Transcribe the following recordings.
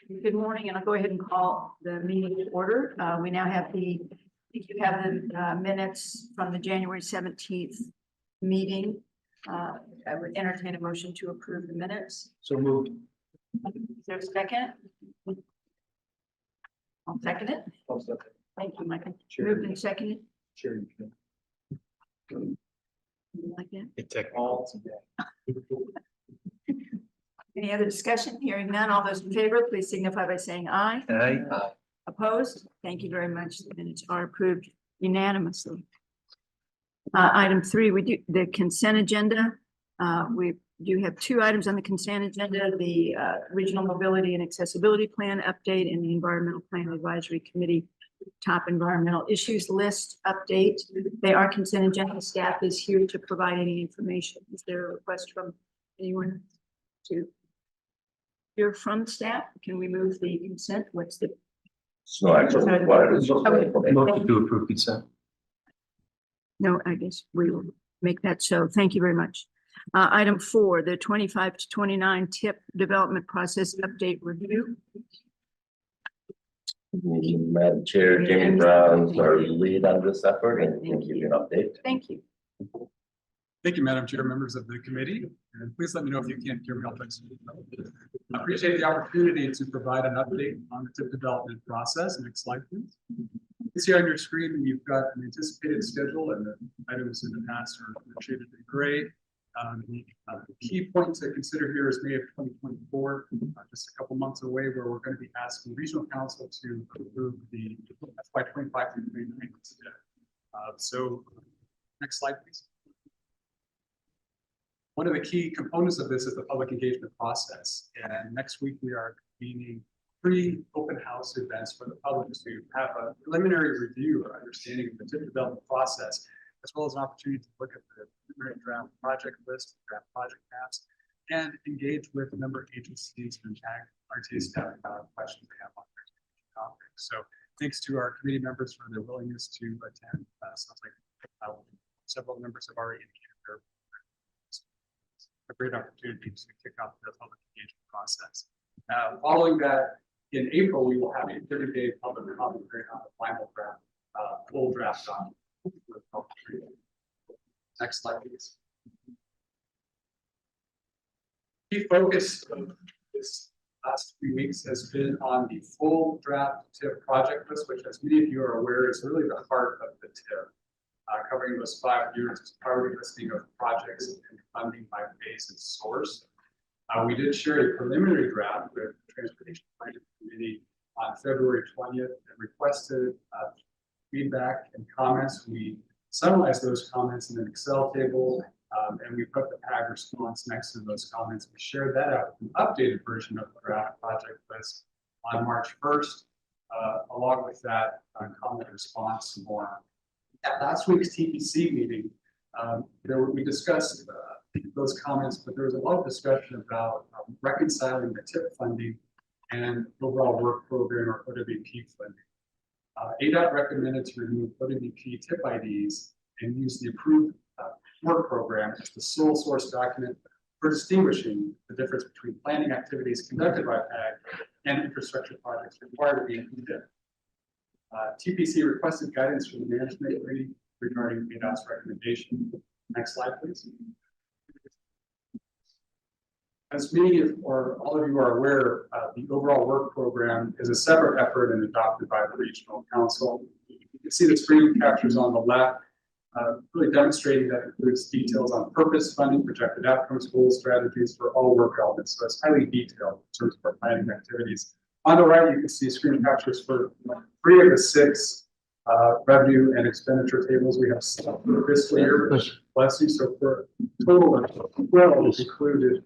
Good morning, and I'll go ahead and call the meeting to order. We now have I think you have the minutes from the January 17th meeting. I would entertain a motion to approve the minutes. So moved. Is there a second? I'll second it. I'll second. Thank you, Michael. Sure. Moved and seconded. Sure. You like that? It took all today. Any other discussion? Hearing none. All those in favor, please signify by saying aye. Aye. Opposed? Thank you very much. The minutes are approved unanimously. Item 3, we do the consent agenda. We do have 2 items on the consent agenda, the Regional Mobility and Accessibility Plan update and the Environmental Plan Advisory Committee top environmental issues list update. They are consent agenda. Staff is here to provide any information. Is there a request from anyone to hear from staff? Can we move the consent? What's the? No action required. Okay. Motion to approve consent. No, I guess we will make that so. Thank you very much. Item 4, the 25 to 29 TIP development process update review. Madam Chair, Jamie Brown is our lead on this effort and can give you an update. Thank you. Thank you, Madam Chair, members of the committee, and please let me know if you can't hear me. I appreciate the opportunity to provide an update on the TIP development process. Next slide, please. You see on your screen, you've got an anticipated schedule, and the items in the past are shaded in gray. The key point to consider here is May of 2024, just a couple months away, where we're going to be asking Regional Council to approve the FY25 through 29. So, next slide, please. One of the key components of this is the public engagement process. And next week we are convening 3 open house events for the public to have a preliminary review or understanding of the TIP development process, as well as an opportunity to look at the preliminary draft project list, draft project maps, and engage with member agencies and PAG, RTA staff about questions they have on their topics. So thanks to our committee members for their willingness to attend. Sounds like several members have already indicated their a great opportunity to kick off the public engagement process. Following that, in April, we will have a 30-day public comment period on the final draft, full draft document. Next slide, please. Key focus of this last few weeks has been on the full draft TIP project list, which, as many of you are aware, is really the heart of the TIP. Covering those 5 years as priority listing of projects and funding by phase and source. We did share a preliminary draft with the Transportation Planning Committee on February 20th and requested feedback and comments. We summarized those comments in an Excel table and we put the PAG response next to those comments. We shared that out with an updated version of the draft project list on March 1st, along with that comment response form. At last week's TPC meeting, we discussed those comments, but there was a lot of discussion about reconciling the TIP funding and overall work program or OWP funding. ADOT recommended to remove OWP TIP IDs and use the approved work program as the sole source document for distinguishing the difference between planning activities conducted by PAG and infrastructure projects required to be included. TPC requested guidance from the management committee regarding ADOT's recommendation. Next slide, please. As many of, or all of you are aware, the overall work program is a separate effort and adopted by the Regional Council. You can see the screen captures on the left, really demonstrating that includes details on purpose, funding, projected outcomes, goals, strategies for all work elements. So it's highly detailed in terms of our planning activities. On the right, you can see screen captures for 3 of the 6 revenue and expenditure tables we have for this year. Bless you. So for a total of 12 included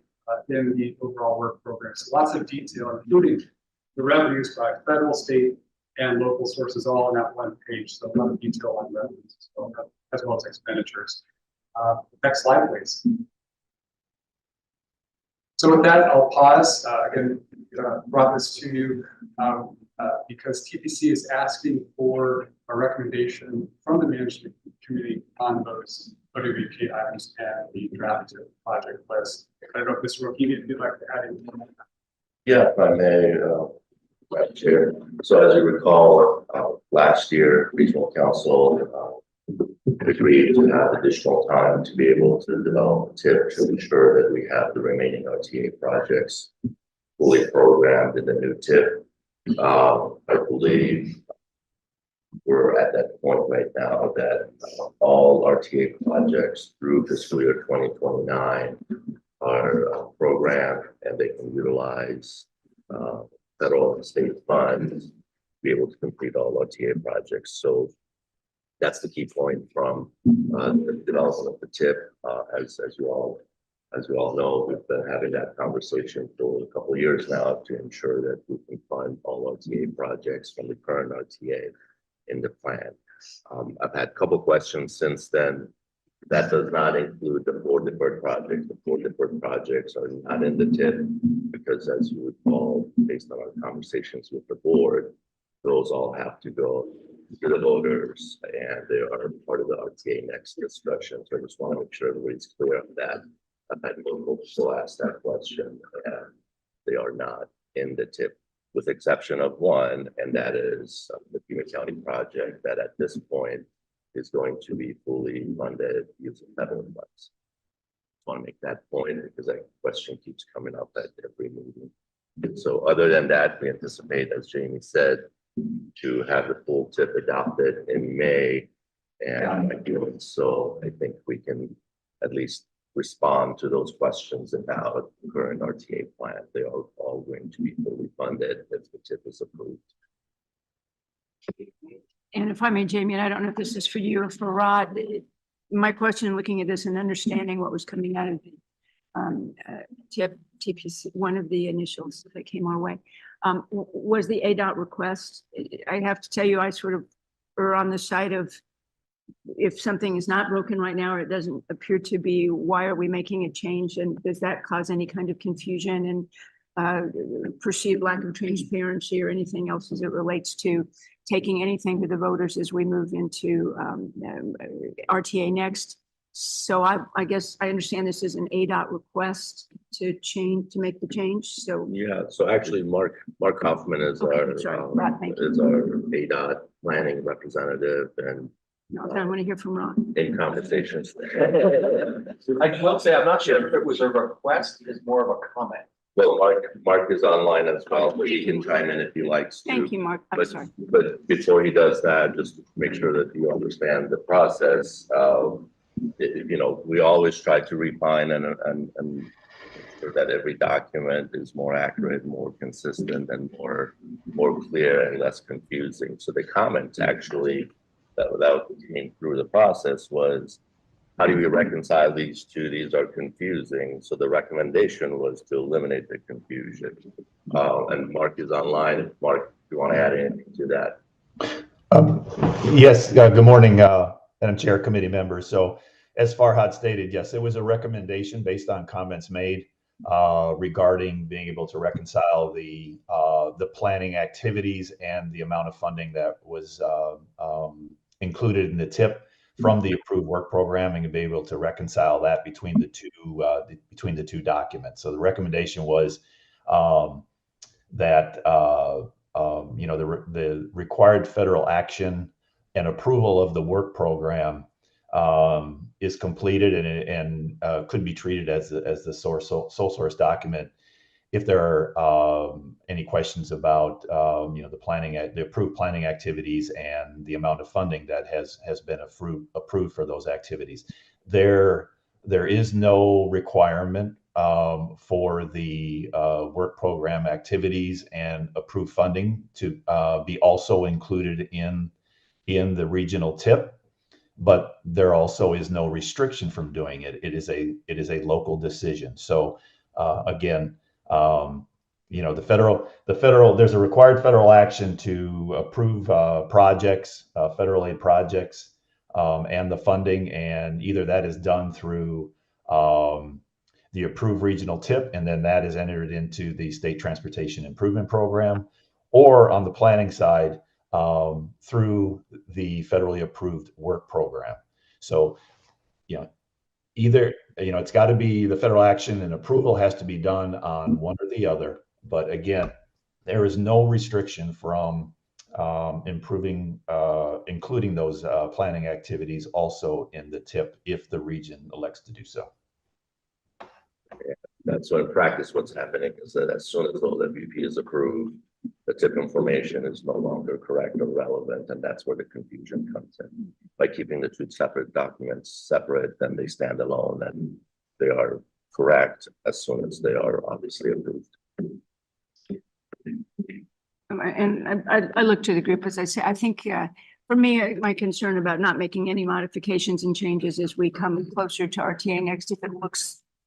in the overall work program. So lots of detail, including the revenues by federal, state, and local sources, all on that one page. So a lot of detail on revenues as well as expenditures. Next slide, please. So with that, I'll pause. Again, brought this to you because TPC is asking for a recommendation from the management committee on those OWP items and the draft project list. I don't know if Mr. Rokini, if you'd like to add anything. Yeah, if I may, Madam Chair. So as you recall, last year, Regional Council agreed to have additional time to be able to develop a tip to ensure that we have the remaining RTA projects fully programmed in the new tip. I believe we're at that point right now that all RTA projects through fiscal year 2029 are programmed and they can utilize federal and state funds to be able to complete all RTA projects. So that's the key point from the development of the tip. As you all know, we've been having that conversation for a couple of years now to ensure that we can fund all RTA projects from the current RTA in the plan. I've had a couple questions since then. That does not include the 4 deferred projects. The 4 deferred projects are not in the tip because, as you recall, based on our conversations with the board, those all have to go to the voters and they are part of the RTA next discussion. So I just want to make sure everybody's clear on that. I've had multiple people ask that question and they are not in the tip, with the exception of one, and that is the Pima County project that at this point is going to be fully funded using federal funds. I want to make that point because that question keeps coming up at every meeting. And so other than that, we anticipate, as Jamie said, to have the full tip adopted in May. And by doing so, I think we can at least respond to those questions about the current RTA plan. They are all going to be fully funded if the tip is approved. And if I may, Jamie, and I don't know if this is for you or for Rod, my question looking at this and understanding what was coming out of the TPC, one of the initials that came our way, was the ADOT request. I have to tell you, I sort of are on the side of, if something is not broken right now, or it doesn't appear to be, why are we making a change? And does that cause any kind of confusion and perceived lack of transparency or anything else as it relates to taking anything to the voters as we move into RTA next? So I guess I understand this is an ADOT request to make the change. So yeah, so actually Mark Hoffman is okay, our ADOT planning representative, and no, I want to hear from Ron. in conversations. I will say, I'm not sure if it was a request, it's more of a comment. Well, Mark is online as well, but he can chime in if he likes to. Thank you, Mark. I'm sorry. But before he does that, just make sure that you understand the process. You know, we always try to refine and ensure that every document is more accurate, more consistent, and more clear and less confusing. So the comment actually that without getting through the process was, how do we reconcile these two? These are confusing. So the recommendation was to eliminate the confusion. And Mark is online. Mark, do you want to add anything to that? Yes, good morning, Madam Chair, committee members. So as Farhad stated, yes, it was a recommendation based on comments made regarding being able to reconcile the planning activities and the amount of funding that was included in the tip from the approved work programming, and be able to reconcile that between the two documents. So the recommendation was that you know, the required federal action and approval of the work program is completed and could be treated as the sole source document. If there are any questions about you know, the approved planning activities and the amount of funding that has been approved for those activities, there is no requirement for the work program activities and approved funding to be also included in the regional tip. But there also is no restriction from doing it. It is a local decision. So again, you know, the federal, there's a required federal action to approve projects, federal aid projects, and the funding, and either that is done through the approved regional tip, and then that is entered into the state transportation improvement program, or on the planning side, through the federally approved work program. So, you know, either, you know, it's got to be the federal action and approval has to be done on one or the other. But again, there is no restriction from including those planning activities also in the TIP if the region elects to do so. That's what in practice what's happening is that as soon as OWP is approved, the TIP information is no longer correct or relevant, and that's where the confusion comes in. By keeping the two separate documents separate, then they stand alone and they are correct as soon as they are obviously approved. And I look to the group, as I say, I think for me, my concern about not making any modifications and changes as we come closer to RTA next,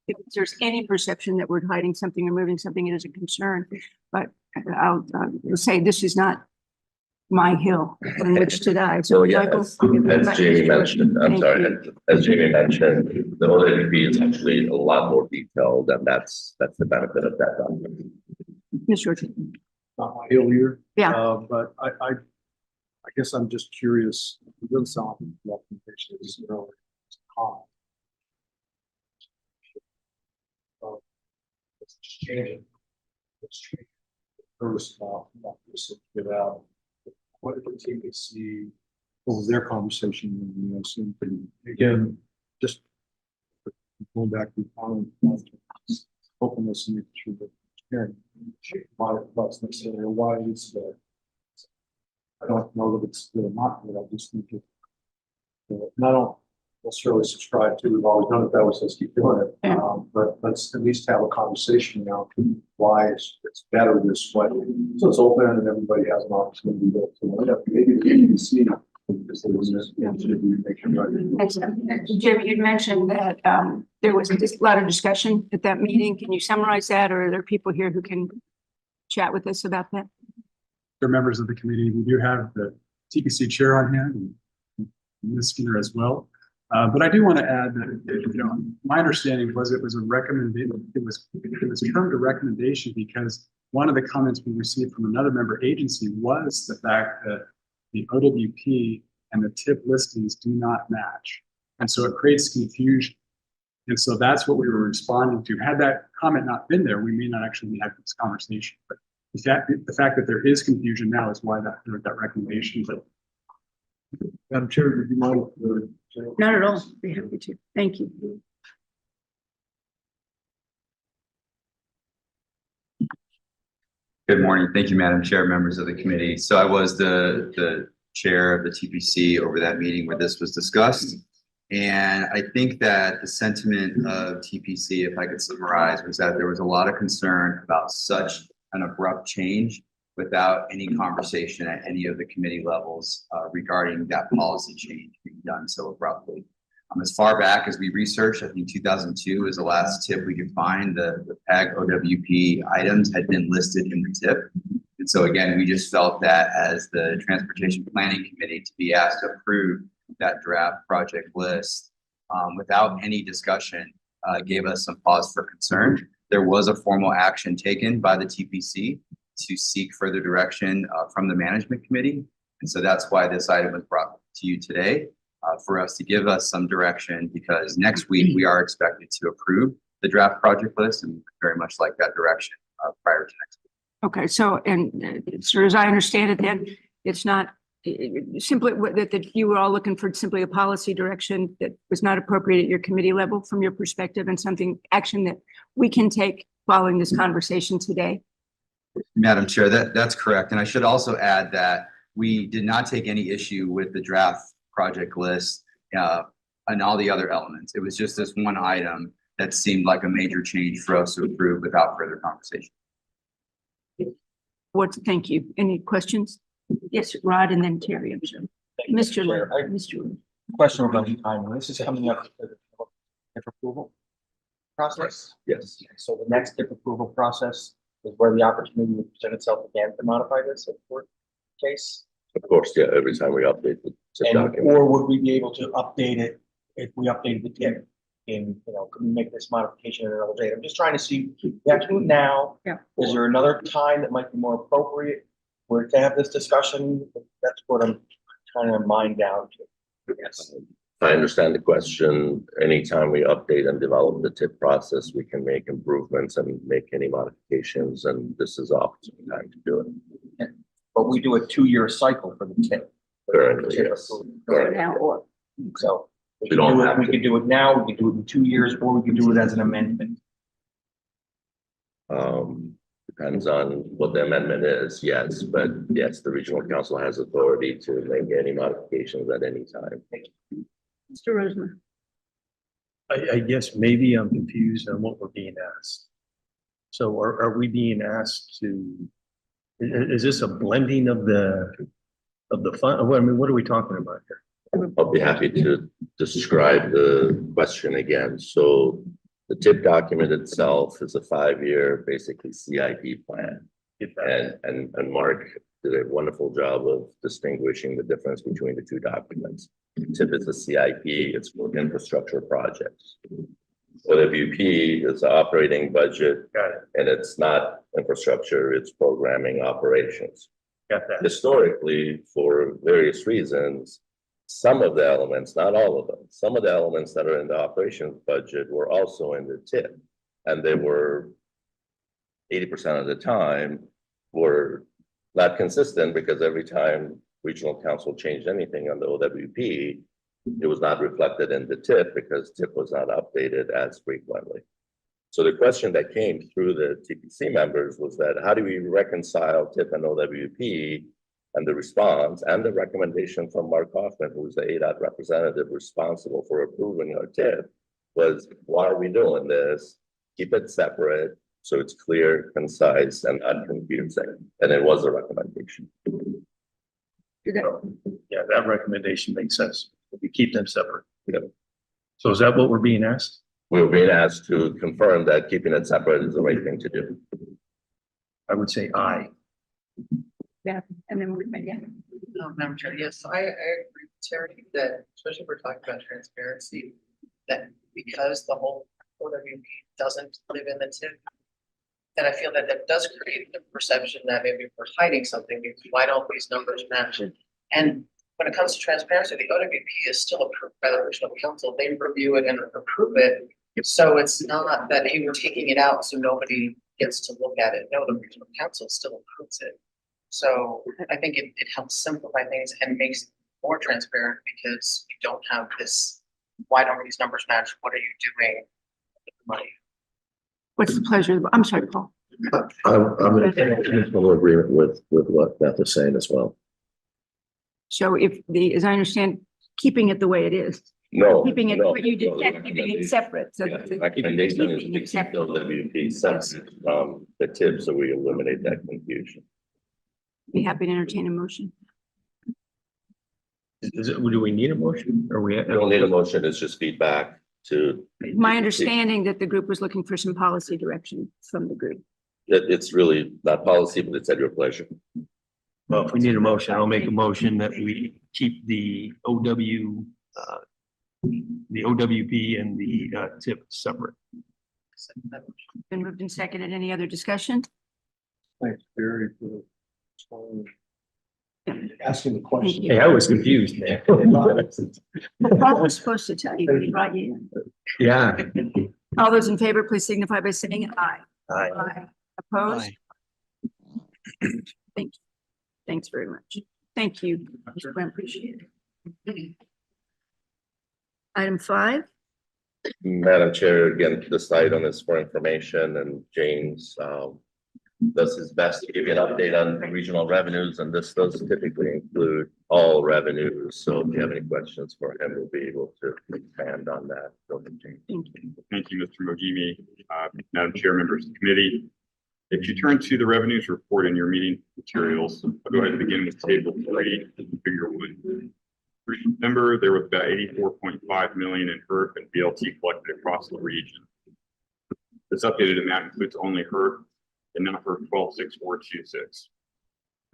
if there's any perception that we're hiding something or moving something, it is a concern. But I'll say this is not my hill on which to die. So yeah, Michael, as Jamie mentioned, I'm Thank sorry, you. as Jamie mentioned, the OWP is actually a lot more detailed, and that's the benefit of that document. Mr. Orton. Not my hill here. Yeah. But I guess I'm just curious. It doesn't sound like it's really common. It's changing. It's changing. First, about this without what did the TBC? What was their conversation? You know, so again, just going back to openness and making sure that hearing why it's necessary, why it's there. I don't know that it's really not good. I just think it. And I don't necessarily subscribe to. We've always done it that way, so let's keep doing it. Yeah. But let's at least have a conversation now why it's better this way. So it's open and everybody has an opportunity to maybe the ABC. Jim, you mentioned that there was a lot of discussion at that meeting. Can you summarize that, or are there people here who can chat with us about that? They're members of the committee. We do have the TPC chair on hand and Ms. Skinner as well. But I do want to add that, my understanding was it was a recommendation. It was termed a recommendation because one of the comments we received from another member agency was the fact that the OWP and the TIP listings do not match. And so it creates confusion. And so that's what we were responding to. Had that comment not been there, we may not actually have this conversation. But the fact that there is confusion now is why that recommendation. But Madam Chair, would you mind? Not at all. Be happy to. Thank you. Good morning. Thank you, Madam Chair, members of the committee. So I was the chair of the TPC over that meeting where this was discussed. And I think that the sentiment of TPC, if I could summarize, was that there was a lot of concern about such an abrupt change without any conversation at any of the committee levels regarding that policy change being done so abruptly. As far back as we researched, I think 2002 is the last tip we could find. The PAG OWP items had been listed in the tip. And so again, we just felt that as the Transportation Planning Committee to be asked to approve that draft project list without any discussion gave us some pause for concern. There was a formal action taken by the TPC to seek further direction from the management committee. And so that's why this item was brought to you today for us to give us some direction, because next week we are expected to approve the draft project list and very much like that direction prior to next week. Okay, so, and so as I understand it, then it's not simply that you were all looking for simply a policy direction that was not appropriate at your committee level from your perspective, and something action that we can take following this conversation today. Madam Chair, that's correct. And I should also add that we did not take any issue with the draft project list and all the other elements. It was just this one item that seemed like a major change for us to approve without further conversation. Thank you. Any questions? Yes, Rod, and then Terry, I'm sure. Mr. Chair, Mr. Question regarding timing. This is coming up to the TIP approval process. Yes. So the next TIP approval process is where the opportunity would present itself again to modify this if we're case. Of course, yeah, every time we update the TIP document. Or would we be able to update it if we updated the TIP in, could we make this modification at another date? I'm just trying to see, we have to do it now. Yeah. Is there another time that might be more appropriate where to have this discussion? That's what I'm trying to mine down to. Yes. I understand the question. Anytime we update and develop the TIP process, we can make improvements and make any modifications, and this is opportune time to do it. But we do a 2-year cycle for the tip. Currently, yes. Currently. Now, or So We don't have we to. could do it now, we could do it in 2 years, or we could do it as an amendment. Depends on what the amendment is, yes, but yes, the regional council has authority to make any modifications at any time. Mr. Roseman. I guess maybe I'm confused on what we're being asked. So are we being asked to, is this a blending of the fund? What, I mean, what are we talking about here? I'll be happy to describe the question again. So the TIP document itself is a 5-year, basically CIP plan. Get that? And Mark did a wonderful job of distinguishing the difference between the two documents. TIP is a CIP, it's for infrastructure projects. OWP is the operating budget, Got it. and it's not infrastructure, it's programming operations. Got that. Historically, for various reasons, some of the elements, not all of them, some of the elements that are in the operations budget were also in the TIP. And they were 80% of the time were not consistent, because every time regional council changed anything on the OWP, it was not reflected in the TIP because TIP was not updated as frequently. So the question that came through the TPC members was that how do we reconcile TIP and OWP? And the response and the recommendation from Mark Hoffman, who was the ADOT representative responsible for approving our TIP, was, why are we doing this? Keep it separate so it's clear, concise, and unconfusing. And it was a recommendation. Yeah, that recommendation makes sense. We keep them separate. Yeah. So is that what we're being asked? We were being asked to confirm that keeping it separate is the right thing to do. I would say aye. Yeah, and then we, yeah. Madam Chair, yes, I agree with Terry that, especially if we're talking about transparency, that because the whole OWP doesn't live in the TIP, then I feel that that does create the perception that maybe we're hiding something, because why don't these numbers match? And when it comes to transparency, the OWP is still approved by the regional council. They review it and approve it. So it's not that, hey, we're taking it out so nobody gets to look at it. No, the regional council still approves it. So I think it helps simplify things and makes it more transparent, because you don't have this, why don't these numbers match? What are you doing with the money? What's the pleasure? I'm sorry, Paul. I'm in full agreement with what Beth is saying as well. So if the, as I understand, keeping it the way it is, No. keeping it, no, what you did, no, keeping it separate. So Yeah, the- recommendation is keeping to it keep separate. OWP separate from the TIP, so we eliminate that confusion. Be happy to entertain a motion. Is it, do we need a motion or we? We don't need a motion, it's just feedback to. My understanding that the group was looking for some policy direction from the group. It's really not policy, but it's at your pleasure. Well, if we need a motion, I'll make a motion that we keep the OWP and the TIP separate. Been moved and seconded. Any other discussion? Thanks, Barry, for Asking the Thank question. you. Hey, I was confused, man. Well, Paul was supposed to tell you, but he brought you in. Yeah. All those in favor, please signify by saying aye. Aye. Aye. Opposed? Thank you. Thanks very much. Thank you. Mr. Graham, appreciate it. Item 5, Madam Chair, again, this item is for information, and James does his best to give you an update on regional revenues, and this does typically include all revenues. So if you have any questions for him, we'll be able to expand on that. Go ahead, James. thank you. Thank you, Mr. Mogimi, Madam Chair, members of the committee. If you turn to the revenues report in your meeting materials, I'll go ahead and begin with table 3, figure 1. Through September, there was about 84.5 million in HERF and BLT collected across the region. This updated amount includes only HERF and not HERF 126426.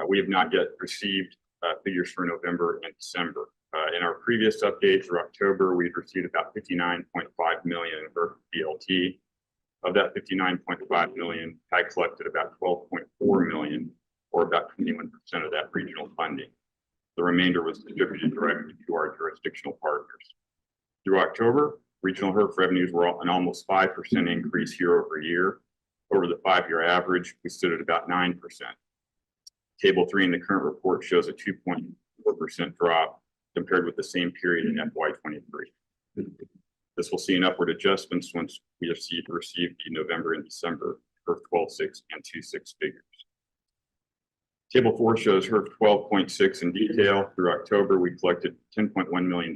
We have not yet received figures for November and December. In our previous update through October, we'd received about 59.5 million in HERF BLT. Of that 59.5 million, PAG collected about 12.4 million, or about 21% of that regional funding. The remainder was distributed directly to our jurisdictional partners. Through October, regional HERF revenues were an almost 5% increase year over year. Over the 5-year average, we stood at about 9%. Table 3 in the current report shows a 2.4% drop compared with the same period in FY23. This will see an upward adjustments once we received the November and December HERF 12.6 and 2.6 figures. Table 4 shows HERF 12.6 in detail. Through October, we collected $10.1 million,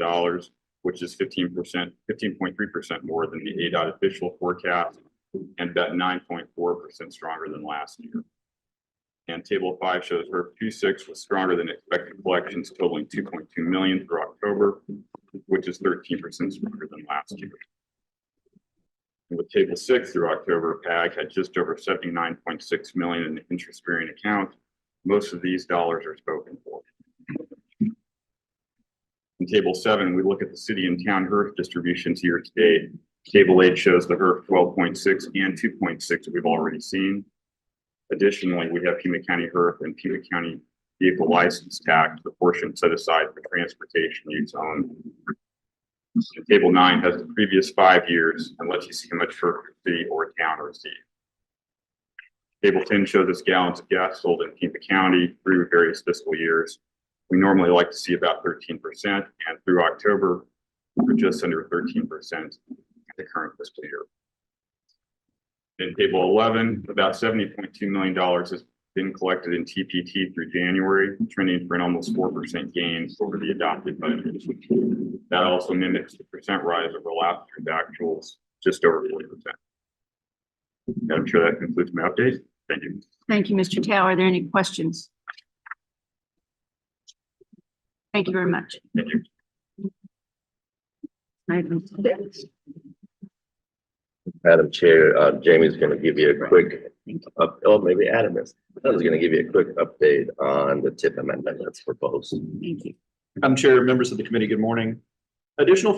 which is 15.3% more than the ADOT official forecast and about 9.4% stronger than last year. And table 5 shows HERF 2.6 was stronger than expected collections, totaling $2.2 million through October, which is 13% stronger than last year. And with table 6 through October, PAG had just over $79.6 million in interest-bearing accounts. Most of these dollars are spoken for. In table 7, we look at the city and town HERF distributions year to date. Table 8 shows the HERF 12.6 and 2.6 we've already seen. Additionally, we have Pima County HERF and Pima County vehicle license tax, the portion set aside for transportation use only. And table 9 has the previous 5 years and lets you see how much HERF the city or town received. Table 10 shows us gallons of gas sold in Pima County through various fiscal years. We normally like to see about 13%, and through October, we're just under 13% in the current fiscal year. In table 11, about $70.2 million has been collected in TPT through January, trending for an almost 4% gain over the adopted budget. That also mimics the percent rise over last year's actuals, just over 40%. I'm sure that concludes my update. Thank you. Thank you, Mr. Tao. Are there any questions? Thank you very much. Thank you. Item 6. Madam Chair, Jamie's going to give you a quick, maybe Adam is. I was going to give you a quick update on the TIP amendment that's proposed. Thank you. Madam Chair, members of the committee, good morning. Additional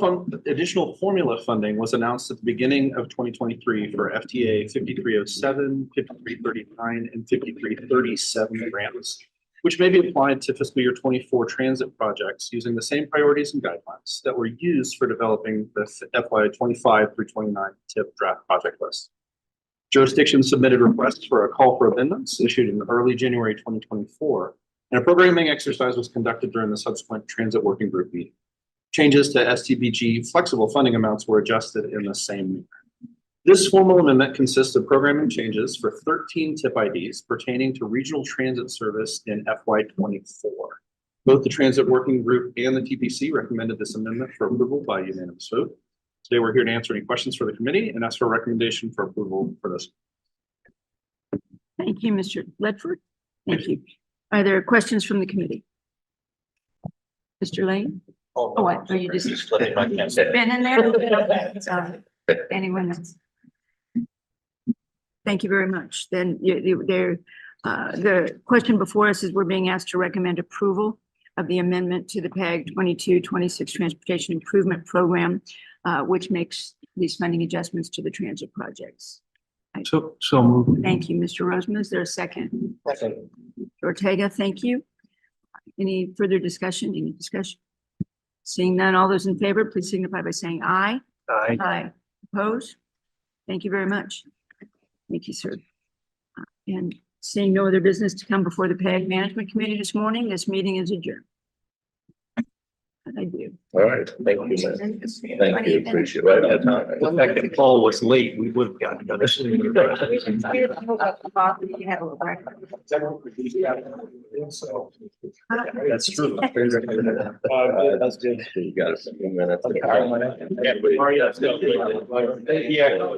formula funding was announced at the beginning of 2023 for FTA 5307, 5339, and 5337 grants, which may be applied to fiscal year 24 transit projects using the same priorities and guidelines that were used for developing the FY 25 through 29 TIP draft project list. Jurisdictions submitted requests for a call for amendments issued in early January 2024, and a programming exercise was conducted during the subsequent transit working group meeting. Changes to STBG flexible funding amounts were adjusted in the same manner. This formal amendment consists of programming changes for 13 TIP IDs pertaining to regional transit service in FY24. Both the Transit Working Group and the TPC recommended this amendment for approval by unanimous vote. Today, we're here to answer any questions for the committee and ask for a recommendation for approval for this. Thank you, Mr. Ledford. Thank you. Are there questions from the committee? Mr. Lane? Oh, what? Are you just been in there? Sorry. Anyone else? Thank you very much. Then the question before us is we're being asked to recommend approval of the amendment to the PAG 22-26 Transportation Improvement Program, which makes these funding adjustments to the transit projects. So moved. Thank you, Mr. Roseman. Is there a second? Second. Ortega, thank you. Any further discussion? Any discussion? Seeing none, all those in favor, please signify by saying aye. Aye. Aye. Opposed? Thank you very much. Thank you, sir. And seeing no other business to come before the PAG Management Committee this morning, this meeting is adjourned. I do. All right, thank you, man. Thank you, appreciate it. Right on time. The fact that Paul was late, we would have gotten done. That's true. That's good. You got a few minutes. Yeah.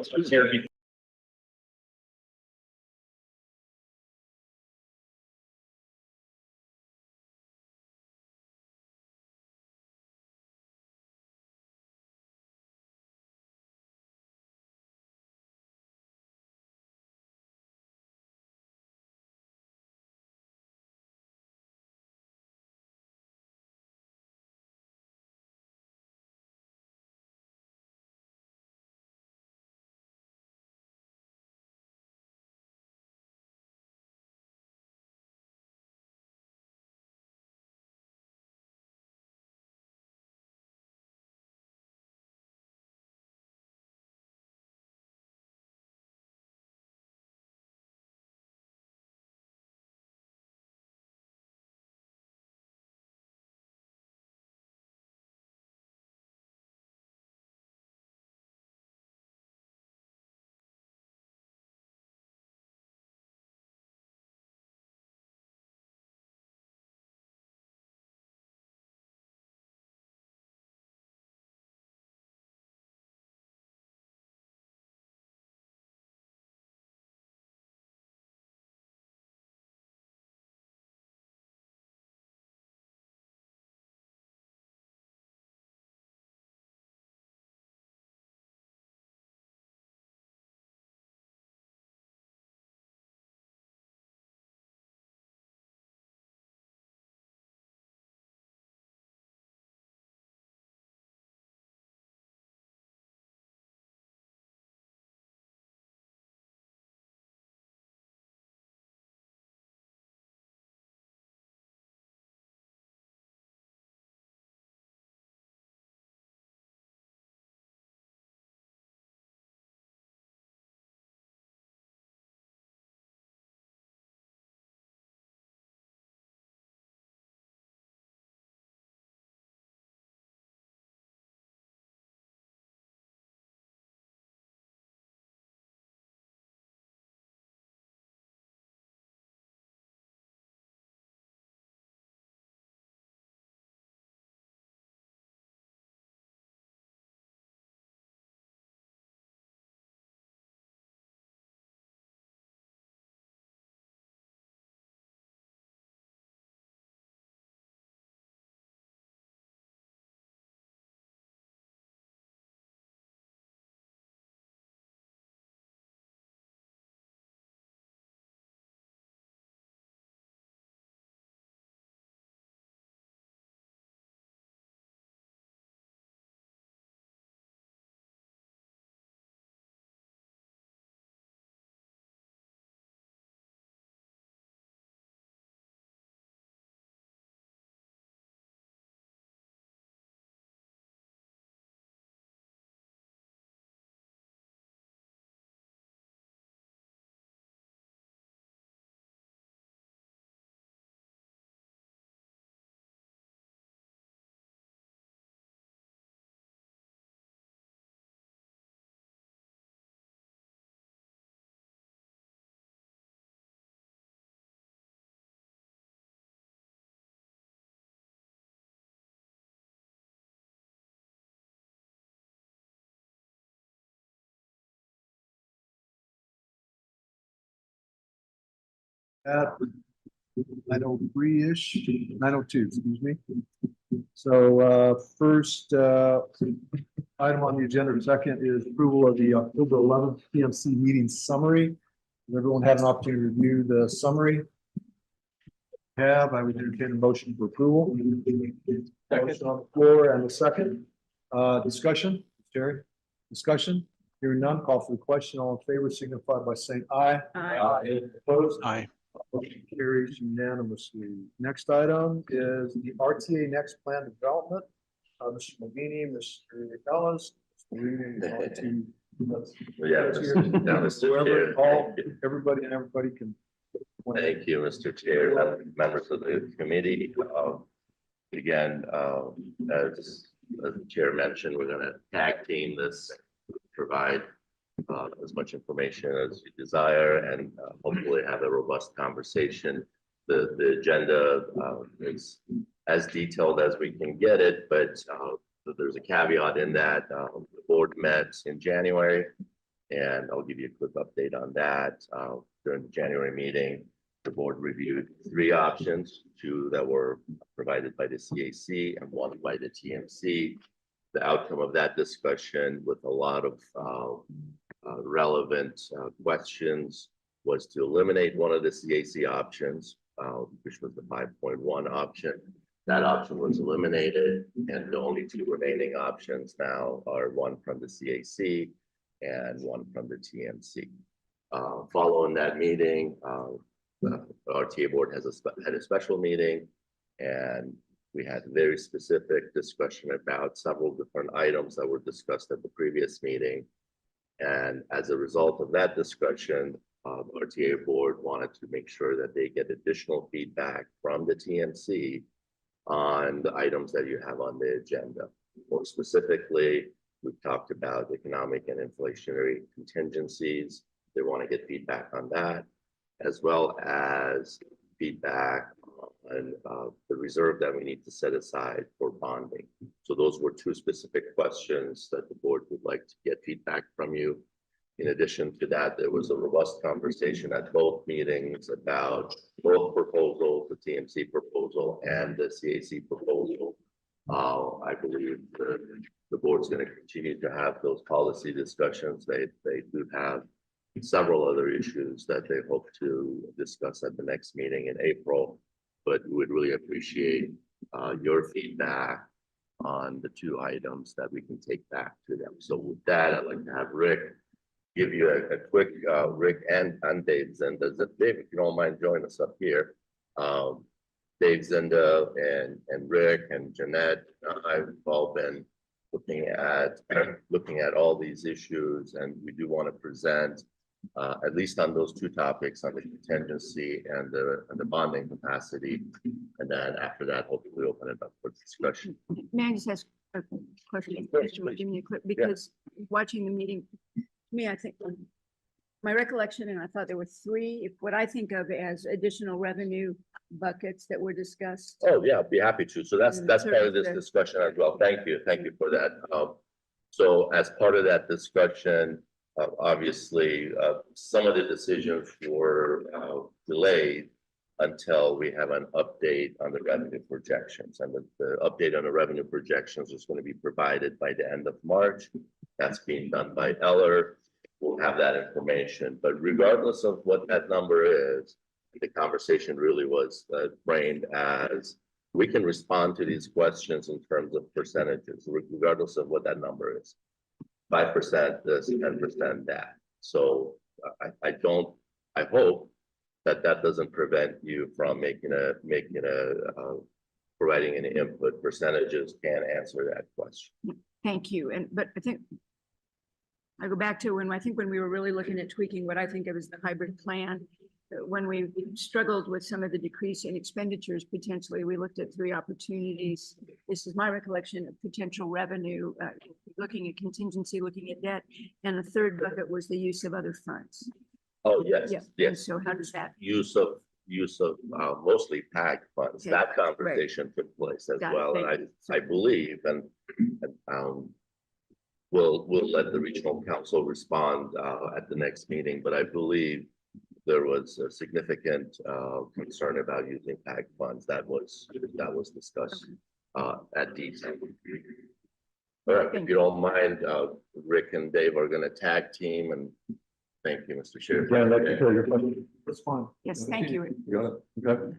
at 9:03-ish, 9:02, excuse me. So, first, item on the agenda, second is approval of the October 11th PMC meeting summary. Has everyone had an opportunity to review the summary? I would entertain a motion for approval. Motion on the floor and a second. Discussion, Jerry? Discussion? Hearing none, call for the question. All in favor signify by saying aye. Aye. Opposed? Aye. Motion carries unanimously. Next item is the RTA next plan development. Mr. Movini, Mr. Ellis, Mr. Reed, Yeah, Mr. whoever, Chair. all, everybody and everybody can. Thank you, Mr. Chair, and members of the committee. Again, as the chair mentioned, we're gonna tag team this, provide as much information as you desire, and hopefully have a robust conversation. The agenda is as detailed as we can get it, but there's a caveat in that the board met in January, and I'll give you a quick update on that. During the January meeting, the board reviewed 3 options, 2 that were provided by the CAC and 1 by the TMC. The outcome of that discussion, with a lot of relevant questions, was to eliminate one of the CAC options, which was the 5.1 option. That option was eliminated, and the only 2 remaining options now are 1 from the CAC and 1 from the TMC. Following that meeting, the RTA board had a special meeting, and we had a very specific discussion about several different items that were discussed at the previous meeting. And as a result of that discussion, RTA board wanted to make sure that they get additional feedback from the TMC on the items that you have on the agenda. More specifically, we've talked about economic and inflationary contingencies. They want to get feedback on that, as well as feedback on the reserve that we need to set aside for bonding. So those were 2 specific questions that the board would like to get feedback from you. In addition to that, there was a robust conversation at both meetings about both proposals, the TMC proposal and the CAC proposal. I believe the board's going to continue to have those policy discussions. They do have several other issues that they hope to discuss at the next meeting in April, but we would really appreciate your feedback on the 2 items that we can take back to them. So with that, I'd like to have Rick give you a quick, Rick and Dave Zinda. Dave, if you don't mind joining us up here. Dave Zinda and Rick and Jeanette, I've all been looking at all these issues, and we do want to present at least on those 2 topics, on the contingency and the bonding capacity. And then after that, hopefully open it up for discussion. May I just ask a question? Sure, Mr. please. Give me a quick, because watching the meeting, to me, I think my recollection, and I thought there were 3, what I think of as additional revenue buckets that were discussed. Oh, yeah, I'd be happy to. So that's And part of this certainly discussion as well. Thank you for that. So as part of that discussion, obviously, some of the decisions were delayed until we have an update on the revenue projections. And the update on the revenue projections is going to be provided by the end of March. That's being done by Eller. We'll have that information. But regardless of what that number is, the conversation really was framed as we can respond to these questions in terms of percentages, regardless of what that number is. 5% this, 10% that. So I hope that doesn't prevent you from providing any input. Percentages can answer that question. Thank you. But I think I go back to when we were really looking at tweaking what I think of as the hybrid plan. When we struggled with some of the decrease in expenditures, potentially, we looked at 3 opportunities. This is my recollection of potential revenue, looking at contingency, looking at debt, and the 3rd bucket was the use of other funds. Oh, yes, Yeah. And yes. so how does that? Use of mostly PAG funds. Okay, That conversation took place as Got it, well. thank And you. I believe, and we'll let the regional council respond at the next meeting, but I believe there was a significant concern about using PAG funds. That was discussed at detail. If you don't mind, Rick and Dave are gonna tag team, and thank you, Mr. Chair. Yeah, I'd like to hear your question. That's fine. Yes, thank you. You got it. Okay.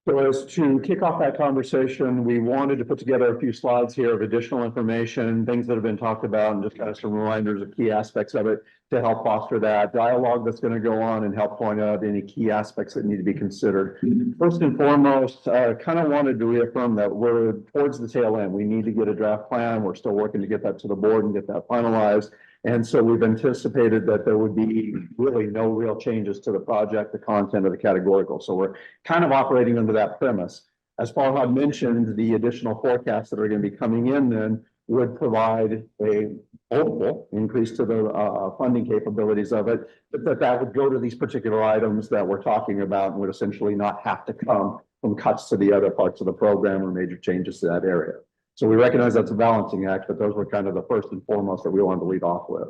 So as to kick off that conversation, we wanted to put together a few slides here of additional information, things that have been talked about, and just kind of some reminders of key aspects of it to help foster that dialogue that's going to go on and help point out any key aspects that need to be considered. First and foremost, kind of wanted to reaffirm that we're towards the tail end. We need to get a draft plan. We're still working to get that to the board and get that finalized. And so we've anticipated that there would be really no real changes to the project, the content, or the categorical. So we're kind of operating under that premise. As Farhad mentioned, the additional forecasts that are going to be coming in then would provide a hopeful increase to the funding capabilities of it, but that would go to these particular items that we're talking about and would essentially not have to come from cuts to the other parts of the program or major changes to that area. So we recognize that's a balancing act, but those were kind of the first and foremost that we wanted to lead off with.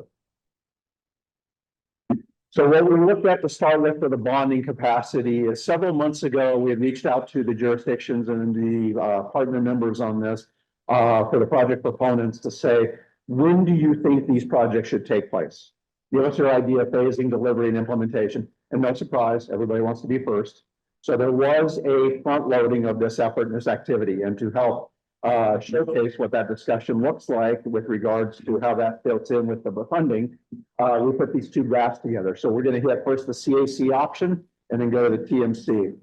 So what we looked at to start with for the bonding capacity is several months ago, we had reached out to the jurisdictions and the partner members on this for the project proponents to say, when do you think these projects should take place? Give us your idea of phasing, delivery, and implementation. And no surprise, everybody wants to be first. So there was a front loading of this effort and this activity, and to help showcase what that discussion looks like with regards to how that fits in with the funding, we put these two graphs together. So we're going to hit first the CAC option and then go to the TMC.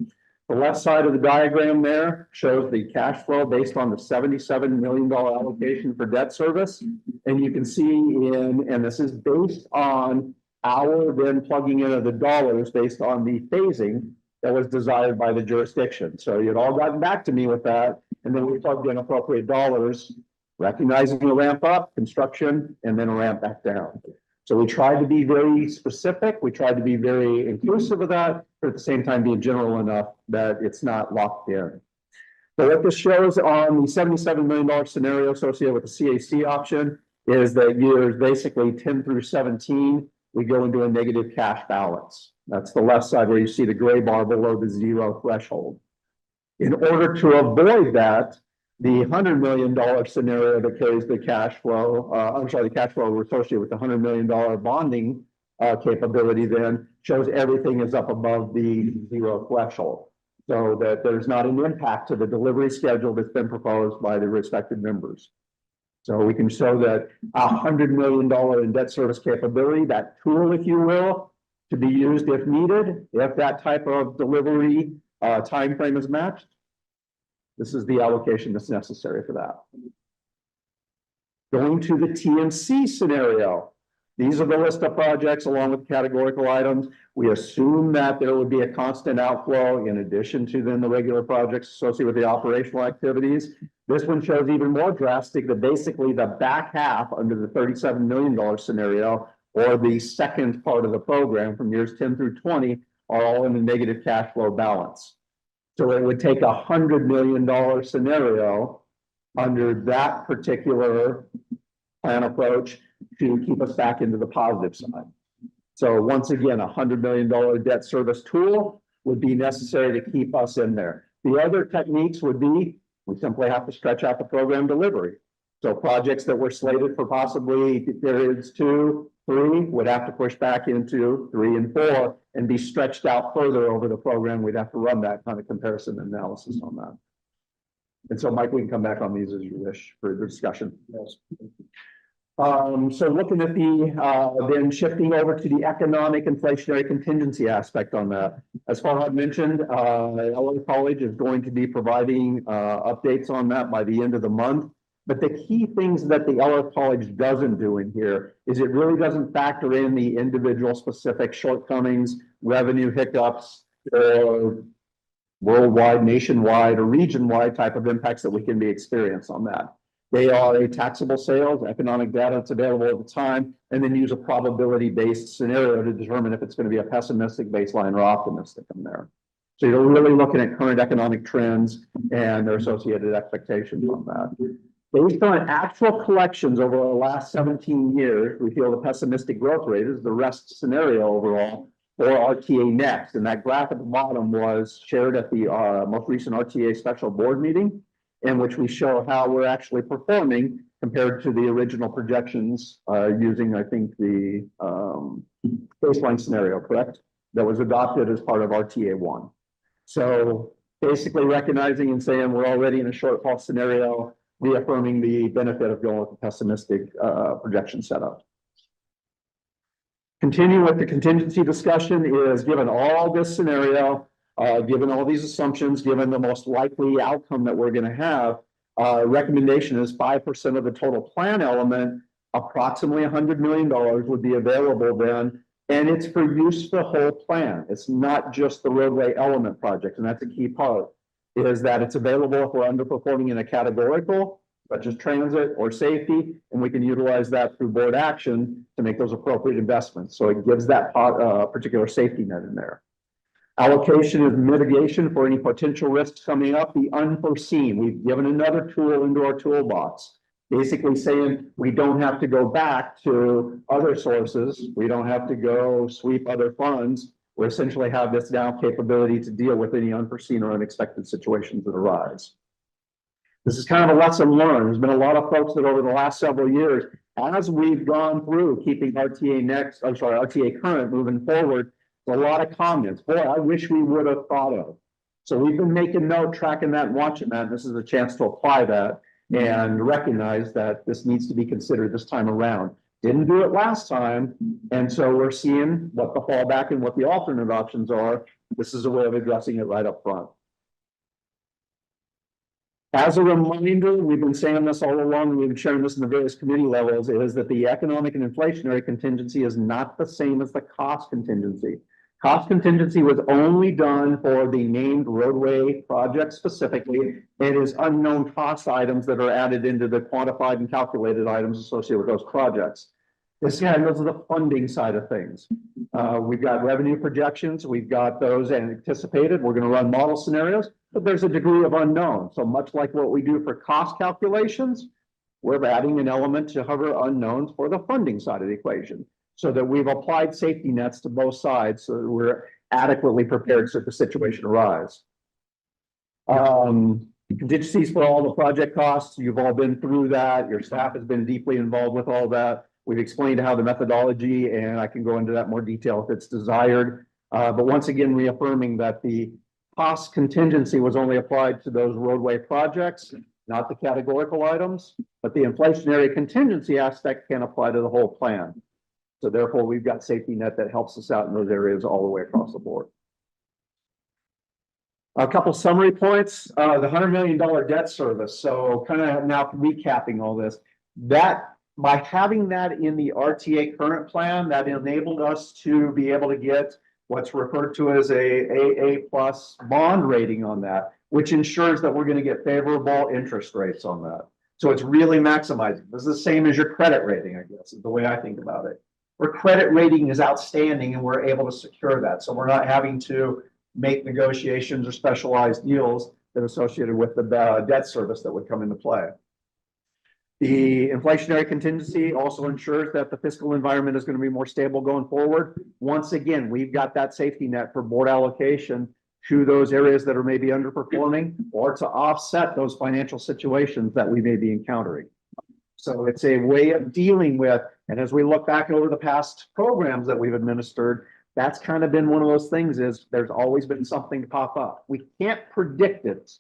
The left side of the diagram there shows the cash flow based on the $77 million allocation for debt service. And you can see and this is based on our then plugging in of the dollars based on the phasing that was desired by the jurisdiction. So you'd all gotten back to me with that. And then we plugged in appropriate dollars, recognizing a ramp up, construction, and then a ramp back down. So we tried to be very specific. We tried to be very inclusive of that, but at the same time being general enough that it's not locked in. So what this shows on the $77 million scenario associated with the CAC option is that years basically 10 through 17, we go into a negative cash balance. That's the left side where you see the gray bar below the zero threshold. In order to avoid that, the $100 million scenario that carries the cash flow, the cash flow associated with the $100 million bonding capability then shows everything is up above the zero threshold. So that there's not an impact to the delivery schedule that's been proposed by the respective members. So we can show that $100 million in debt service capability, that tool, if you will, to be used if needed, if that type of delivery time frame is matched. This is the allocation that's necessary for that. Going to the TMC scenario. These are the list of projects along with categorical items. We assume that there would be a constant outflow in addition to then the regular projects associated with the operational activities. This one shows even more drastic that basically the back half under the $37 million scenario, or the second part of the program from years 10 through 20, are all in the negative cash flow balance. So it would take a $100 million scenario under that particular plan approach to keep us back into the positive side. So once again, a $100 million debt service tool would be necessary to keep us in there. The other techniques would be, we simply have to stretch out the program delivery. So projects that were slated for possibly periods 2, 3 would have to push back into 3 and 4 and be stretched out further over the program. We'd have to run that kind of comparison analysis on that. And so Mike, we can come back on these as you wish for the discussion. Yes. So looking at the, then shifting over to the economic inflationary contingency aspect on that. As Farhad mentioned, LA College is going to be providing updates on that by the end of the month. But the key things that the LA College doesn't do in here is it really doesn't factor in the individual specific shortcomings, revenue hiccups, or worldwide, nationwide, or region-wide type of impacts that we can be experienced on that. They are a taxable sales, economic data that's available at the time, and then use a probability-based scenario to determine if it's going to be a pessimistic baseline or optimistic in there. So you're really looking at current economic trends and their associated expectations on that. Based on actual collections over the last 17 years, we feel the pessimistic growth rate is the rest scenario overall for RTA next. And that graph at the bottom was shared at the most recent RTA special board meeting, in which we show how we're actually performing compared to the original projections using, I think, the baseline scenario, correct? That was adopted as part of RTA 1. So basically recognizing and saying we're already in a shortfall scenario, reaffirming the benefit of going with the pessimistic projection setup. Continuing with the contingency discussion is, given all this scenario, given all these assumptions, given the most likely outcome that we're going to have, recommendation is 5% of the total plan element, approximately $100 million would be available then. And it's for use for the whole plan. It's not just the roadway element project. And that's a key part, is that it's available if we're underperforming in a categorical, such as transit or safety, and we can utilize that through board action to make those appropriate investments. So it gives that particular safety net in there. Allocation is mitigation for any potential risks coming up, the unforeseen. We've given another tool into our toolbox, basically saying we don't have to go back to other sources. We don't have to go sweep other funds. We essentially have this now capability to deal with any unforeseen or unexpected situations that arise. This is kind of a lesson learned. There's been a lot of folks that over the last several years, as we've gone through keeping RTA current moving forward, a lot of comments. Boy, I wish we would have thought of. So we've been making note, tracking that, and watching that. This is a chance to apply that and recognize that this needs to be considered this time around. Didn't do it last time, and so we're seeing what the fallback and what the alternate options are. This is a way of addressing it right up front. As a reminder, we've been saying this all along, we've been sharing this in the various committee levels, is that the economic and inflationary contingency is not the same as the cost contingency. Cost contingency was only done for the named roadway project specifically. It is unknown cost items that are added into the quantified and calculated items associated with those projects. This handles the funding side of things. We've got revenue projections. We've got those anticipated. We're going to run model scenarios, but there's a degree of unknown. So much like what we do for cost calculations, we're adding an element to cover unknowns for the funding side of the equation, so that we've applied safety nets to both sides so that we're adequately prepared should the situation arise. Contingencies for all the project costs, you've all been through that. Your staff has been deeply involved with all that. We've explained how the methodology, and I can go into that more detail if it's desired. But once again, reaffirming that the cost contingency was only applied to those roadway projects, not the categorical items, but the inflationary contingency aspect can apply to the whole plan. So therefore, we've got safety net that helps us out in those areas all the way across the board. A couple summary points, the $100 million debt service. So kind of now recapping all this, that by having that in the RTA current plan, that enabled us to be able to get what's referred to as a AA+ bond rating on that, which ensures that we're going to get favorable interest rates on that. So it's really maximizing. This is the same as your credit rating, I guess, is the way I think about it. Where credit rating is outstanding and we're able to secure that. So we're not having to make negotiations or specialized deals that are associated with the debt service that would come into play. The inflationary contingency also ensures that the fiscal environment is going to be more stable going forward. Once again, we've got that safety net for board allocation to those areas that are maybe underperforming or to offset those financial situations that we may be encountering. So it's a way of dealing with, and as we look back over the past programs that we've administered, that's kind of been one of those things, is there's always been something to pop up. We can't predict it.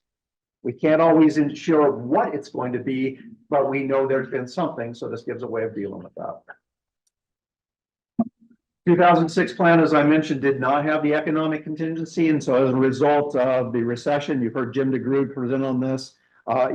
We can't always ensure what it's going to be, but we know there's been something, so this gives a way of dealing with that. 2006 plan, as I mentioned, did not have the economic contingency, and so as a result of the recession, you've heard Jim DeGrood present on this,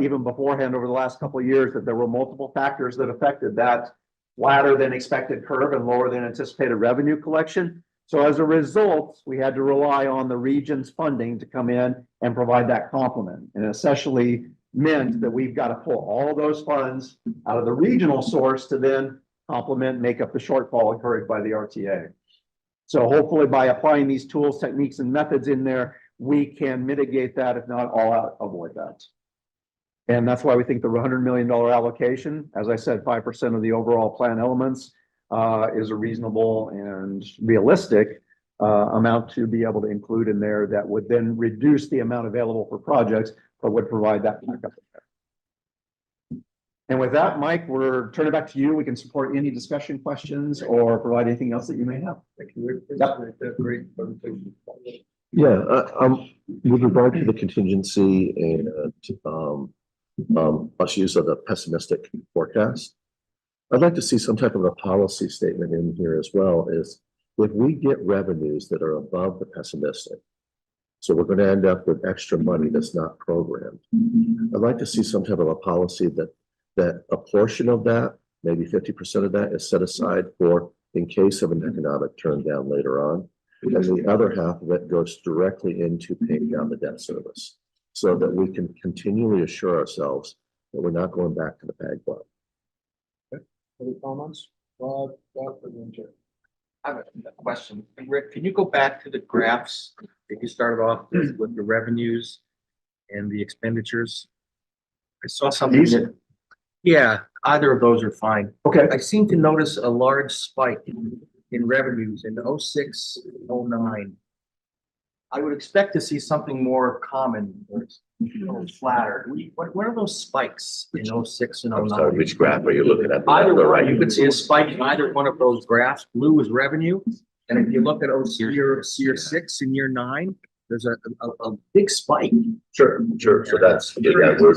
even beforehand over the last couple of years, that there were multiple factors that affected that flatter than expected curve and lower than anticipated revenue collection. So as a result, we had to rely on the region's funding to come in and provide that complement. And it essentially meant that we've got to pull all those funds out of the regional source to then complement, make up the shortfall encouraged by the RTA. So hopefully by applying these tools, techniques, and methods in there, we can mitigate that, if not all out, avoid that. And that's why we think the $100 million allocation, as I said, 5% of the overall plan elements, is a reasonable and realistic amount to be able to include in there that would then reduce the amount available for projects, but would provide that backup. And with that, Mike, we're turning back to you. We can support any discussion questions or provide anything else that you may have. Thank you. Yep. Great presentation. Yeah, with regard to the contingency and us use of the pessimistic forecast, I'd like to see some type of a policy statement in here as well, is if we get revenues that are above the pessimistic, so we're going to end up with extra money that's not programmed. I'd like to see some type of a policy that a portion of that, maybe 50% of that, is set aside for in case of an economic turn down later on. And the other half of it goes directly into paying down the debt service, so that we can continually assure ourselves that we're not going back to the PAG block. Any comments? Rob, Dr. Winter. I have a question. Rick, can you go back to the graphs that you started off with the revenues and the expenditures? I saw something that, yeah, either of those are fine. Okay. I seem to notice a large spike in revenues in 06, 09. I would expect to see something more common or a little flatter. What are those spikes in 06 and 09? I'm sorry, which graph are you looking at? Either The one, you could see a spike in either one of those graphs. Blue is revenue. And if you look at year 6 and year 9, there's a big spike. Sure. So that's, again, we're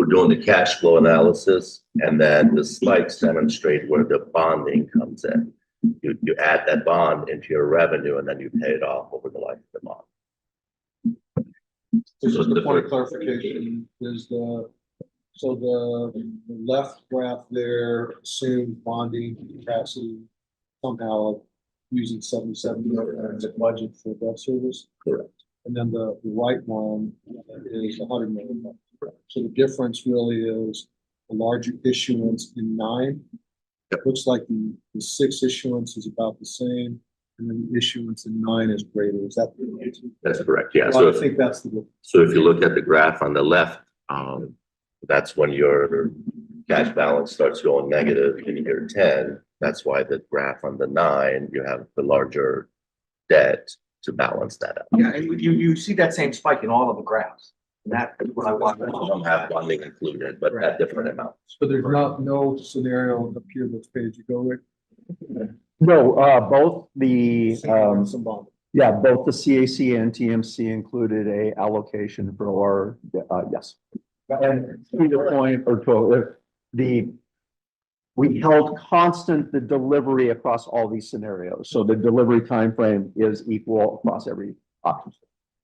doing the cash flow analysis, and then the spikes demonstrate where the bonding comes in. You add that bond into your revenue, and then you pay it off over the life of the bond. This is the point of clarification is the left graph there assumes bonding capacity somehow using 77 million as a budget for debt service. Correct. And then the right one is 100 million. So the difference really is a larger issuance in 9. It looks like the 6 issuance is about the same, and then the issuance in 9 is greater. Is that? That's correct. Yeah. Well, I think that's the. So if you look at the graph on the left, that's when your cash balance starts going negative in year 10. That's why the graph on the 9, you have the larger debt to balance that out. Yeah, and you see that same spike in all of the graphs. And that's what I want. Some of them have bonding included, but at different amounts. So there's no scenario up here that's page you go, Rick? No, both the, Some bond. yeah, both the CAC and TMC included a allocation for, yes. And to the point, or to we held constant the delivery across all these scenarios. So the delivery timeframe is equal across every option.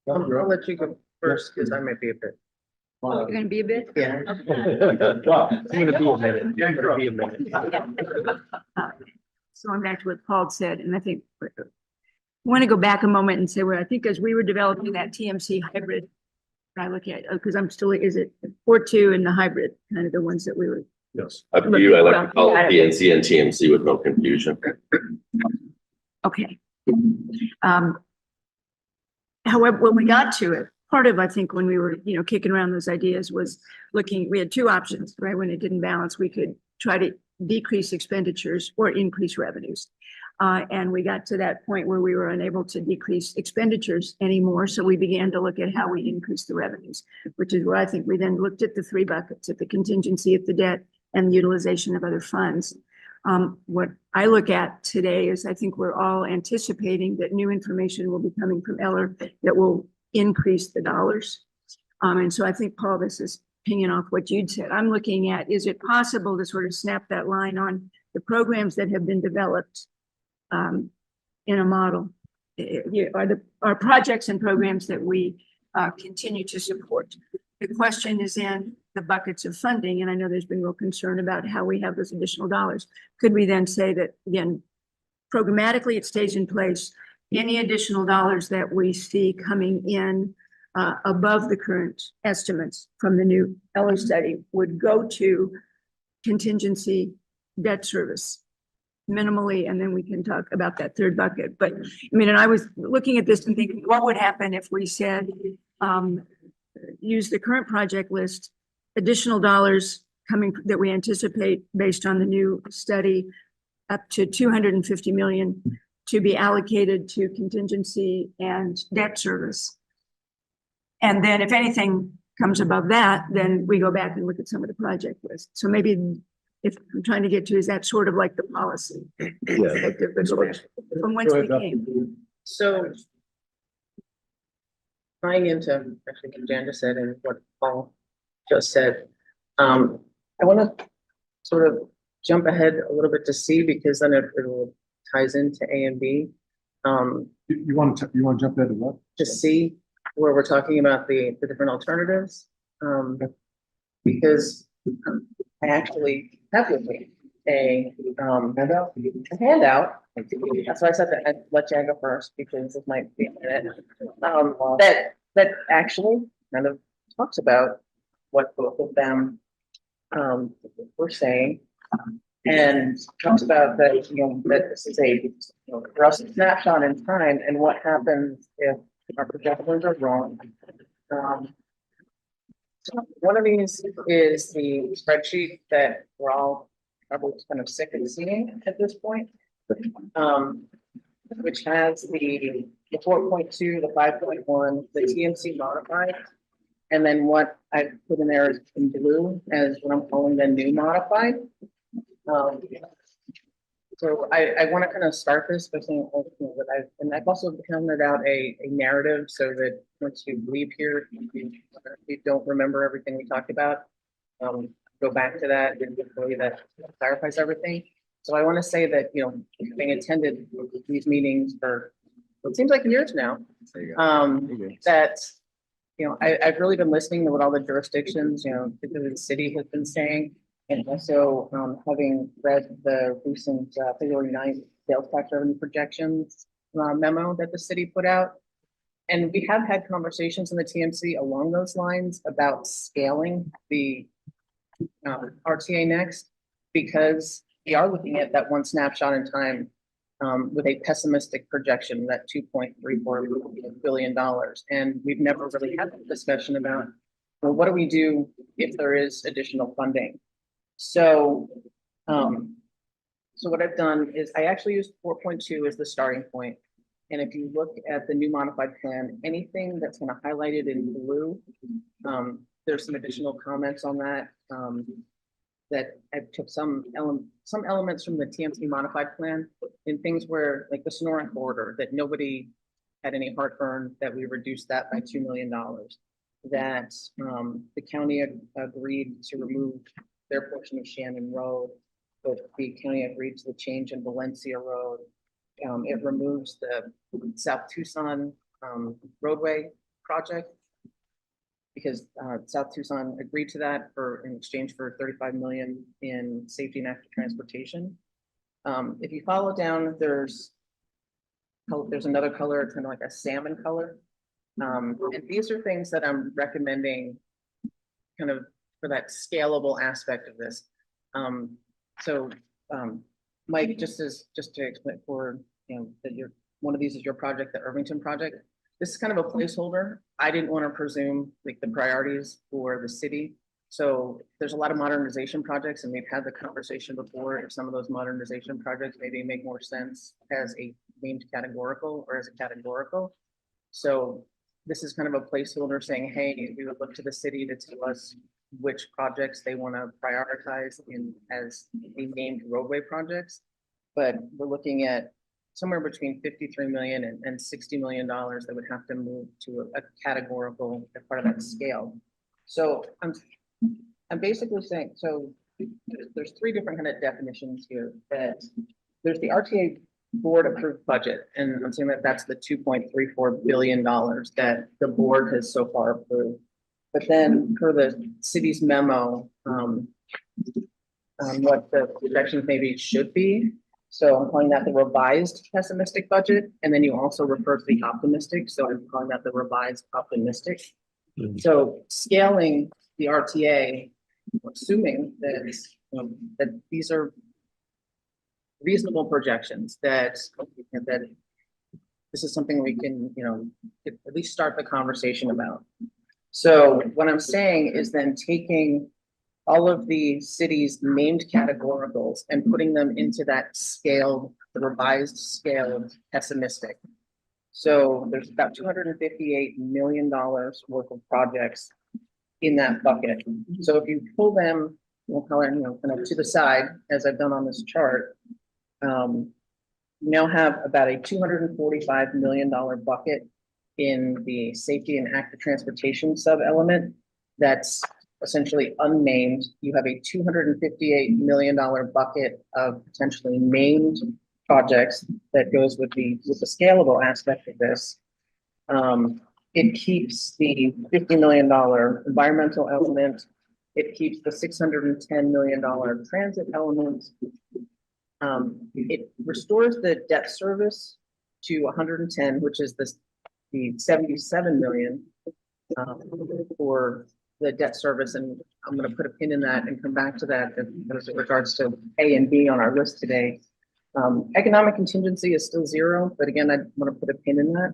I'll let you go first, because I might be a bit. Oh, you're gonna be a bit? Yeah. I'm gonna be a minute. Yeah, I'm gonna be a minute. So going back to what Paul said, and I think I want to go back a moment and say, well, I think as we were developing that TMC hybrid, I look at, because I'm still, is it 4.2 and the hybrid, kind of the ones that we were. Yes. Up to you. I like to call it PNC and TMC with no confusion. Okay. However, when we got to it, part of, I think, when we were, kicking around those ideas was looking, we had 2 options, right? When it didn't balance, we could try to decrease expenditures or increase revenues. And we got to that point where we were unable to decrease expenditures anymore. So we began to look at how we increase the revenues, which is where I think we then looked at the 3 buckets, at the contingency, at the debt, and the utilization of other funds. What I look at today is I think we're all anticipating that new information will be coming from Eller that will increase the dollars. And so I think, Paul, this is pinging off what you'd said. I'm looking at, is it possible to sort of snap that line on the programs that have been developed in a model? Are projects and programs that we continue to support? The question is in the buckets of funding, and I know there's been real concern about how we have those additional dollars. Could we then say that, again, programmatically it stays in place? Any additional dollars that we see coming in above the current estimates from the new Eller study would go to contingency debt service minimally, and then we can talk about that 3rd bucket. But I mean, and I was looking at this and thinking, what would happen if we said, use the current project list, additional dollars coming that we anticipate based on the new study, up to 250 million to be allocated to contingency and debt service. And then if anything comes above that, then we go back and look at some of the project list. So maybe if I'm trying to get to, is that sort of like the policy? Yeah. From whence we came. So tying into actually what Jan just said and what Paul just said, I want to sort of jump ahead a little bit to C because then it ties into A and B. You want to jump into what? To C, where we're talking about the different alternatives. Because I actually have with me a handout. That's why I said that I'd let Jan go first because it might be a minute. That actually kind of talks about what both of them were saying. And talks about that, that this is a rough snapshot in time and what happens if our projections are wrong. One of these is the spreadsheet that we're all probably kind of sick of seeing at this point. Which has the 4.2, the 5.1, the TMC modified. And then what I put in there is in blue as what I'm calling the new modified. So I want to kind of start this by saying that I've also pounded out a narrative so that once you leave here, you don't remember everything we talked about. Go back to that and hopefully that clarifies everything. So I want to say that, having attended these meetings for what seems like years now, that, I've really been listening to what all the jurisdictions, particularly the city has been saying. And also having read the recent February 9th sales tax revenue projections memo that the city put out. And we have had conversations in the TMC along those lines about scaling the RTA next, because we are looking at that one snapshot in time with a pessimistic projection, that $2.34 billion. And we've never really had a discussion about, well, what do we do if there is additional funding? So, so what I've done is I actually used 4.2 as the starting point. And if you look at the new modified plan, anything that's kind of highlighted in blue, there's some additional comments on that. That I took some elements from the TMC modified plan in things where, like the Sonoran corridor, that nobody had any heartburn that we reduced that by $2 million. That the county agreed to remove their portion of Shannon Road, but the county agreed to the change in Valencia Road. It removes the South Tucson roadway project because South Tucson agreed to that in exchange for 35 million in safety and active transportation. If you follow down, there's another color, kind of like a salmon color. And these are things that I'm recommending kind of for that scalable aspect of this. Mike, just to explain for, that one of these is your project, the Irvington project. This is kind of a placeholder. I didn't want to presume like the priorities for the city. So there's a lot of modernization projects and we've had the conversation before if some of those modernization projects maybe make more sense as a named categorical or as a categorical. So this is kind of a placeholder saying, hey, we would look to the city to tell us which projects they want to prioritize as the named roadway projects. But we're looking at somewhere between 53 million and $60 million that would have to move to a categorical as part of that scale. So I'm basically saying, so there's three different kind of definitions here. That there's the RTA board approved budget, and I'm saying that that's the $2.34 billion that the board has so far approved. But then per the city's memo, what the projections maybe should be. So I'm calling that the revised pessimistic budget. And then you also refer to the optimistic. So I'm calling that the revised optimistic. So scaling the RTA, assuming that, that these are reasonable projections, that this is something we can, at least start the conversation about. So what I'm saying is then taking all of the city's named categoricals and putting them into that scaled, the revised scaled pessimistic. So there's about $258 million worth of projects in that bucket. So if you pull them, we'll call it, kind of to the side, as I've done on this chart, we now have about a $245 million bucket in the safety and active transportation sub-element that's essentially unnamed. You have a $258 million bucket of potentially named projects that goes with the scalable aspect of this. It keeps the $50 million environmental element. It keeps the $610 million transit element. It restores the debt service to 110, which is the 77 million for the debt service. And I'm going to put a pin in that and come back to that as it regards to A and B on our list today. Economic contingency is still 0, but again, I want to put a pin in that.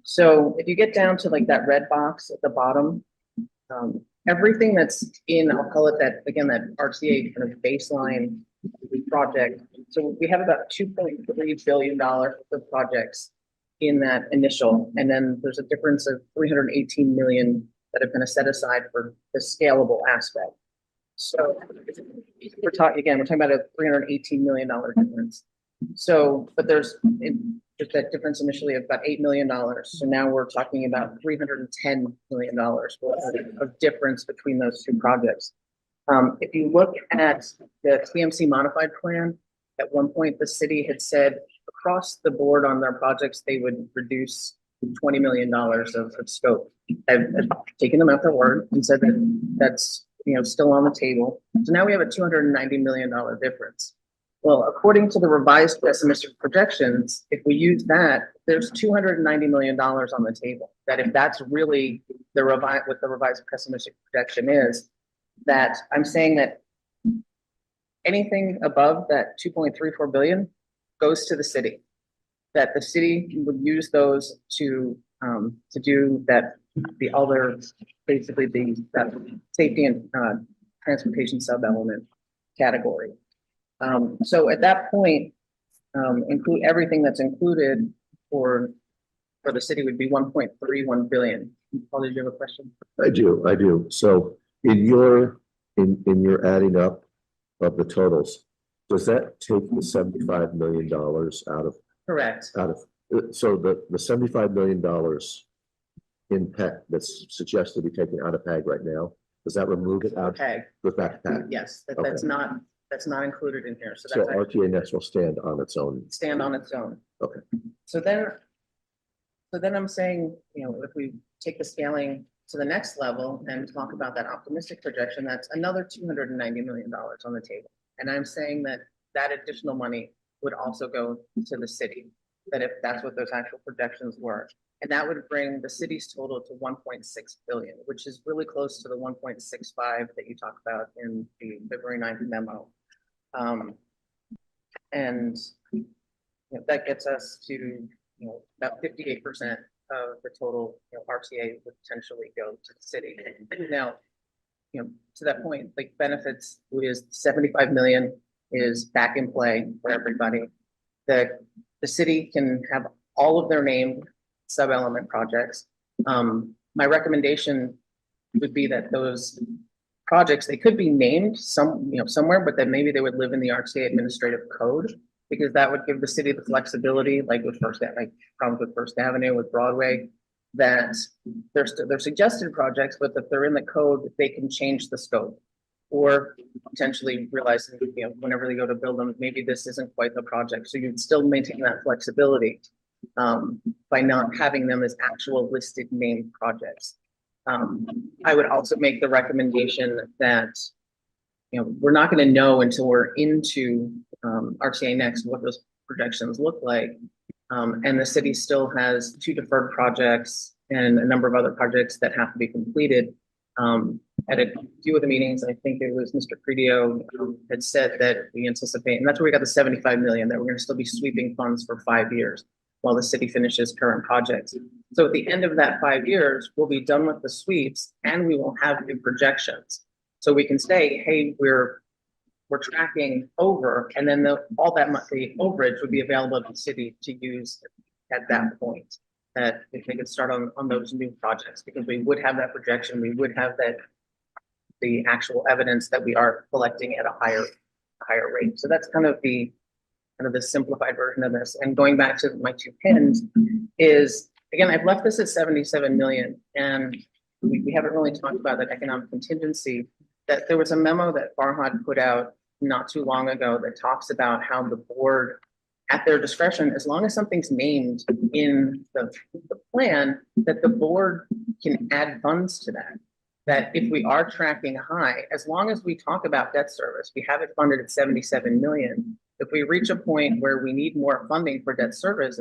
So if you get down to like that red box at the bottom, everything that's in, I'll call it that, again, that RTA kind of baseline project. So we have about $2.3 billion of projects in that initial, and then there's a difference of 318 million that have been set aside for the scalable aspect. So we're talking about a $318 million difference. So, but there's that difference initially of about $8 million. So now we're talking about $310 million of difference between those two projects. If you look at the TMC modified plan, at one point the city had said across the board on their projects they would reduce $20 million of scope. I've taken them at their word and said that that's still on the table. So now we have a $290 million difference. Well, according to the revised pessimistic projections, if we use that, there's $290 million on the table. That if that's really what the revised pessimistic projection is, that I'm saying that anything above that 2.34 billion goes to the city. That the city would use those to do that, the other, basically that safety and transportation sub-element category. So at that point, include everything that's included for the city would be 1.31 billion. Paul, did you have a question? I do. So in your adding up of the totals, does that take the $75 million out of? Correct. So the $75 million in PAG that's suggested to be taken out of PAG right now, does that remove it out? PAG. Goes back to PAG? Yes, Okay. that's not included in here. So So that's RTA Next will stand on its own. stand on its own. Okay. So then I'm saying, if we take the scaling to the next level and talk about that optimistic projection, that's another $290 million on the table. And I'm saying that additional money would also go to the city, that if that's what those actual projections were. And that would bring the city's total to 1.6 billion, which is really close to the 1.65 that you talked about in the February 9th memo. And that gets us to about 58% of the total RTA would potentially go to the city. Now, to that point, like benefits is 75 million is back in play for everybody. The city can have all of their named sub-element projects. My recommendation would be that those projects, they could be named somewhere, but then maybe they would live in the RTA administrative code, because that would give the city the flexibility, like with problems with First Avenue, with Broadway, that they're suggested projects, but if they're in the code, they can change the scope. Or potentially realizing, whenever they go to build them, maybe this isn't quite the project. So you'd still maintain that flexibility by not having them as actual listed named projects. I would also make the recommendation that, we're not going to know until we're into RTA Next what those projections look like. And the city still has 2 deferred projects and a number of other projects that have to be completed. At a few of the meetings, I think it was Mr. Credio had said that we anticipate, and that's where we got the 75 million, that we're going to still be sweeping funds for 5 years. while the city finishes current projects. So at the end of that 5 years, we'll be done with the sweeps and we will have new projections. So we can say, hey, we're tracking over, and then all that monthly overage would be available to the city to use at that point. That if they could start on those new projects, because we would have that projection, we would have the actual evidence that we are collecting at a higher rate. So that's kind of the simplified version of this. And going back to my 2 pins is, again, I've left this at 77 million, and we haven't really talked about that economic contingency. That there was a memo that Farhad put out not too long ago that talks about how the board, at their discretion, as long as something's named in the plan, that the board can add funds to that. That if we are tracking high, as long as we talk about debt service, we have it funded at 77 million. If we reach a point where we need more funding for debt service,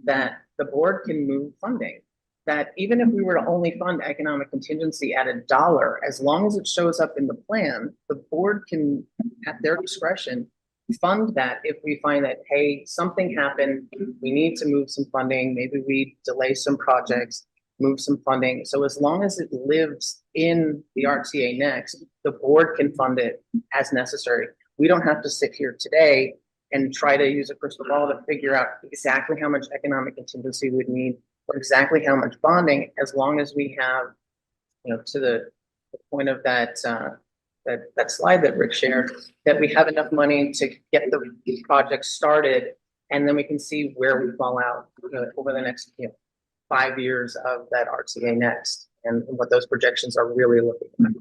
that the board can move funding. That even if we were to only fund economic contingency at $1, as long as it shows up in the plan, the board can, at their discretion, fund that if we find that, hey, something happened, we need to move some funding, maybe we delay some projects, move some funding. So as long as it lives in the RTA next, the board can fund it as necessary. We don't have to sit here today and try to use a crystal ball to figure out exactly how much economic contingency we would need or exactly how much bonding, as long as we have, to the point of that slide that Rick shared, that we have enough money to get the project started, and then we can see where we fall out over the next 5 years of that RTA next, and what those projections are really looking at.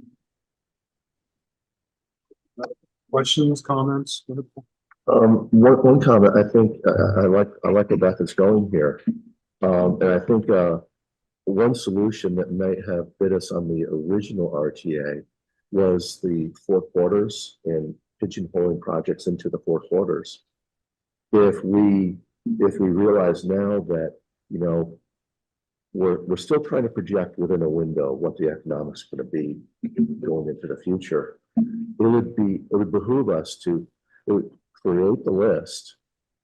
Questions, comments? One comment, I think, I like where Beth is going here. And I think, one solution that may have bit us on the original RTA was the 4 quarters and pigeonholing projects into the 4 quarters. If we realize now that, we're still trying to project within a window what the economics are going to be going into the future, it would behoove us to create the list,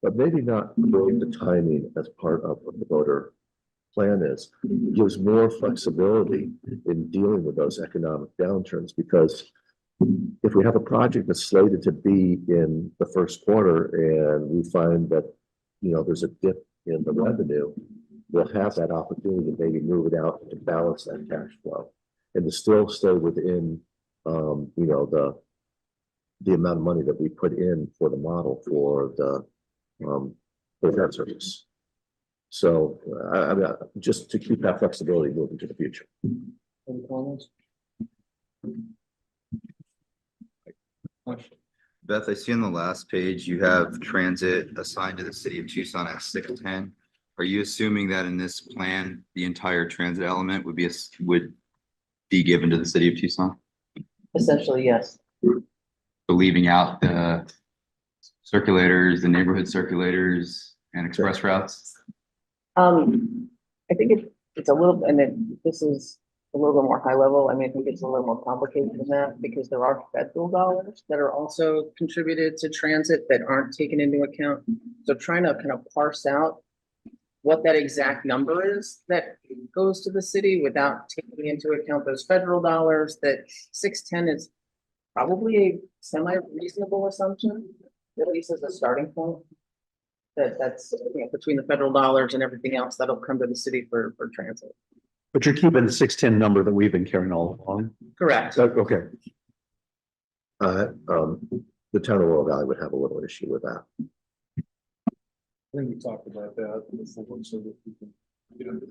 but maybe not create the timing as part of what the voter plan is. It gives more flexibility in dealing with those economic downturns, because if we have a project that's slated to be in the first quarter and we find that, there's a dip in the revenue, we'll have that opportunity to maybe move it out to balance that cash flow and to still stay within, the amount of money that we put in for the model for the debt service. So I mean, just to keep that flexibility moving to the future. Any comments? Beth, I see on the last page, you have transit assigned to the city of Tucson at 610. Are you assuming that in this plan, the entire transit element would be given to the city of Tucson? Essentially, yes. So leaving out the circulators, the neighborhood circulators and express routes? I think it's a little, and then this is a little bit more high level. I mean, I think it's a little more complicated than that, because there are federal dollars that are also contributed to transit that aren't taken into account. So trying to kind of parse out what that exact number is that goes to the city without taking into account those federal dollars, that 610 is probably a semi-reasonable assumption, at least as a starting point. That's between the federal dollars and everything else that'll come to the city for transit. But you're keeping the 610 number that we've been carrying all along? Correct. Okay. The town of Royal Valley would have a little issue with that. I think we talked about that before, so that we can get into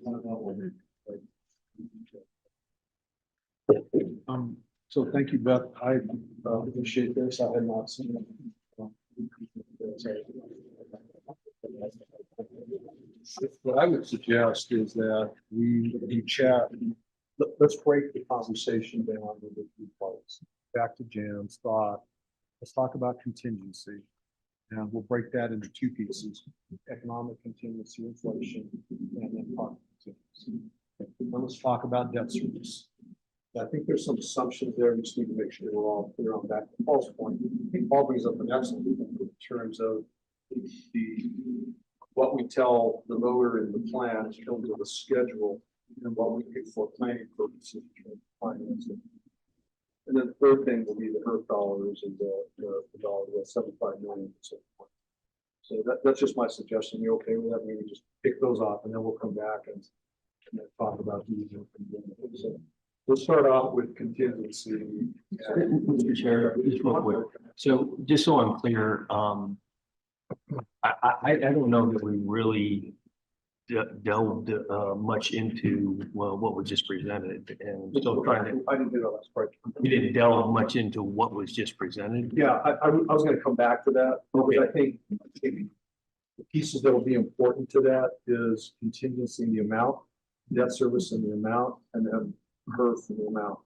so thank you, Beth. I appreciate this. I had not seen it. What I would suggest is that we chat. Let's break the conversation down into 2 parts. Back to Jan's thought. Let's talk about contingency. And we'll break that into 2 pieces: economic contingency, inflation, and then park contingency. Now let's talk about debt service. I think there's some assumptions there. We just need to make sure we're all clear on that. Paul's point. I think Paul brings up an excellent point in terms of what we tell the voter in the plan in terms of the schedule and what we do for planning purposes. and financing. And then the third thing will be the HERF dollars and the dollar, the 75 million. And so forth. So that's just my suggestion. You okay with that? Maybe just pick those off and then we'll come back and then talk about these. So we'll start off with contingency. Mr. Chair, just real quick. So just so I'm clear, I don't know that we really delved much into, well, what was just presented, and so trying to, I didn't do that last part. we didn't delve much into what was just presented. Yeah, I was gonna come back to that, because I think the pieces that will be important to that is contingency in the amount, debt service in the amount, and then HERF in the amount.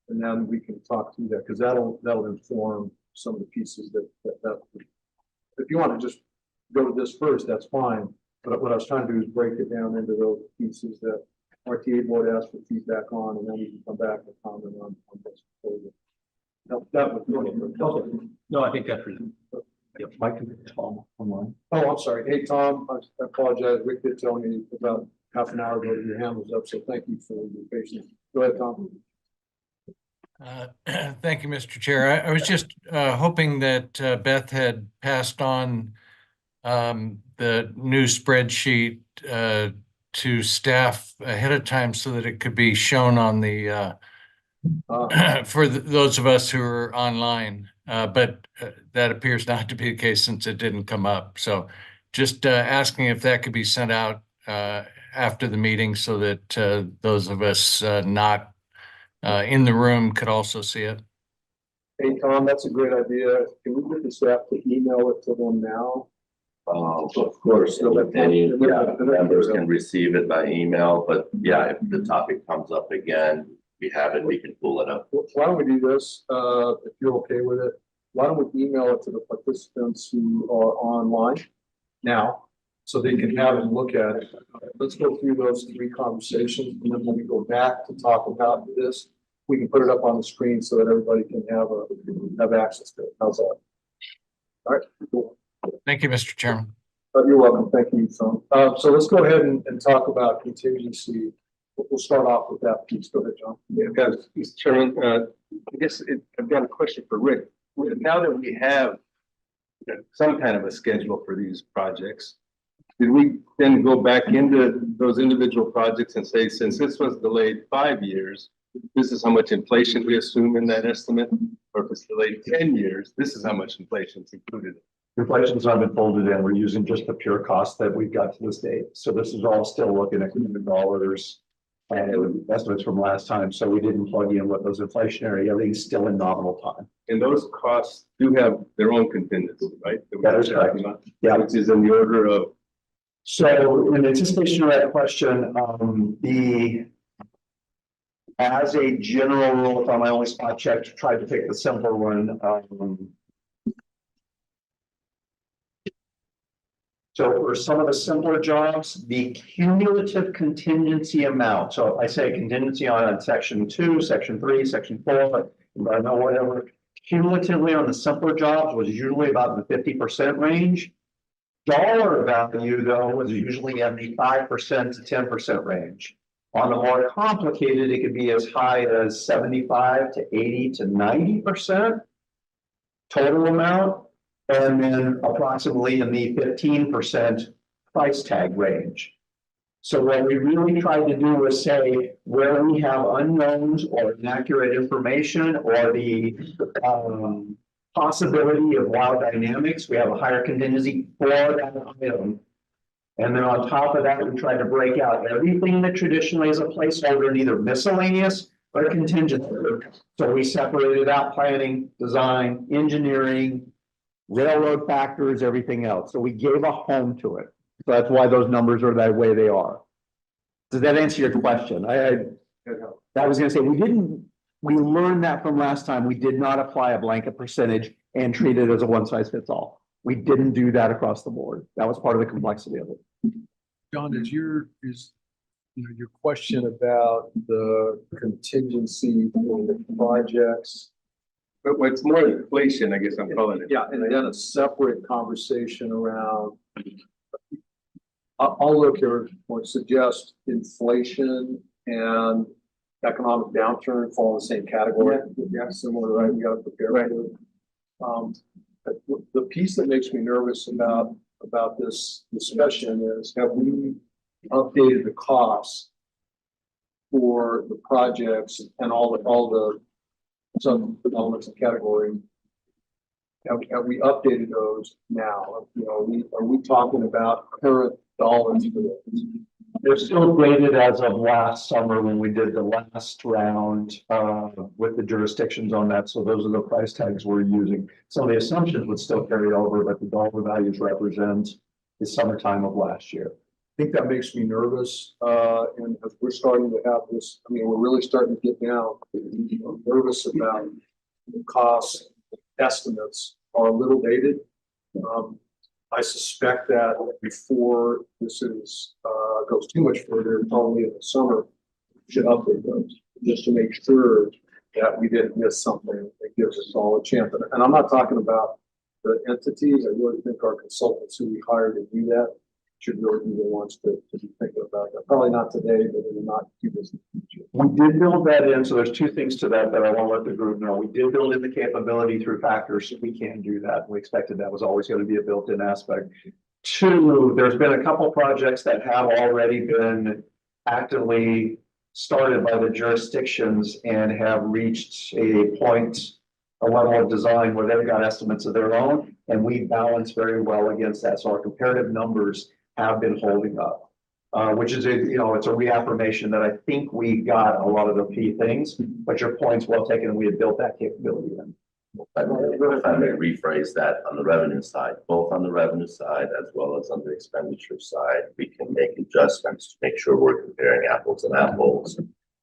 And then we can talk through that, because that'll inform some of the pieces that. If you want to just go to this first, that's fine, but what I was trying to do is break it down into those pieces that RTA board asked for feedback on, and then we can come back and comment on this. That was really. No, I think that's. Yep, Mike and Tom online. Oh, I'm sorry. Hey, Tom, I apologize. Rick did tell me about half an hour ago that your hand was up, so thank you for your patience. Go ahead, Tom. Thank you, Mr. Chair. I was just hoping that Beth had passed on the new spreadsheet to staff ahead of time so that it could be shown on the for those of us who are online. But that appears not to be the case since it didn't come up. So just asking if that could be sent out after the meeting so that those of us not in the room could also see it. Hey, Tom, that's a great idea. Can we get the staff to email it to them now? Of course, any members can receive it by email, but yeah, if the topic comes up again, we have it, we can pull it up. Why don't we do this, if you're okay with it? Why don't we email it to the participants who are online now, so they can have and look at it? Let's go through those three conversations, and then when we go back to talk about this, we can put it up on the screen so that everybody can have access to it. How's that? All right, cool. Thank you, Mr. Chairman. You're welcome. Thank you, Tom. So let's go ahead and talk about contingency. We'll start off with that piece. Go ahead, John. Yeah, guys, Mr. Chairman, I guess I've got a question for Rick. Now that we have some kind of a schedule for these projects, did we then go back into those individual projects and say, since this was delayed 5 years, this is how much inflation we assume in that estimate? Or if it's delayed 10 years, this is how much inflation is included? Inflation's not been folded in. We're using just the pure cost that we've got to this date. So this is all still looking at dollars. Estimates from last time, so we didn't plug in what those inflationary, everything's still in nominal time. And those costs do have their own contingency, right? That is correct. Yeah, which is in the order of. So in anticipation of that question, as a general rule, if I'm my only spot check, tried to pick the simpler one. So for some of the simpler jobs, the cumulative contingency amount, so if I say contingency on section 2, section 3, section 4, environmental, whatever, cumulatively on the simpler jobs was usually about the 50% range. Dollar value, though, was usually in the 5% to 10% range. On the more complicated, it could be as high as 75 to 80 to 90% total amount. And then approximately in the 15% price tag range. So what we really tried to do was say where we have unknowns or inaccurate information or the possibility of wild dynamics, we have a higher contingency for that item. And then on top of that, we tried to break out everything that traditionally is a placeholder in either miscellaneous or contingency. So we separated out planning, design, engineering, railroad factors, everything else. So we gave a home to it. So that's why those numbers are that way they are. Does that answer your question? I was going to say, we learned that from last time. We did not apply a blanket percentage and treat it as a one size fits all. We didn't do that across the board. That was part of the complexity of it. John, is your question about the contingency for the projects? But what's more inflation, I guess I'm calling it. Yeah, and then a separate conversation around I'll look here or suggest inflation and economic downturn fall in the same category. Yeah, similar, right? We gotta prepare for it. But the piece that makes me nervous about this discussion is, have we updated the costs for the projects and all the some elements of category? Have we updated those now? You know, are we talking about current dollars for this? They're still graded as of last summer when we did the last round with the jurisdictions on that. So those are the price tags we're using. So the assumptions would still carry over, but the dollar values represent the summertime of last year. I think that makes me nervous. And as we're starting to have this, I mean, we're really starting to get down, nervous about the cost estimates are a little dated. I suspect that before this goes too much further, probably in the summer, we should update those just to make sure that we didn't miss something that gives us all a chance. And I'm not talking about the entities. I really think our consultants who we hire to do that should really be the ones to be thinking about that. Probably not today, but in the not too distant future. We did build that in, so there's two things to that I want to let the group know. We did build in the capability through factors. We can do that. We expected that was always going to be a built-in aspect. Two, there's been a couple projects that have already been actively started by the jurisdictions and have reached a level of design where they've got estimates of their own, and we balance very well against that. So our comparative numbers have been holding up. Which is it's a reaffirmation that I think we got a lot of the key things, but your point's well taken, and we had built that capability in. If I may rephrase that on the revenue side, both on the revenue side as well as on the expenditure side, we can make adjustments to make sure we're comparing apples and apples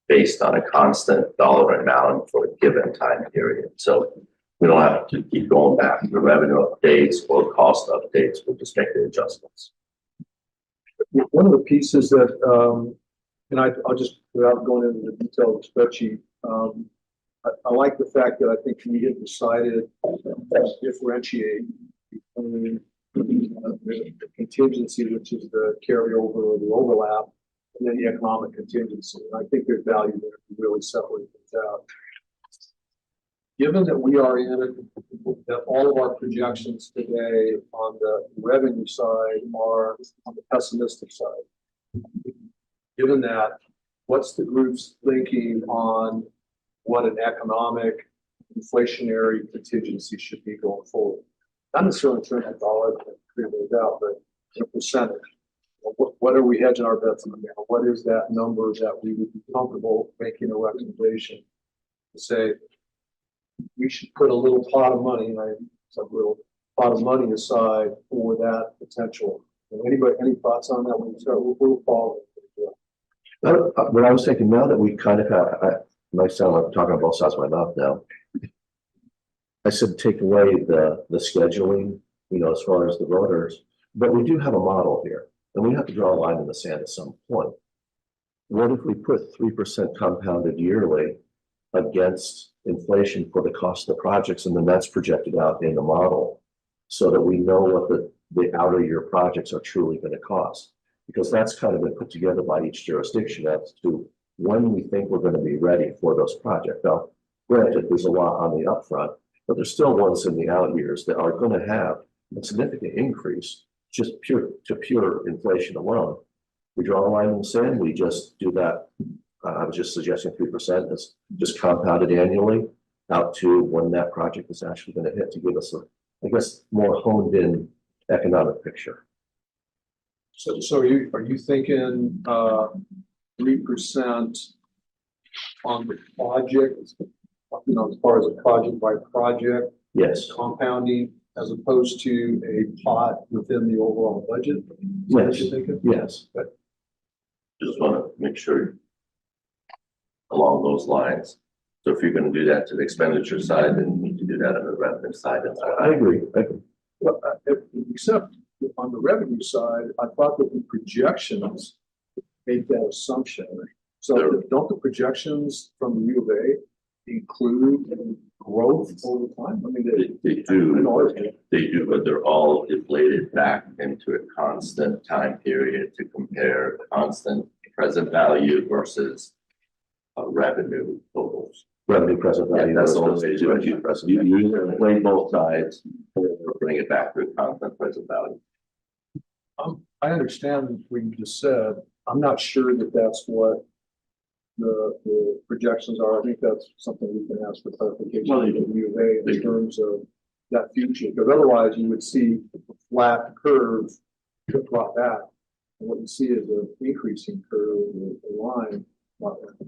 based on a constant dollar amount for a given time period. So we don't have to keep going back to the revenue updates or cost updates. We'll just make the adjustments. One of the pieces that, and I'll just, without going into the detail of the spreadsheet, I like the fact that I think we have decided to differentiate between the contingency, which is the carryover or the overlap, and then the economic contingency. And I think there's value there to really separate things out. Given that we are in it, that all of our projections today on the revenue side are on the pessimistic side. Given that, what's the group's thinking on what an economic inflationary contingency should be going forward? Not necessarily in terms of dollars, figure those out, but in a percentage. What are we hedging our bets on now? What is that number that we would be comfortable making a recommendation to say, we should put a little pot of money, and a little pot of money aside for that potential. Anybody, any thoughts on that? We'll follow. What I was thinking, now that we kind of have, I might sound like I'm talking on both sides of my mouth now. I said take away the scheduling, as far as the voters, but we do have a model here, and we have to draw a line in the sand at some point. What if we put 3% compounded yearly against inflation for the cost of the projects, and then that's projected out in the model so that we know what the outer year projects are truly going to cost, because that's kind of been put together by each jurisdiction as to when we think we're going to be ready for those projects. Now, granted, there's a lot on the upfront, but there's still ones in the out years that are going to have a significant increase just pure inflation alone. We draw a line in the sand, we just do that. I was just suggesting 3% is just compounded annually out to when that project is actually going to hit, to give us I guess, more honed in economic picture. So are you thinking 3% on the project, as far as a project by project? Yes. Compounding as opposed to a pot within the overall budget? Yes. Yes. Just want to make sure along those lines. So if you're going to do that to the expenditure side, then you need to do that on the revenue side. I agree. Well, except on the revenue side, I thought that the projections made that assumption. So don't the projections from the U of A include growth over time? I mean, They do, but they're all inflated back into a constant time period to compare constant present value versus revenue totals. Revenue present Yeah, value. that's the only way to do it. Revenue present You value. either play both sides or bring it back to a constant present value. I understand what you just said. I'm not sure that that's what the projections are. I think that's something we can ask for clarification Well, from U of A in terms of that future, because otherwise you would see a flat curve brought back. And what you see is an increasing curve, a line.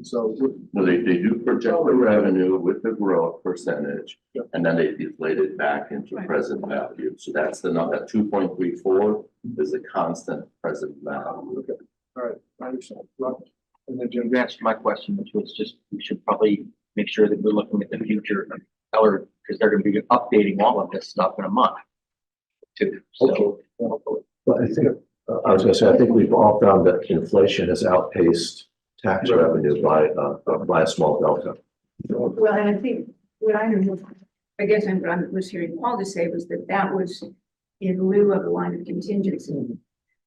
So Well, they do project the revenue with the growth percentage, and then they deflate it back into present value. So that's the number, that 2.34 is a constant present value. okay, all right, I understand. Right. And then Jim, You answered my question, which was just, we should probably make sure that we're looking at the future, or, because they're gonna be updating all of this stuff in a month. Too, so. But I think, I was gonna say, I think we've all found that inflation has outpaced tax revenue by a small delta. Well, and I think what I know, I guess what I was hearing Paul to say was that that was in lieu of a line of contingency.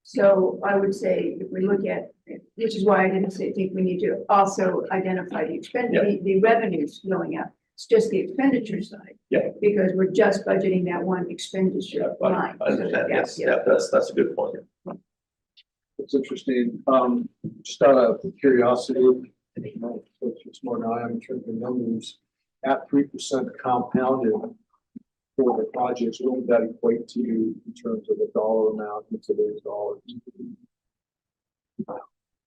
So I would say if we look at, which is why I didn't say, think we need to also identify the revenues going up. It's just the expenditure side. Yeah. Because we're just budgeting that one expenditure line. I understand, So, yes, yeah, that's a good point. it's interesting, just out of curiosity, it's more than I am in terms of numbers, at 3% compounded for the projects, what would that equate to in terms of a dollar amount in today's dollars?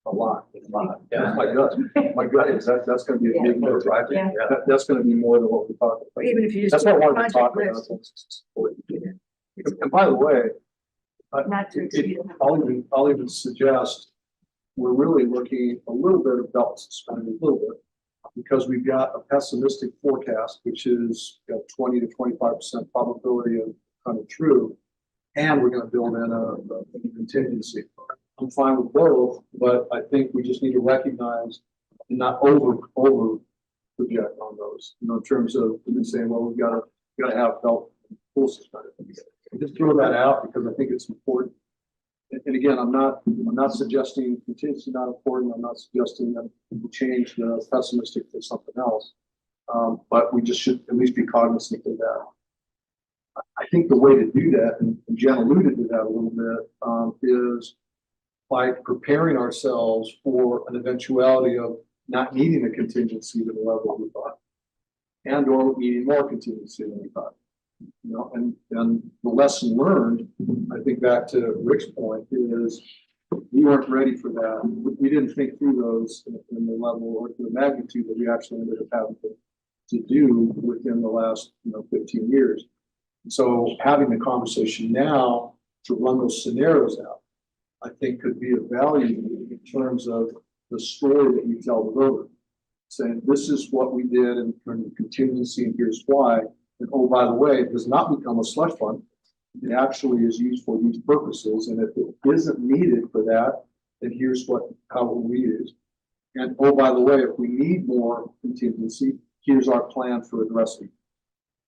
A lot. Yeah, my gut is that's gonna be a big number, right? Yeah. That's gonna be more than what we talked Or about. even if you just. That's what I wanted to project talk about. list, And by the way, Not to exceed. I'll even suggest we're really looking a little bit of belt suspended, a little bit. Because we've got a pessimistic forecast, which is got 20 to 25% probability of coming true. And we're gonna build in a contingency. I'm fine with both, but I think we just need to recognize and not over project on those, in terms of saying, well, we've gotta have belt full suspended. Just throw that out because I think it's important. And again, I'm not suggesting contingency not important. I'm not suggesting that we change the pessimistic to something else. But we just should at least be cognizant of that. I think the way to do that, and Jen alluded to that a little bit, is by preparing ourselves for an eventuality of not needing a contingency to the level we thought, and or needing more contingency than we thought. And the lesson learned, I think back to Rick's point, is we weren't ready for that. We didn't think through those in the level or the magnitude that we actually ended up having to do within the last 15 years. So having the conversation now to run those scenarios out, I think could be of value in terms of the story that we tell the voter, saying this is what we did in terms of contingency and here's why. And oh, by the way, it does not become a slush fund. It actually is used for these purposes. And if it isn't needed for that, then here's how it will be used. And oh, by the way, if we need more contingency, here's our plan for addressing.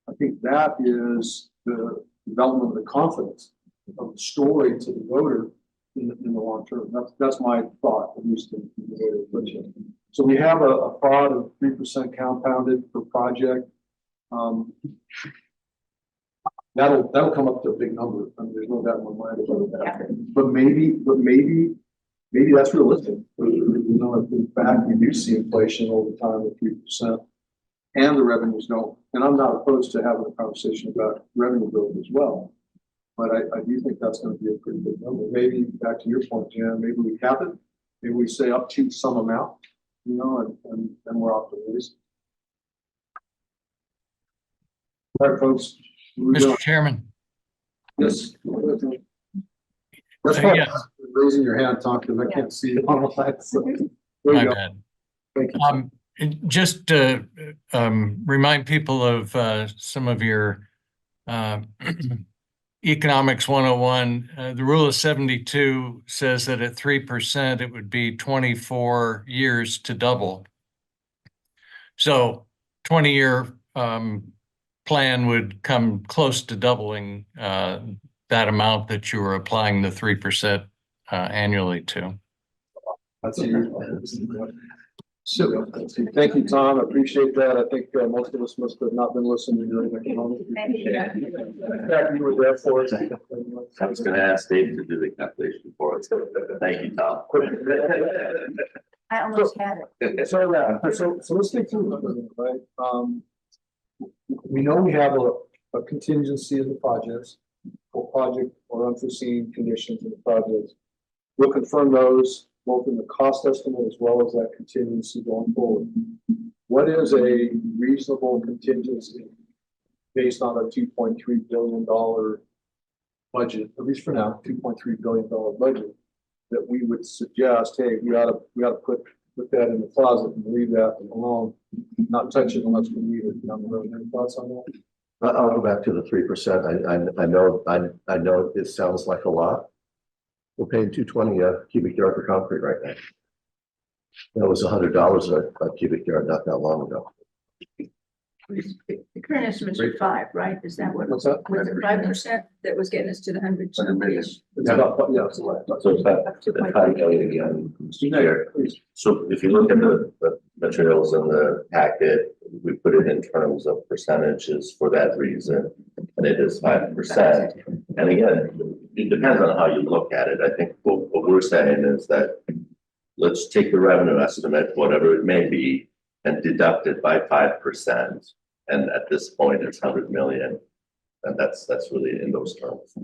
I think that is the development of the confidence of the story to the voter in the long term. That's my thought, at least in the way to put it. So we have a thought of 3% compounded per project. That'll come up to a big number. I mean, there's no doubt in my mind about that. But maybe that's realistic. If in fact we do see inflation over time of 3%, and the revenues don't. And I'm not opposed to having a conversation about revenue growth as well. But I do think that's going to be a pretty big number. Maybe back to your point, Jan, maybe we cap it. Maybe we say up to some amount, and then we're off the race. All right, folks. Mr. Chairman. Yes. That's why Yeah. raising your hand, talking, I can't see it on the side. So, there you My go. bad. Thank you. Just to remind people of some of your Economics 101, the rule of 72 says that at 3%, it would be 24 years to double. So 20-year plan would come close to doubling that amount that you were applying the 3% annually to. So, thank you, Tom. I appreciate that. I think most of us must have not been listening during the. In fact, you were there for us. I was gonna ask Dave to do the calculation for us. Thank you, Tom. I almost had it. So let's take through it, right? We know we have a contingency in the projects, or unforeseen conditions in the projects. We'll confirm those both in the cost estimate as well as that contingency going forward. What is a reasonable contingency based on a $2.3 billion budget, at least for now, $2.3 billion budget, that we would suggest, hey, we ought to put that in the closet and leave that alone, not touch it unless we need it down the road. Any thoughts on that? I'll go back to the 3%. I know it sounds like a lot. We're paying $220 a cubic yard for concrete right now. That was $100 a cubic yard not that long ago. The current estimates are 5, right? Is that what? What's that? Was it 5% that was getting us to the 100? It's about, yeah, it's So it's about $5 million again each year. So if you look at the materials in the packet, we put it in terms of percentages for that reason, and it is 5%. And again, it depends on how you look at it. I think what we're saying is that let's take the revenue estimate, whatever it may be, and deduct it by 5%. And at this point, it's 100 million. And that's really in those terms.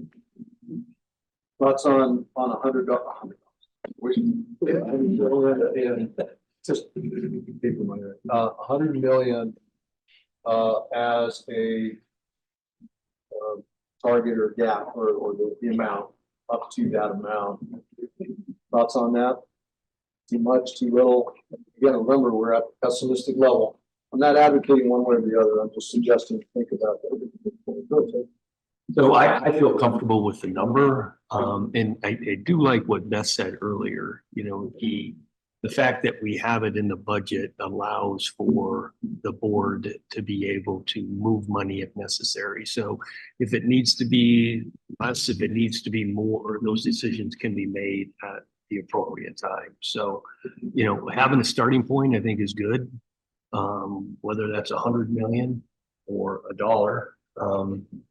thoughts on $100. Just paper money. 100 million as a target or gap or the amount up to that amount. Thoughts on that? Too much, too little? Again, remember, we're at a pessimistic level. I'm not advocating one way or the other. I'm just suggesting to think about that. So I feel comfortable with the number. And I do like what Beth said earlier, you know, the fact that we have it in the budget allows for the board to be able to move money if necessary. So if it needs to be less, if it needs to be more, those decisions can be made at the appropriate time. So, you know, having a starting point, I think, is good. Whether that's 100 million or $1,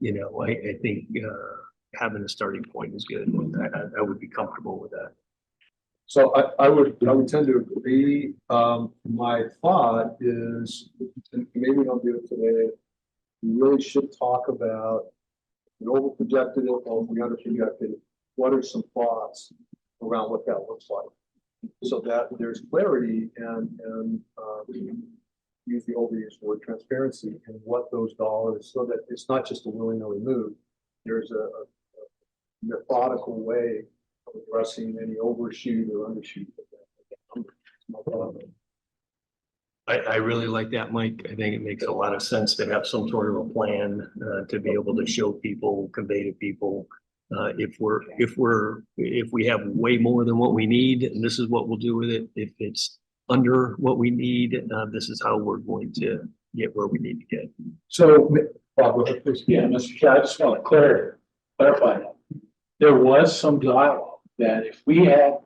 you know, I think having a starting point is good. I would be comfortable with that. So I would tend to agree. My thought is, and maybe we don't do it today, we really should talk about, we over projected it or we under projected it. What are some thoughts around what that looks like? So that there's clarity and use the overused word transparency and what those dollars, so that it's not just a willy-nilly move. There's a methodical way of addressing any overshoot or undershoot. I really like that, Mike. I think it makes a lot of sense to have some sort of a plan to be able to show people, convey to people. If we have way more than what we need, and this is what we'll do with it. If it's under what we need, this is how we're going to get where we need to get. So, Bob, Yeah, Mr. Chair, I just want to clarify that. There was some dialogue that if we had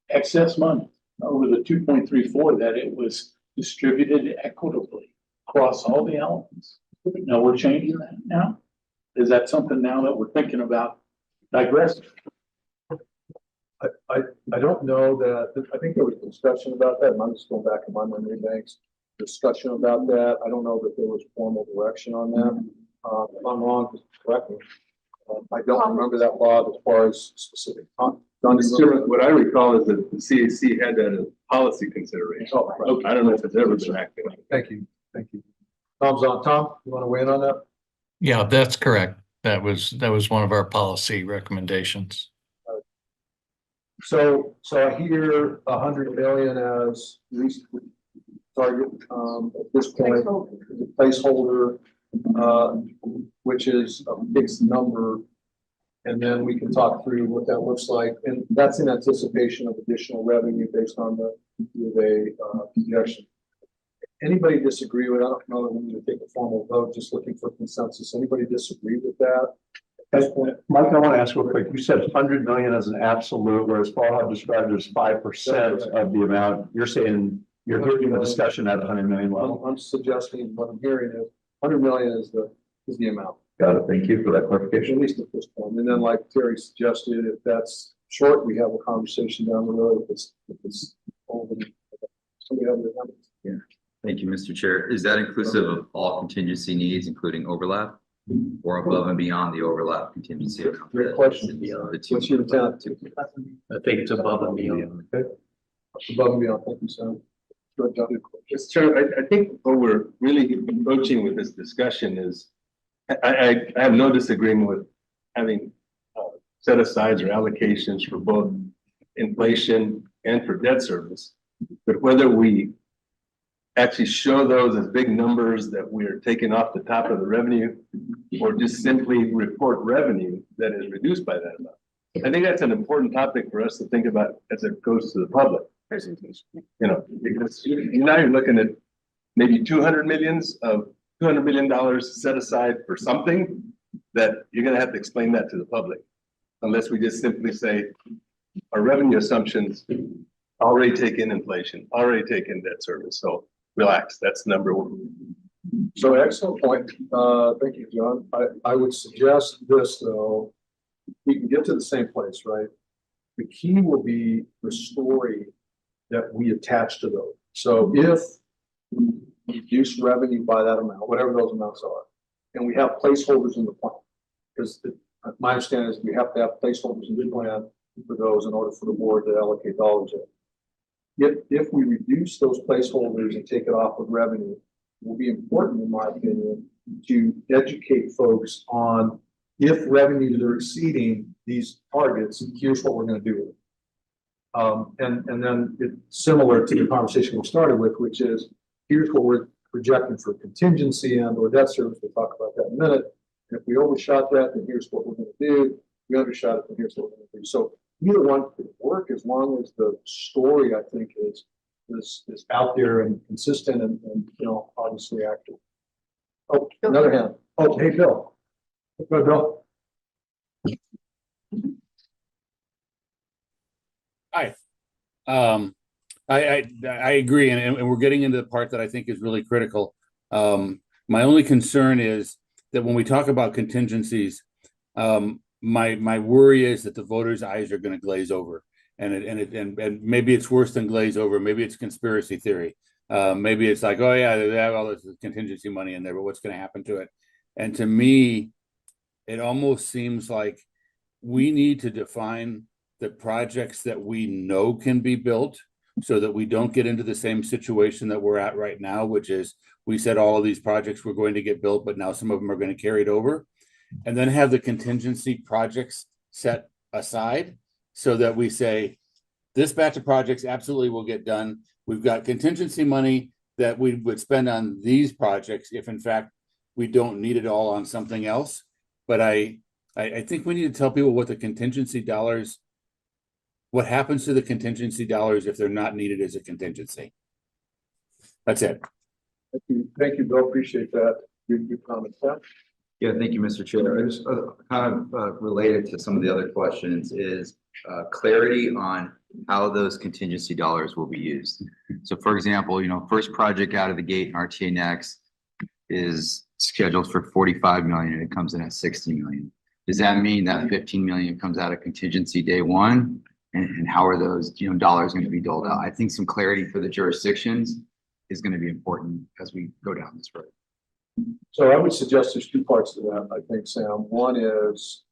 excess money over the 2.34, that it was distributed equitably across all the elements. Now we're changing that now. Is that something now that we're thinking about digressing? I don't know that, I think there was discussion about that. I'm just going back in my memory banks, discussion about that. I don't know that there was formal direction on that. If I'm wrong, just correct me. I don't remember that, Bob, as far as specific. What I recall is that the CAC had that as policy consideration. Oh, right. I don't know if it's ever been acted on. Thank you. Tom's on. Tom, you want to weigh in on that? Yeah, that's correct. That was one of our policy recommendations. So I hear 100 million as least target at this point, the placeholder, which is a fixed number. And then we can talk through what that looks like. And that's in anticipation of additional revenue based on the projection. Anybody disagree with, I don't know that we need to take a formal vote, just looking for consensus. Anybody disagree with that? Mike, I want to ask real quick. You said 100 million as an absolute, whereas Paul had described it as 5% of the amount. You're saying you're hearing the discussion at 100 million level. I'm suggesting what I'm hearing is 100 million is the amount. Got it. Thank you for that At clarification. least at this point. And then like Terry suggested, if that's short, we have a conversation down the road. If it's over, somebody have the numbers. Yeah. Thank you, Mr. Chair. Is that inclusive of all contingency needs, including overlap? Or above and beyond the overlap contingency? Great question. What's your intent? I think it's above and beyond. Okay. Above and beyond. Thank you, Sam. Good job. Mr. Chair, I think what we're really approaching with this discussion is, I have no disagreement with having set asides or allocations for both inflation and for debt service. But whether we actually show those as big numbers that we're taking off the top of the revenue, or just simply report revenue that is reduced by that amount. I think that's an important topic for us to think about as it goes to the public. Presentation. You know, because now you're looking at maybe $200 million set aside for something that you're gonna have to explain that to the public. Unless we just simply say, our revenue assumptions already take in inflation, already take in debt service, so relax, that's number one. So excellent point. Thank you, John. I would suggest this, though. We can get to the same place, right? The key will be the story that we attach to those. So if we reduce revenue by that amount, whatever those amounts are, and we have placeholders in the plan, because my understanding is we have to have placeholders in the plan for those in order for the board to allocate dollars in. If we reduce those placeholders and take it off of revenue, it will be important, in my opinion, to educate folks on if revenues are exceeding these targets, here's what we're going to do with it. And then it's similar to the conversation we started with, which is here's what we're projecting for contingency and or debt service. We'll talk about that in a minute. And if we overshot that, then here's what we're going to do. If we undershot it, then here's what we're going to do. So either one could work as long as the story, I think, is out there and consistent and you know, obviously active. Oh, another hand. Oh, hey, Bill. Go ahead, Bill. Hi. I agree, and we're getting into the part that I think is really critical. My only concern is that when we talk about contingencies, my worry is that the voters' eyes are going to glaze over, and maybe it's worse than glaze over. Maybe it's conspiracy theory. Maybe it's like, oh yeah, they have all this contingency money in there, but what's going to happen to it? And to me, it almost seems like we need to define the projects that we know can be built so that we don't get into the same situation that we're at right now, which is we said all of these projects were going to get built, but now some of them are going to carry it over, and then have the contingency projects set aside so that we say this batch of projects absolutely will get done. We've got contingency money that we would spend on these projects if in fact we don't need it all on something else. But I think we need to tell people what the contingency dollars, what happens to the contingency dollars if they're not needed as a contingency. That's it. Thank you, Bill. Appreciate that. Good comment. Yeah, thank you, Mr. Chair. I just kind of related to some of the other questions is clarity on how those contingency dollars will be used. So for example, you know, first project out of the gate in RTA Next is scheduled for 45 million and it comes in at 60 million. Does that mean that 15 million comes out of contingency day one? And how are those, you know, dollars going to be doled out? I think some clarity for the jurisdictions is going to be important as we go down this road. So I would suggest there's two parts to that, I think, Sam. One is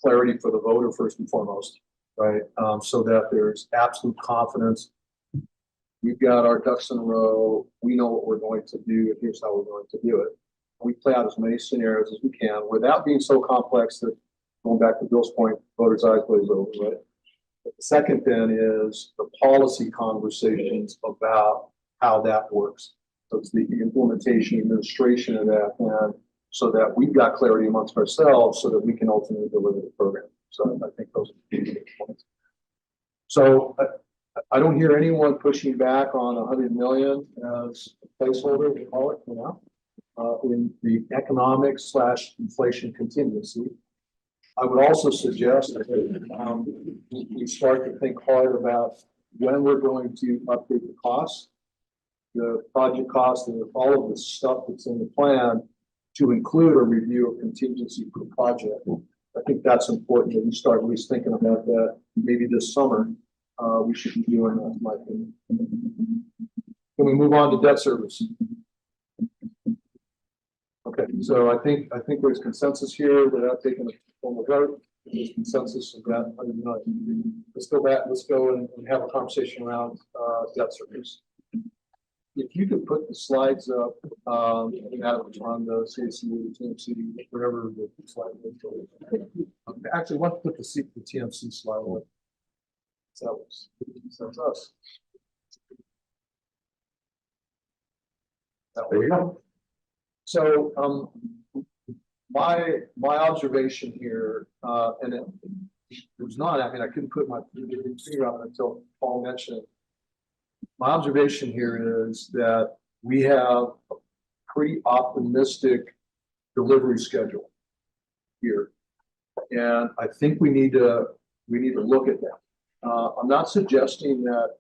clarity for the voter first and foremost, right? So that there's absolute confidence. We've got our ducks in a row. We know what we're going to do, and here's how we're going to do it. We play out as many scenarios as we can without being so complex that, going back to Bill's point, voters' eyes glaze over, right? But the second then is the policy conversations about how that works. So it's the implementation, administration of that, and so that we've got clarity amongst ourselves so that we can ultimately deliver the program. So I think those are the key points. So I don't hear anyone pushing back on 100 million as placeholder, we call it, for now, in the economic / inflation contingency. I would also suggest that we start to think hard about when we're going to update the costs, the project costs, and all of the stuff that's in the plan to include a review of contingency per project. I think that's important that we start at least thinking about that. Maybe this summer, we should be doing that, in my opinion. Can we move on to debt service? Okay, so I think there's consensus here without taking a formal vote. There's consensus of that. Let's go back. Let's go and have a conversation around debt service. If you could put the slides up, on the CAC, TMC, whatever the slide is. Actually, let's put the TMC slide on. That's us. There you go. So, my observation here, and it was not, I mean, I couldn't put my finger on it until Paul mentioned it. My observation here is that we have a pretty optimistic delivery schedule here. And I think we need to look at that. I'm not suggesting that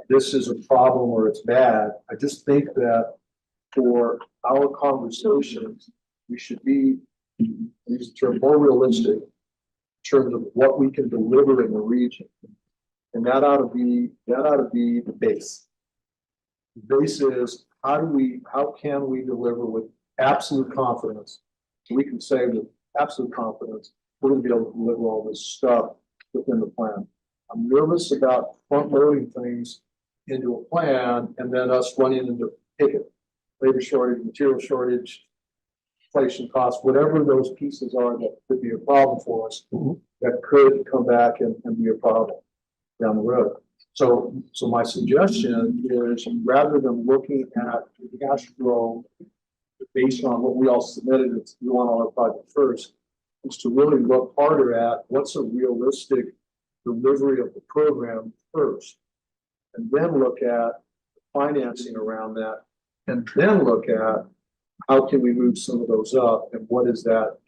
this is a problem or it's bad. I just think that for our conversations, we should be, use the term, more realistic in terms of what we can deliver in the region. And that ought to be the base. The base is how can we deliver with absolute confidence? So we can say with absolute confidence, we're going to be able to deliver all this stuff within the plan. I'm nervous about front loading things into a plan and then us running into labor shortage, material shortage, inflation costs, whatever those pieces are that could be a problem for us, that could come back and be a problem down the road. So my suggestion is, rather than looking at cash flow based on what we all submitted, it's we want all our project first, is to really look harder at what's a realistic delivery of the program first, and then look at financing around that, and then look at how can we move some of those up, and what is that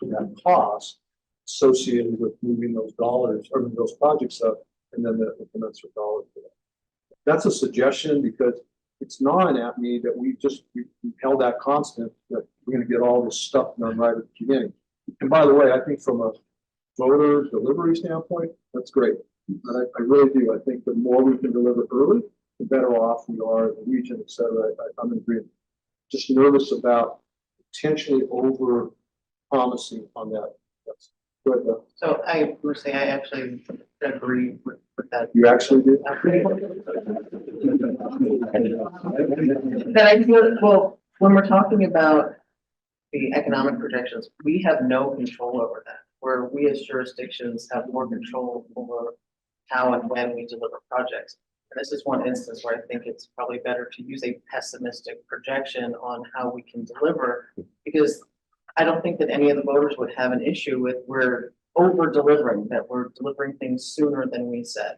cost associated with moving those dollars or those projects up, and then the commensurate dollars for that. That's a suggestion, because it's gnawing at me that we held that constant, that we're going to get all this stuff done right at the beginning. And by the way, I think from a voter delivery standpoint, that's great. And I really do. I think the more we can deliver early, the better off we are in the region, et cetera. I'm in agreement. Just nervous about potentially over promising on that. That's good. So I would say I actually agree with that. You actually do? But I feel, well, when we're talking about the economic projections, we have no control over that, where we as jurisdictions have more control over how and when we deliver projects. And this is one instance where I think it's probably better to use a pessimistic projection on how we can deliver, because I don't think that any of the voters would have an issue with we're over delivering, that we're delivering things sooner than we said.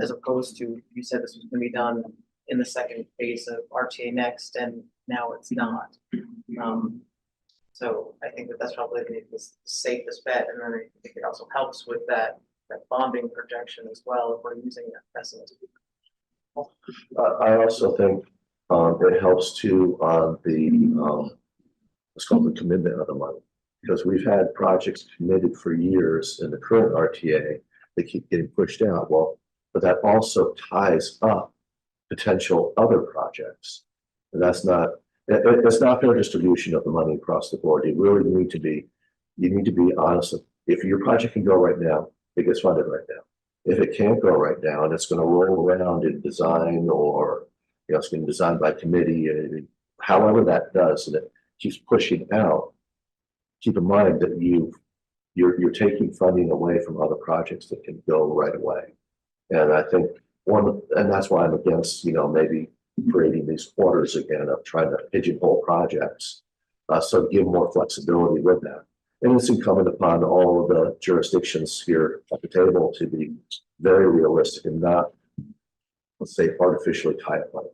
As opposed to, you said this was going to be done in the second phase of RTA next, and now it's not. So I think that that's probably the safest bet, and then I think it also helps with that bonding projection as well if we're using that pessimism. I also think it helps too on the what's called the commitment of the money, because we've had projects committed for years in the current RTA. They keep getting pushed out. Well, but that also ties up potential other projects, and that's not. It's not fair distribution of the money across the board. You really need to be. You need to be honest. If your project can go right now, it gets funded right now. If it can't go right now, and it's going to roll around in design, or it's going to be designed by committee, however that does, and it keeps pushing out. Keep in mind that you're taking funding away from other projects that can go right away. And I think and that's why I'm against, maybe creating these quarters again of trying to pigeonhole projects. So give more flexibility with that. And it's incumbent upon all of the jurisdictions here at the table to be very realistic and not, let's say, artificially tight money.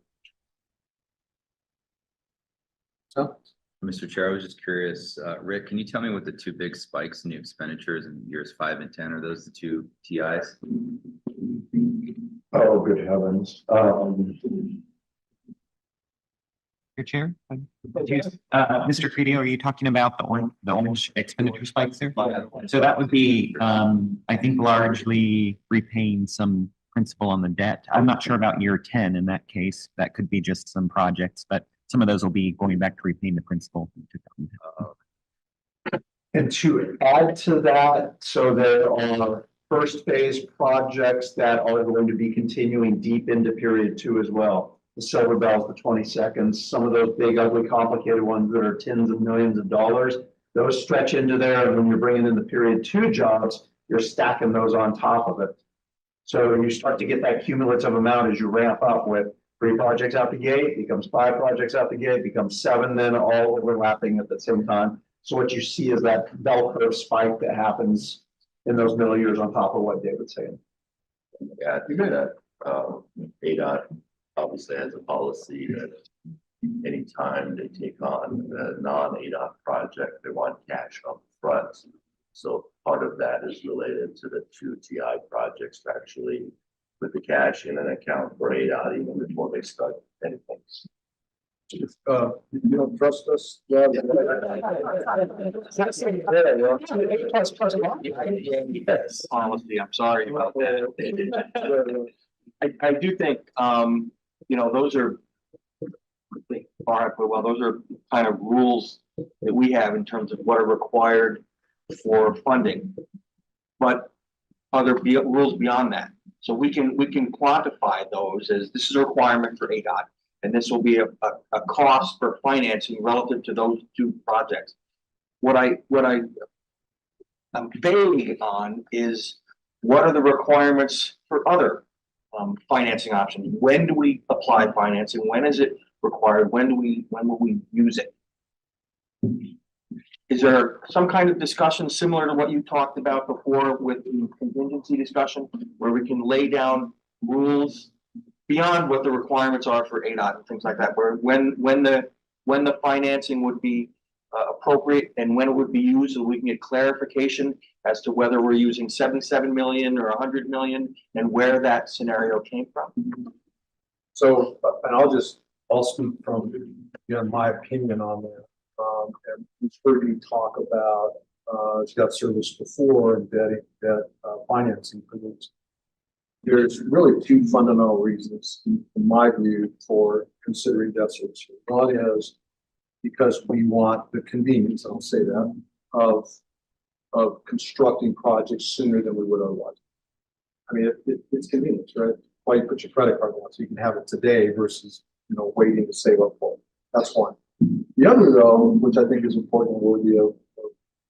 Mr. Chair, I was just curious, Rick, can you tell me what the two big spikes in the expenditures in years 5 and 10 are? Those the two TIs? Oh, good heavens. Your chair, Mr. Credio, are you talking about the orange expenditure spikes there? So that would be, I think, largely repaying some principal on the debt. I'm not sure about year 10 in that case. That could be just some projects, but some of those will be going back to repaying the principal. And to add to that, so there are first phase projects that are going to be continuing deep into period 2 as well. The Silver Bells, the 22nds, some of those big, ugly, complicated ones that are tens of millions of dollars, those stretch into there. And when you're bringing in the period 2 jobs, you're stacking those on top of it. So you start to get that cumulative amount as you ramp up with 3 projects out the gate, becomes 5 projects out the gate, becomes 7, then all overlapping at the same time. So what you see is that bell curve spike that happens in those middle years on top of what David's saying. Yeah, I think that, ADOT obviously has a policy that anytime they take on a non-ADOT project, they want cash up front. So part of that is related to the 2 TI projects to actually put the cash in an account for ADOT even before they start anything. You don't trust us? Yeah. Yes, honestly, I'm sorry about that. I do think, those are, those are kind of rules that we have in terms of what are required for funding. But are there rules beyond that? So we can quantify those as this is a requirement for ADOT. And this will be a cost for financing relative to those 2 projects. What I'm vague on is what are the requirements for other financing options? When do we apply financing? When is it required? When will we use it? Is there some kind of discussion similar to what you talked about before with the contingency discussion, where we can lay down rules beyond what the requirements are for ADOT and things like that, where when the financing would be appropriate and when it would be used, so we can get clarification as to whether we're using 77 million or 100 million and where that scenario came from? So, and I'll speak from, my opinion on that. And we've heard you talk about, debt service before and debt financing for these. There's really 2 fundamental reasons, in my view, for considering debt service. One is because we want the convenience, I'll say that, of constructing projects sooner than we would otherwise. I mean, it's convenience, right? Why you put your credit card down so you can have it today versus, waiting to save up for it. That's one. The other, though, which I think is important and worthy of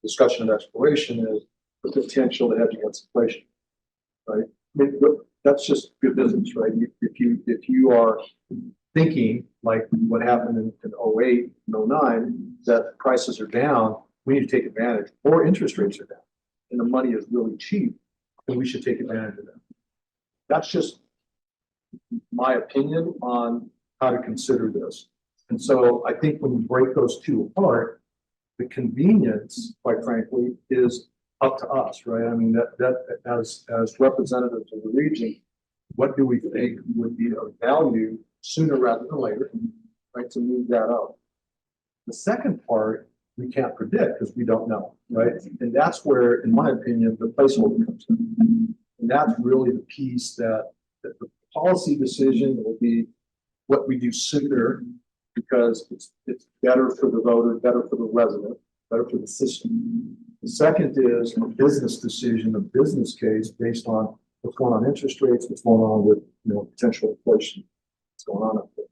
discussion and exploration, is the potential to hedge against inflation, right? That's just good business, right? If you are thinking like what happened in 08, 09, that prices are down, we need to take advantage, or interest rates are down, and the money is really cheap, then we should take advantage of that. That's just my opinion on how to consider this. And so I think when you break those 2 apart, the convenience, quite frankly, is up to us, right? I mean, that as representatives of the region, what do we think would be of value sooner rather than later, right, to move that up? The second part, we can't predict because we don't know, right? And that's where, in my opinion, the placeholder comes in. And that's really the piece that the policy decision will be what we do sooner, because it's better for the voter, better for the resident, better for the system. The second is a business decision, a business case based on what's going on interest rates, what's going on with potential inflation, what's going on up there.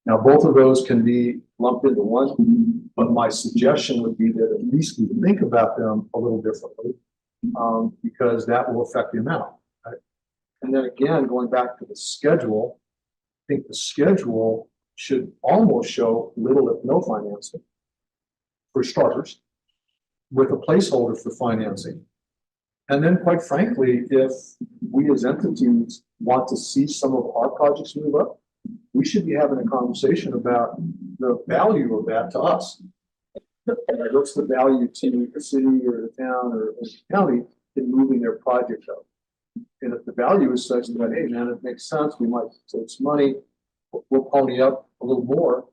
Now, both of those can be lumped into one, but my suggestion would be that at least we think about them a little differently, because that will affect the amount. Right? And then again, going back to the schedule, I think the schedule should almost show little if no financing for starters, with a placeholder for financing. And then quite frankly, if we as entities want to see some of our projects move up, we should be having a conversation about the value of that to us. What's the value to the city or the town or the county in moving their project up? And if the value is such that, hey, man, it makes sense, we might save some money, we'll pony up a little more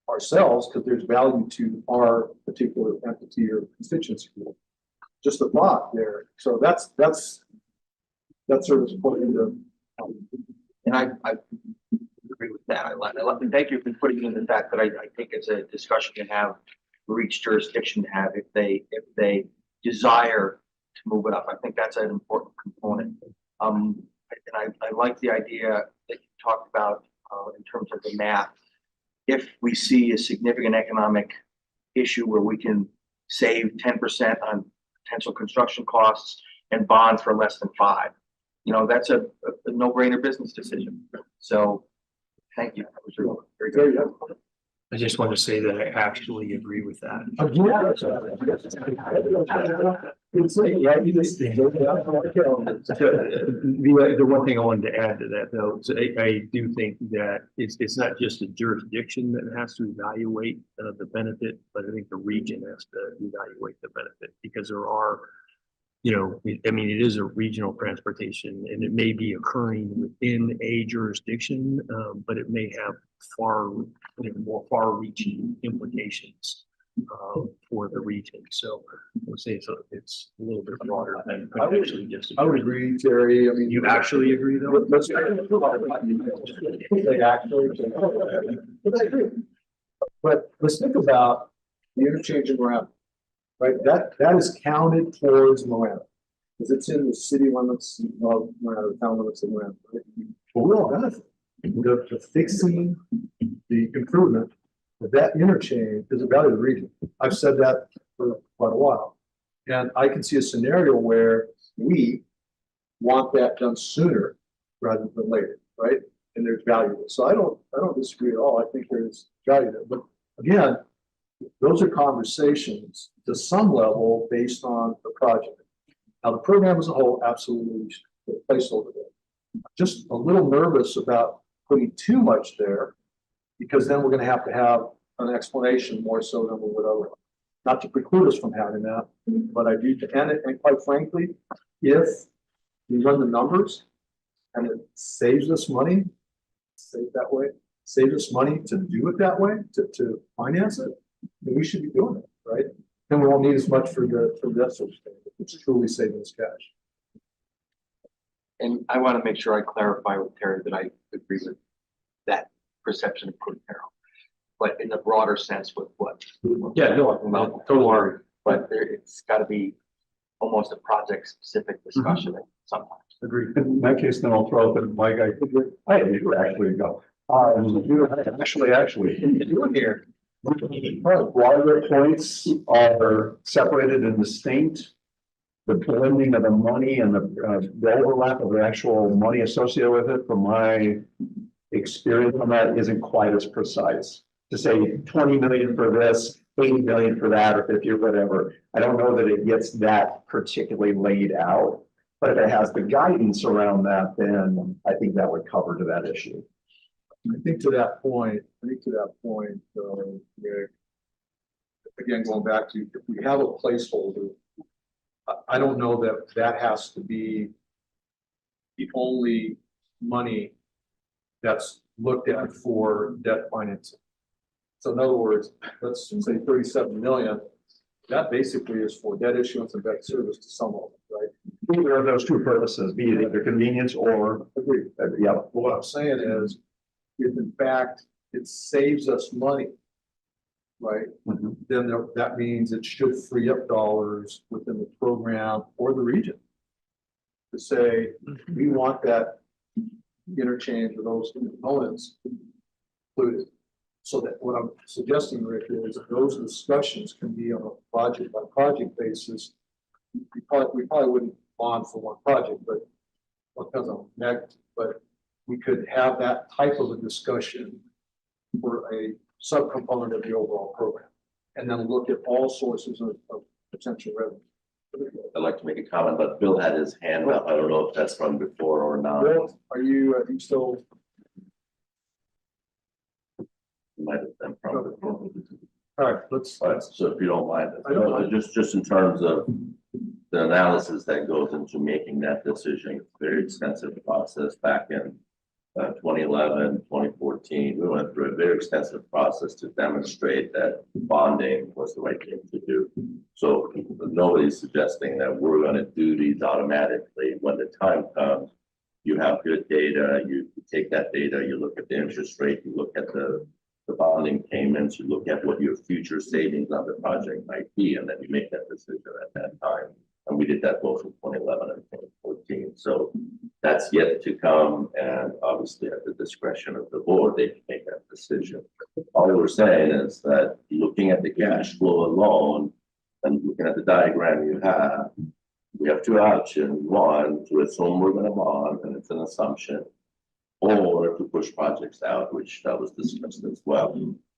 ourselves because there's value to our particular entity or constituency group. Just a thought there. So that's sort of put into. And I agree with that. I like, and thank you for putting in the fact that I think it's a discussion to have for each jurisdiction to have if they desire to move it up. I think that's an important component. And I like the idea that you talked about in terms of the math. If we see a significant economic issue where we can save 10% on potential construction costs and bond for less than 5%, you know, that's a no-brainer business decision. So thank you. That was very good. I just want to say that I actually agree with that. The one thing I wanted to add to that though, is I do think that it's not just a jurisdiction that has to evaluate the benefit, but I think the region has to evaluate the benefit because there are, you know, I mean, it is a regional transportation and it may be occurring within a jurisdiction, but it may have more far-reaching implications for the region. So I would say it's a little bit broader than potentially just. I would agree, Terry. I mean, You actually agree though? Let's but let's think about the interchange in Marana, right? That is counted towards Marana because it's in the city limits of Marana, the town limits of Marana. Right? But we all benefit. The fixing, the improvement of that interchange is a value of the region. I've said that for quite a while. And I can see a scenario where we want that done sooner rather than later, right? And there's value. So I don't disagree at all. I think there's value there. But again, those are conversations to some level based on the project. Now the program as a whole, absolutely a placeholder there. Just a little nervous about putting too much there because then we're going to have an explanation more so than we would otherwise. Not to preclude us from having that, but I do, and quite frankly, if we run the numbers and it saves us money, saves us money to do it that way, to finance it, then we should be doing it, right? Then we won't need as much for that sort of thing. It's truly saving us cash. And I want to make sure I clarify with Terry that I agree with that perception of Quick Arrow, but in the broader sense with what. Yeah, no, don't worry, but it's got to be almost a project specific discussion sometimes. Agreed. In that case, then I'll throw it to Mike. I do actually go. Actually, You're here. water points are separated and distinct. The blending of the money and the overlap of the actual money associated with it, from my experience on that, isn't quite as precise. To say 20 million for this, 80 million for that, or 50 or whatever. I don't know that it gets that particularly laid out, but if it has the guidance around that, then I think that would cover to that issue. I think to that point, Rick, again, going back to, if we have a placeholder, I don't know that has to be the only money that's looked at for debt financing. So in other words, let's say 37 million, that basically is for debt issuance and debt service to some of it, right? Either of those two purposes, be it either convenience or. Agreed. Yeah. What I'm saying is, if in fact it saves us money, right? Then that means it should free up dollars within the program or the region to say, we want that interchange of those components included. So that what I'm suggesting, Rick, is that those discussions can be on a project by project basis. We probably wouldn't bond for one project, but well, it depends on next, but we could have that type of a discussion for a subcomponent of the overall program, and then look at all sources of potential revenue. I'd like to make a comment, but Bill had his hand up. I don't know if that's from before or not. Bill, are you still? might have been probably. All right, let's, So if you don't mind, I don't mind. just in terms of the analysis that goes into making that decision, very extensive process back in 2011, 2014. We went through a very extensive process to demonstrate that bonding was the right thing to do. So nobody's suggesting that we're going to do these automatically. When the time comes, you have good data, you take that data, you look at the interest rate, you look at the bonding payments, you look at what your future savings on the project might be, and then you make that decision at that time. And we did that both in 2011 and 2014. So that's yet to come, and obviously at the discretion of the board, they can make that decision. All we're saying is that looking at the cash flow alone and looking at the diagram you have, we have two options. One, to assume we're going to bond, and it's an assumption, or to push projects out, which that was discussed as well.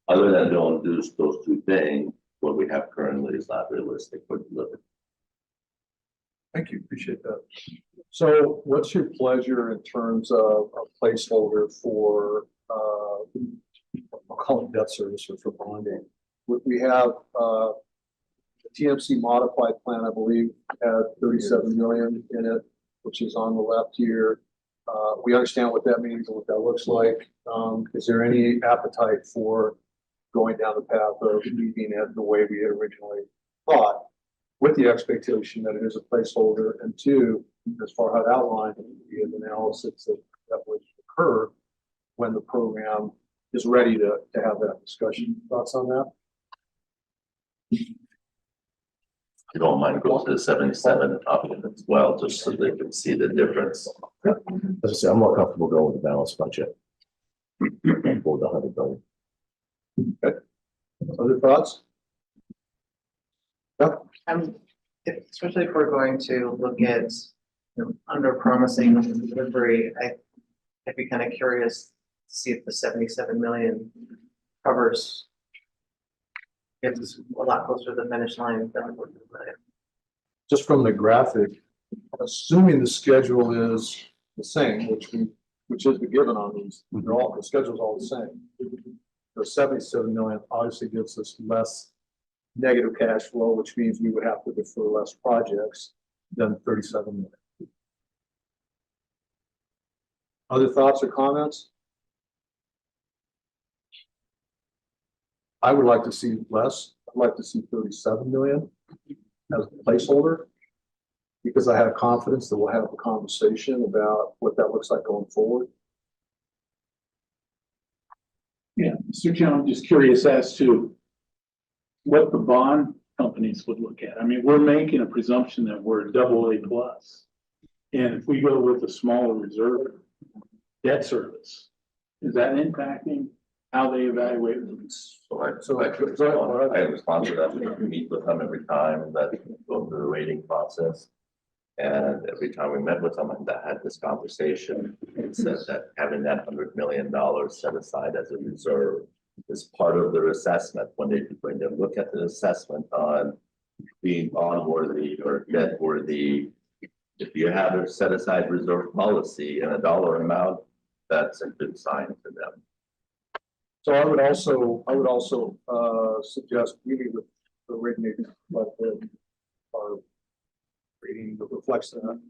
Other than don't do those two things, what we have currently is not realistic for delivery. thank you, appreciate that. So what's your pleasure in terms of a placeholder for, I'll call it debt service or for bonding? We have, the TMC modified plan, I believe, had 37 million in it, which is on the left here. We understand what that means and what that looks like. Is there any appetite for going down the path of leaving it the way we had originally thought, with the expectation that it is a placeholder, and two, as Farhad outlined, the analysis that would occur when the program is ready to have that discussion. Thoughts on that? If you don't mind, go to the 77 option as well, just so they can see the difference. As I say, I'm more comfortable going with the balanced budget. Or the 100 billion. Okay. Other thoughts? Yeah. Especially if we're going to look at, under promising delivery, I'd be kind of curious to see if the 77 million covers. It's a lot closer to the finish line than what Just from the graphic, assuming the schedule is the same, which is the given on these, they're all, the schedule's all the same. The 77 million obviously gives us less negative cash flow, which means we would have to defer less projects than 37 million. Other thoughts or comments? I would like to see less. I'd like to see 37 million as a placeholder, because I have confidence that we'll have a conversation about what that looks like going forward. Yeah, Mr. Chairman, I'm just curious as to what the bond companies would look at. I mean, we're making a presumption that we're AA+. And if we go with a smaller reserve debt service, is that impacting how they evaluate it? I respond to that. We meet with them every time that we go through the rating process. And every time we met with someone that had this conversation, it says that having that $100 million set aside as a reserve is part of their assessment when they look at the assessment on being bond worthy or debt worthy. If you have a set aside reserve policy and a dollar amount, that's a good sign to them. So I would also suggest meeting with the rating agency, but our rating that reflects that.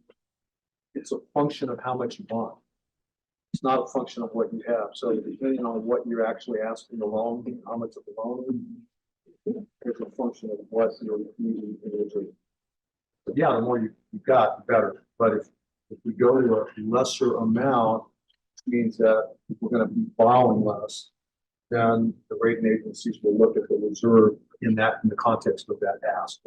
It's a function of how much you want. It's not a function of what you have. So depending on what you're actually asking the loan, how much of the loan is, it's a function of what you're needing individually. But yeah, the more you've got, the better. But if we go to a lesser amount, it means that we're going to be borrowing less. Then the rating agencies will look at the reserve in the context of that ask.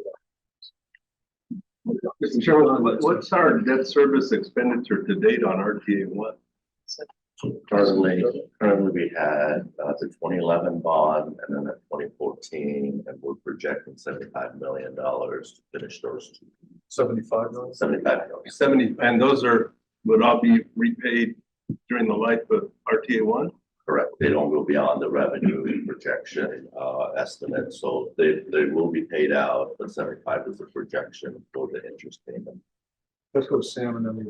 Mr. Chairman, what's our debt service expenditure to date on RTA 1? Currently we had the 2011 bond and then the 2014, and we're projecting $75 million to finish those two. 75 million? 75 million. 70, and those would all be repaid during the life of RTA 1? Correct. They don't go beyond the revenue projection estimate, so they will be paid out. But 75 is a projection for the interest payment. Let's go Sam and then we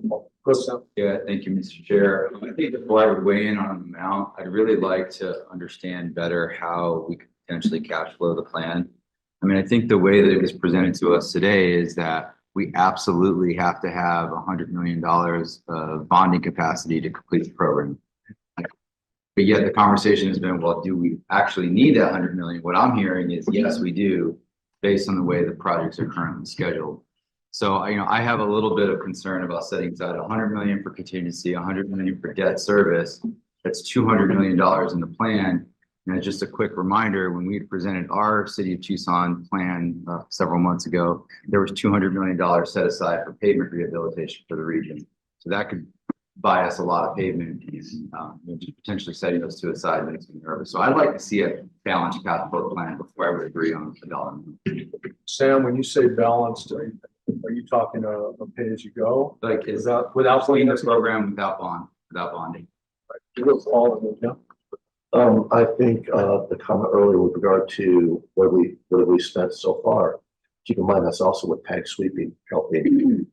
go Sam. Yeah, thank you, Mr. Chair. I think before I would weigh in on an amount, I'd really like to understand better how we could potentially cash flow the plan. I mean, I think the way that it was presented to us today is that we absolutely have to have $100 million of bonding capacity to complete the program. But yet the conversation has been, well, do we actually need that 100 million? What I'm hearing is, yes, we do, based on the way the projects are currently scheduled. So, I have a little bit of concern about setting aside 100 million for contingency, 100 million for debt service. That's $200 million in the plan. And just a quick reminder, when we presented our City of Tucson plan several months ago, there was $200 million set aside for pavement rehabilitation for the region. So that could buy us a lot of pavement fees. Just potentially setting those two aside makes me nervous. So I'd like to see a balanced cash flow plan before I would agree on the dollar. Sam, when you say balanced, are you talking a pay as you go? Like, is that without playing this program without bonding? I think, the comment earlier with regard to what we spent so far, keep in mind, that's also with PAG sweeping helping.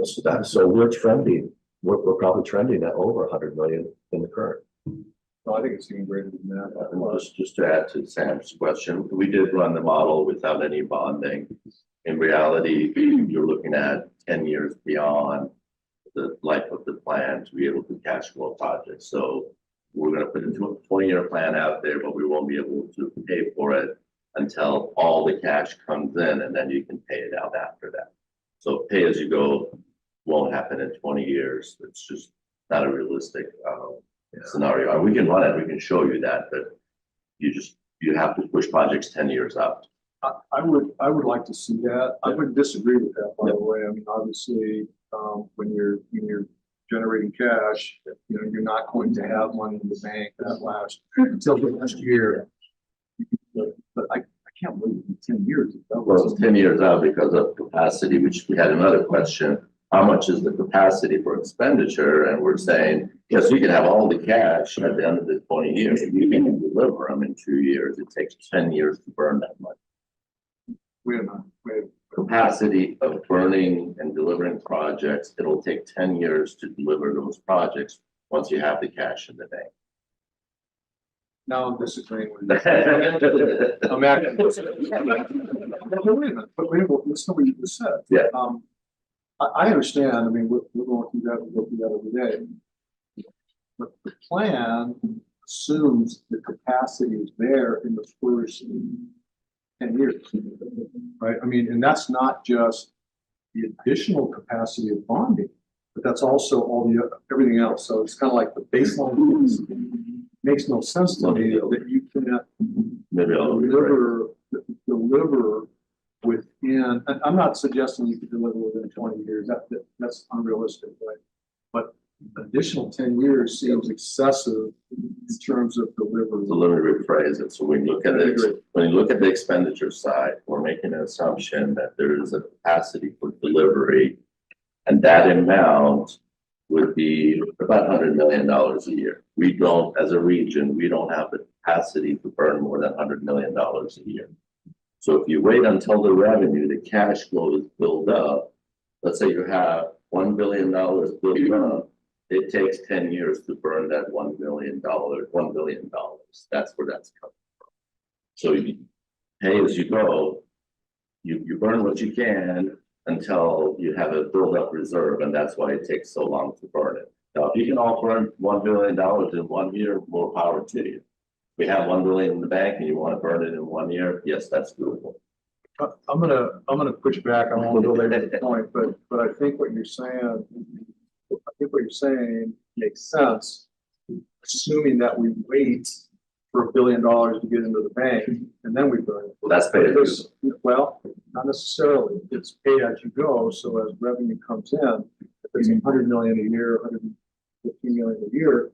So that, so we're trending, we're probably trending at over 100 million in the current. I think it's even greater than that. And just to add to Sam's question, we did run the model without any bonding. In reality, you're looking at 10 years beyond the life of the plan to be able to cash flow projects. So we're going to put a 20-year plan out there, but we won't be able to pay for it until all the cash comes in, and then you can pay it out after that. So pay as you go won't happen in 20 years. It's just not a realistic scenario. And we can run it, we can show you that, but you have to push projects 10 years out. I would like to see that. I wouldn't disagree with that, by the way. I mean, obviously, when you're generating cash, you're not going to have money in the bank until the last year. But I can't wait 10 years. Well, it's 10 years out because of capacity, which we had another question. How much is the capacity for expenditure? And we're saying, yes, you can have all the cash at the end of the 20 years. You can deliver them in 2 years. It takes 10 years to burn that money. Wait a minute. Capacity of burning and delivering projects, it'll take 10 years to deliver those projects once you have the cash in the bank. Now I'm disagreeing with you. I'm actually. But wait a minute, listen to what you just said. Yeah. I understand. I mean, we're going through that, we go through that every day. But the plan assumes the capacity is there in the first 10 years, right? I mean, and that's not just the additional capacity of bonding, but that's also all the everything else. So it's kind of like the baseline makes no sense to me that you can't deliver within. And I'm not suggesting you could deliver within 20 years. That's unrealistic, right? But additional 10 years seems excessive in terms of delivery. So let me rephrase it. So when you look at it, when you look at the expenditure side, we're making an assumption that there is a capacity for delivery, and that amount would be about $100 million a year. We don't, as a region, we don't have the capacity to burn more than $100 million a year. So if you wait until the revenue, the cash flow is built up, let's say you have $1 billion built up, it takes 10 years to burn that $1 billion. That's where that's coming from. So you pay as you go, you burn what you can until you have a build up reserve, and that's why it takes so long to burn it. Now, if you can all burn $1 billion in 1 year, more power to you. We have 1 billion in the bank and you want to burn it in 1 year, yes, that's doable. I'm gonna push back. I won't go later the point, but I think what you're saying, makes sense, assuming that we wait for $1 billion to get into the bank and then we burn it. Well, that's paid as you go. Well, not necessarily. It's pay as you go. So as revenue comes in, if it's 100 million a year, 150 million a year,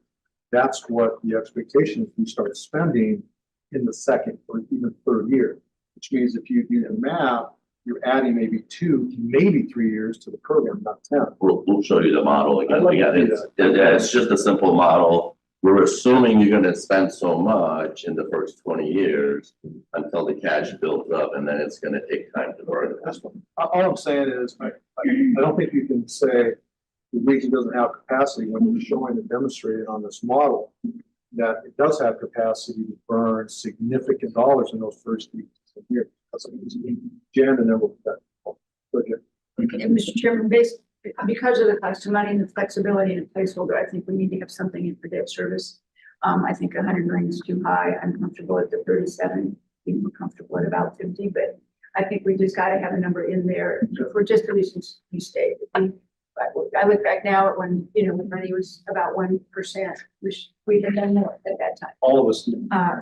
that's what the expectation is. We start spending in the second or even third year, which means if you do the math, you're adding maybe 2, maybe 3 years to the program, not 10. We'll show you the model again. Like It's just a simple model. We're assuming you're going to spend so much in the first 20 years until the cash builds up, and then it's going to take time to burn the rest. All I'm saying is, I don't think you can say the region doesn't have capacity when you're showing and demonstrating on this model that it does have capacity to burn significant dollars in those first weeks of the year. That's what it's jammed and then we'll get that budget. And Mr. Chairman, because of the cost of money and the flexibility in a placeholder, I think we need to have something in for debt service. I think 100 million is too high. I'm comfortable at the 37, be more comfortable at about 50, but I think we just got to have a number in there for just the reasons you stated. I look back now at when, when money was about 1%, which we had done more at that time. All of us.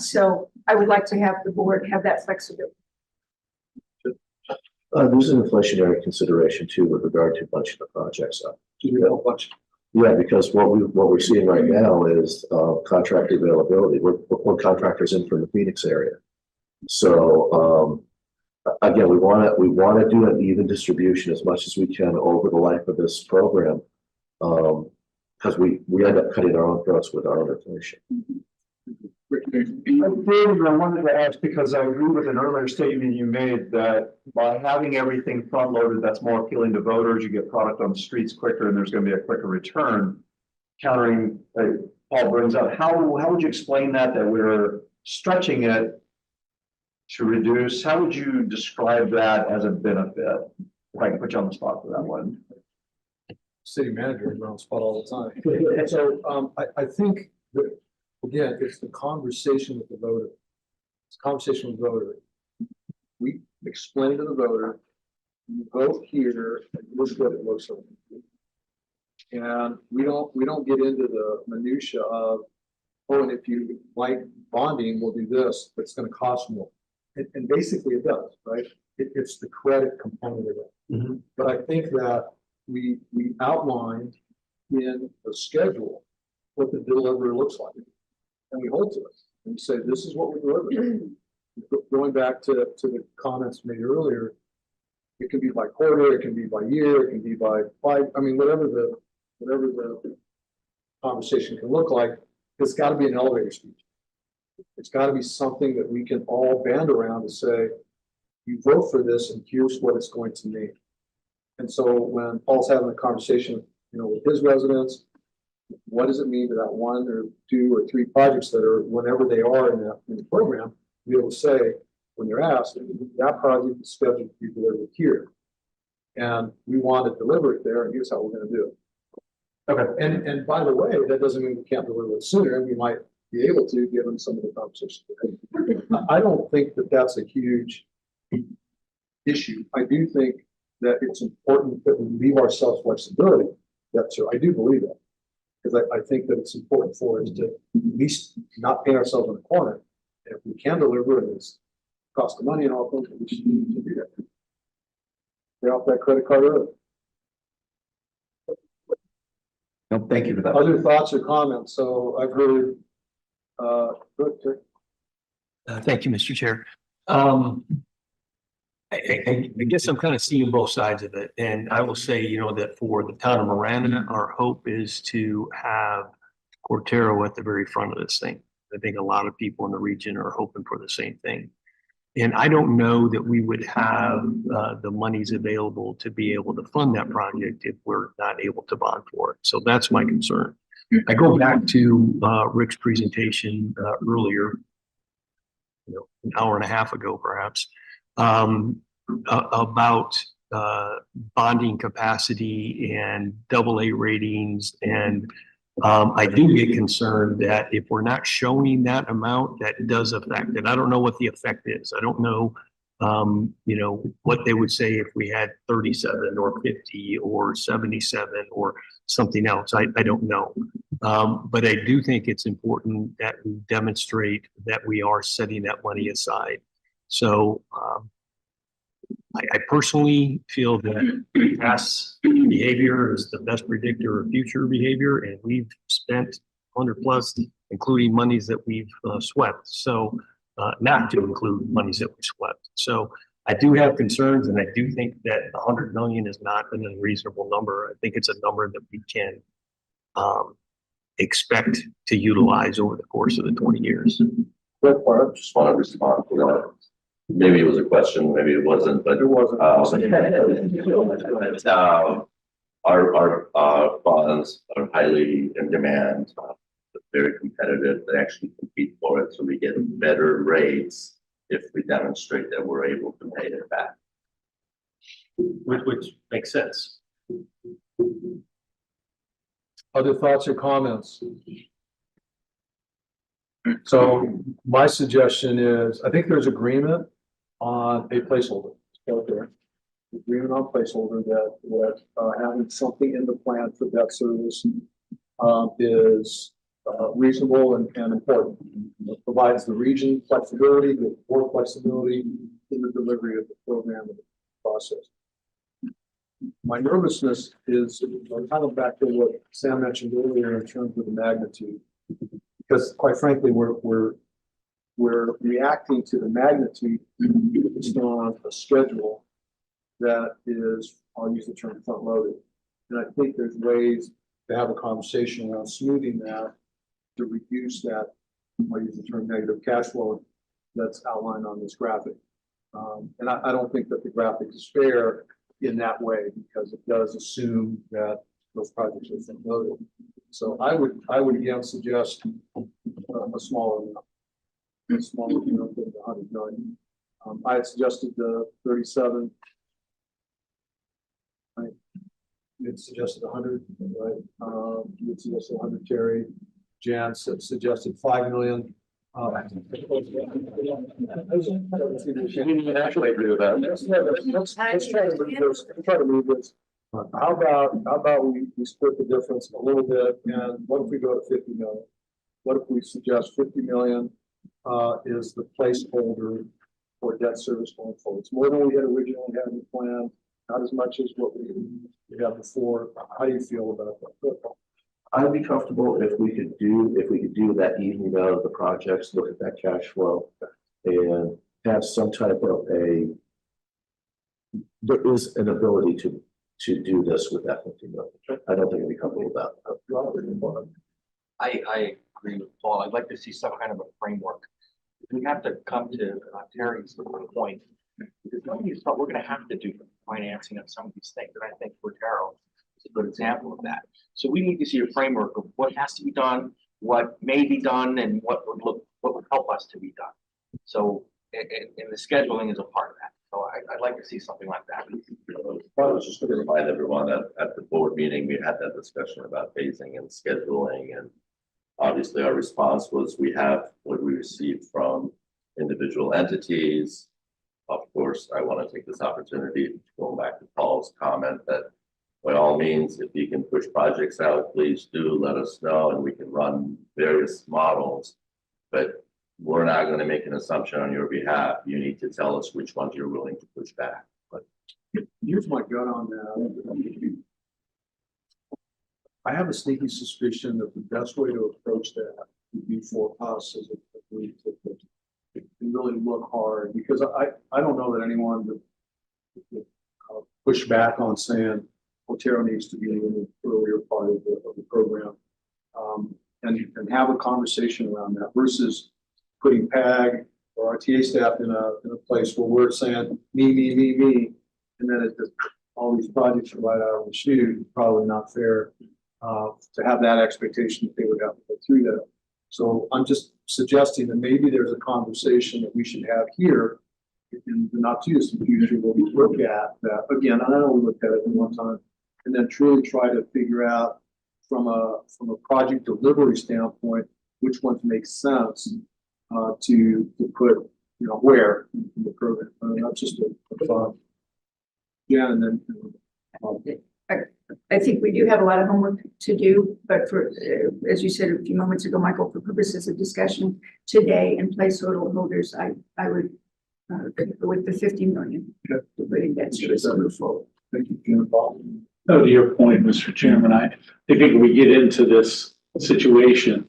So I would like to have the board have that flexibility. There's an inflationary consideration too with regard to bunching the projects up. Yeah, because what we're seeing right now is contractor availability. We're contractors in from the Phoenix area. So again, we want to do an even distribution as much as we can over the life of this program, because we end up cutting our own throats with our own inflation. David, I wanted to ask, because I agree with an earlier statement you made that by having everything front loaded, that's more appealing to voters. You get product on the streets quicker and there's going to be a quicker return. Countering, Paul brings up, how would you explain that we're stretching it to reduce? How would you describe that as a benefit? If I can put you on the spot for that one. City manager is on the spot all the time. So I think that, again, it's the conversation with the voter. It's a conversation with the voter. We explain to the voter, you vote here, and this is what it looks like. And we don't get into the minutia of, oh, and if you like bonding, we'll do this, but it's going to cost more. And basically it does, right? It's the credit component of it. Mm-hmm. But I think that we outlined in the schedule what the delivery looks like. And we hold to it and say, this is what we deliver. Going back to the comments made earlier, it can be by quarter, it can be by year, it can be by 5. I mean, whatever the conversation can look like, it's got to be an elevator speech. It's got to be something that we can all band around to say, you vote for this and here's what it's going to mean. And so when Paul's having a conversation, with his residents, what does it mean to that 1 or 2 or 3 projects that are, whenever they are in the program, be able to say, when they're asked, that project is scheduled to be delivered here. And we want to deliver it there, and here's how we're going to do it. Okay. And by the way, that doesn't mean we can't deliver it sooner, and we might be able to, given some of the conversations. I don't think that that's a huge issue. I do think that it's important that we leave ourselves flexibility. So I do believe that. Because I think that it's important for us to at least not paint ourselves in a corner. And if we can deliver and it's cost of money and all things, we should do that. Pay off that credit card early. No, thank you for that. Other thoughts or comments? So I've heard, Thank you, Mr. Chair. I guess I'm kind of seeing both sides of it. And I will say, that for the town of Miranda, our hope is to have Cortero at the very front of this thing. I think a lot of people in the region are hoping for the same thing. And I don't know that we would have the monies available to be able to fund that project if we're not able to bond for it. So that's my concern. I go back to Rick's presentation earlier, an hour and a half ago, perhaps, about bonding capacity and AA ratings. And I do get concerned that if we're not showing that amount, that does affect it. I don't know what the effect is. I don't know, what they would say if we had 37 or 50 or 77 or something else. I don't know. But I do think it's important that we demonstrate that we are setting that money aside. So I personally feel that past behavior is the best predictor of future behavior, and we've spent 100+, including monies that we've swept. So not to include monies that we swept. So I do have concerns, and I do think that 100 million is not an unreasonable number. I think it's a number that we can expect to utilize over the course of the 20 years. I just want to respond to that. maybe it was a question, maybe it wasn't, but. It wasn't. Our bonds are highly in demand, very competitive. They actually compete for it, so we get better rates if we demonstrate that we're able to pay it back. Which makes sense. Other thoughts or comments? So my suggestion is, I think there's agreement on a placeholder. Out there. Agreement on placeholder that having something in the plan for debt service is reasonable and important. It provides the region flexibility, the board flexibility in the delivery of the program and the process. My nervousness is kind of back to what Sam mentioned earlier in terms of the magnitude, because quite frankly, we're reacting to the magnitude based on a schedule that is, I'll use the term front loaded. And I think there's ways to have a conversation around smoothing that to reduce that, I'll use the term negative cash flow that's outlined on this graphic. And I don't think that the graphic is fair in that way, because it does assume that those projects are front loaded. So I would again suggest a smaller amount. A smaller amount than the 100 million. I had suggested the 37. You had suggested 100, right? You had suggested 100, Terry. Jan suggested 5 million. She didn't even actually agree with that. Let's try to move this. How about we split the difference a little bit, and what if we go to 50 million? What if we suggest 50 million is the placeholder for debt service going forward? It's more than we had originally had in the plan, not as much as what we had before. How do you feel about that? I'd be comfortable if we could do that evening out of the projects, look at that cash flow and have some type of there is an ability to do this with that 50 million. I don't think it'd be comfortable with that. I agree with Paul. I'd like to see some kind of a framework. We have to come to Terry's point, because we're going to have to do financing of some of these things, and I think Portero is a good example of that. So we need to see a framework of what has to be done, what may be done, and what would help us to be done. So, and the scheduling is a part of that. So I'd like to see something like that. I was just going to remind everyone that at the board meeting, we had that discussion about phasing and scheduling, and obviously our response was we have what we received from individual entities. Of course, I want to take this opportunity, going back to Paul's comment, that by all means, if you can push projects out, please do let us know, and we can run various models. But we're not going to make an assumption on your behalf. You need to tell us which ones you're willing to push back. But here's my gut on that. I have a sneaky suspicion that the best way to approach that would be for us as a group to really look hard, because I don't know that anyone would push back on saying Otero needs to be in the earlier part of the program, and have a conversation around that versus putting PAG or RTA staff in a place where we're saying me, and then all these projects are right out of the chute. Probably not fair to have that expectation that they would have to go through that. So I'm just suggesting that maybe there's a conversation that we should have here in the not too distant future where we look at that again. I know we looked at it in one time, and then truly try to figure out from a project delivery standpoint which ones make sense to put where in the program. I mean, that's just a thought. Yeah, and then. I think we do have a lot of homework to do, but for, as you said a few moments ago, Michael, for purposes of discussion today and placeholder holders, I would with the 50 million. Okay. To put in debt service. Thank you, Jim. No, to your point, Mr. Chairman, I think if we get into this situation,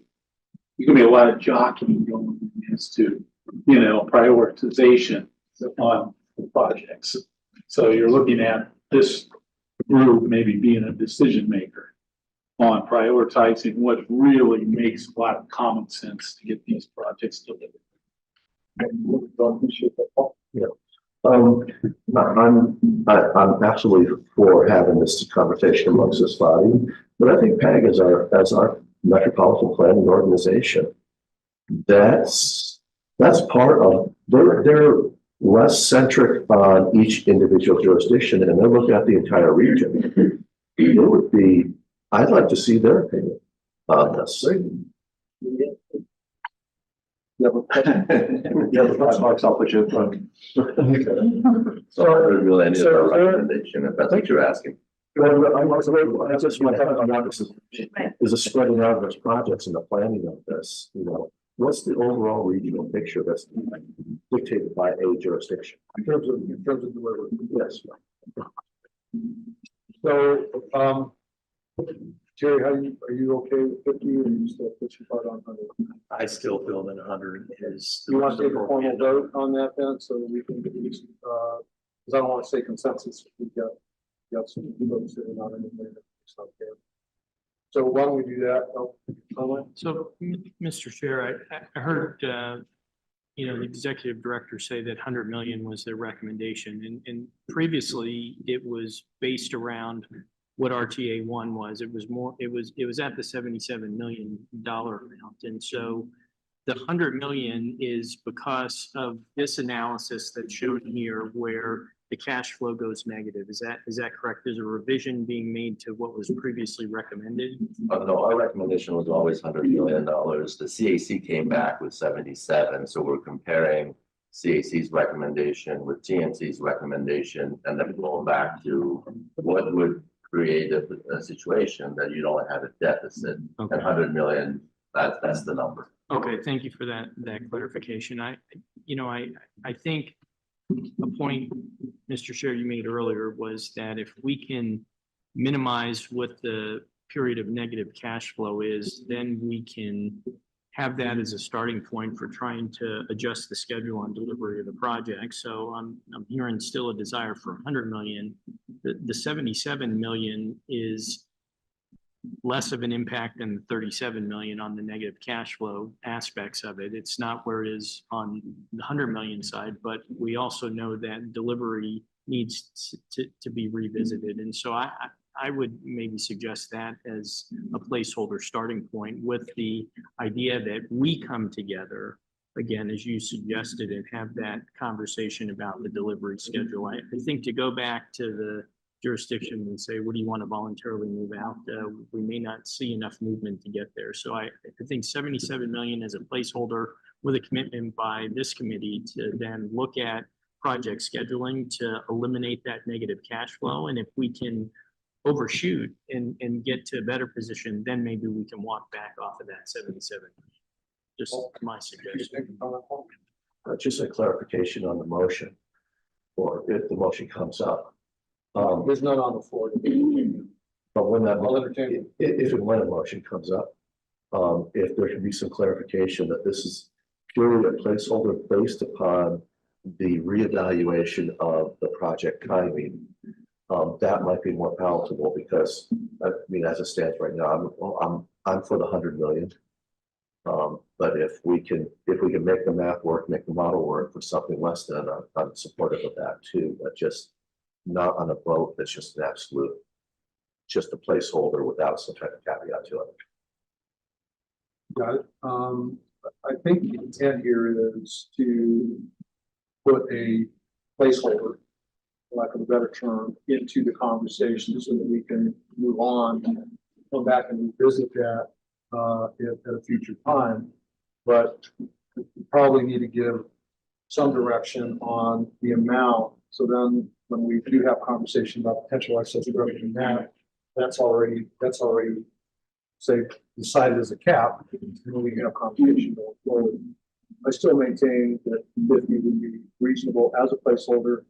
there's gonna be a lot of jockeying going as to, prioritization on the projects. So you're looking at this group maybe being a decision maker on prioritizing what really makes a lot of common sense to get these projects delivered. I'm absolutely for having this conversation amongst this body, but I think PAG as our metropolitan planning organization, that's part of, they're less centric on each individual jurisdiction and they're looking at the entire region. It would be, I'd like to see their opinion on this. Yeah, the price marks, I'll put you in front. So I would really need a recommendation if that's what you're asking. I just want to talk about this is a spreading out of those projects and the planning of this, what's the overall regional picture that's dictated by a jurisdiction? In terms of delivery, yes. So, Jerry, are you okay with 50 or you still push your part on 100? I still feel that 100 is. You want to take a formal vote on that then, so that we can, because I don't want to say consensus, we've got some votes that are not in there. It's not fair. So why don't we do that? So, Mr. Chair, I heard, the executive director say that 100 million was their recommendation, and previously it was based around what RTA 1 was. It was more, it was at the $77 million amount. And so the 100 million is because of this analysis that's shown here where the cash flow goes negative. Is that correct? There's a revision being made to what was previously recommended? No, our recommendation was always $100 million. The CAC came back with 77. So we're comparing CAC's recommendation with TNC's recommendation and then going back to what would create a situation that you don't have a deficit. Okay. And 100 million, that's the number. Okay, thank you for that clarification. I think a point, Mr. Chair, you made earlier was that if we can minimize what the period of negative cash flow is, then we can have that as a starting point for trying to adjust the schedule on delivery of the project. So I'm hearing still a desire for 100 million. The 77 million is less of an impact than the 37 million on the negative cash flow aspects of it. It's not where it is on the 100 million side, but we also know that delivery needs to be revisited. And so I would maybe suggest that as a placeholder starting point with the idea that we come together, again, as you suggested, and have that conversation about the delivery schedule. I think to go back to the jurisdiction and say, what do you want to voluntarily move out? We may not see enough movement to get there. So I think 77 million as a placeholder with a commitment by this committee to then look at project scheduling to eliminate that negative cash flow. And if we can overshoot and get to a better position, then maybe we can walk back off of that 77. Just my suggestion. Just a clarification on the motion, or if the motion comes up. There's none on the floor. But when that, I'll entertain it. if and when a motion comes up, if there can be some clarification that this is purely a placeholder based upon the reevaluation of the project timing, that might be more palatable because, I mean, as it stands right now, I'm for the 100 million. But if we can make the math work, make the model work for something less than, I'm supportive of that too, but just not on a vote that's just an absolute, just a placeholder without some type of caveat to it. Got it. I think the intent here is to put a placeholder, for lack of a better term, into the conversation so that we can move on, come back and revisit that at a future time. But we probably need to give some direction on the amount. So then when we do have conversation about potential excess revenue in that's already say decided as a cap, and we can have conversation going forward. I still maintain that 50 would be reasonable as a placeholder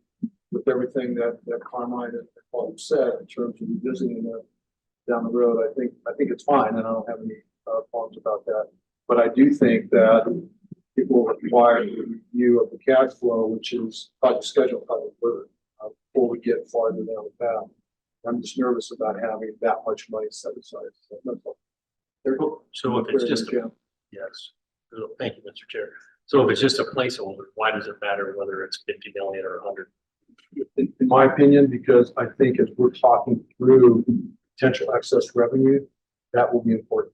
with everything that Carmine and Paul said in terms of revisiting it down the road. I think it's fine, and I don't have any problems about that. But I do think that it will require a review of the cash flow, which is project schedule probably before we get farther down the path. I'm just nervous about having that much money set aside. So if it's just, yes. Thank you, Mr. Chair. So if it's just a placeholder, why does it matter whether it's 50 million or 100? In my opinion, because I think as we're talking through potential excess revenue, that will be important.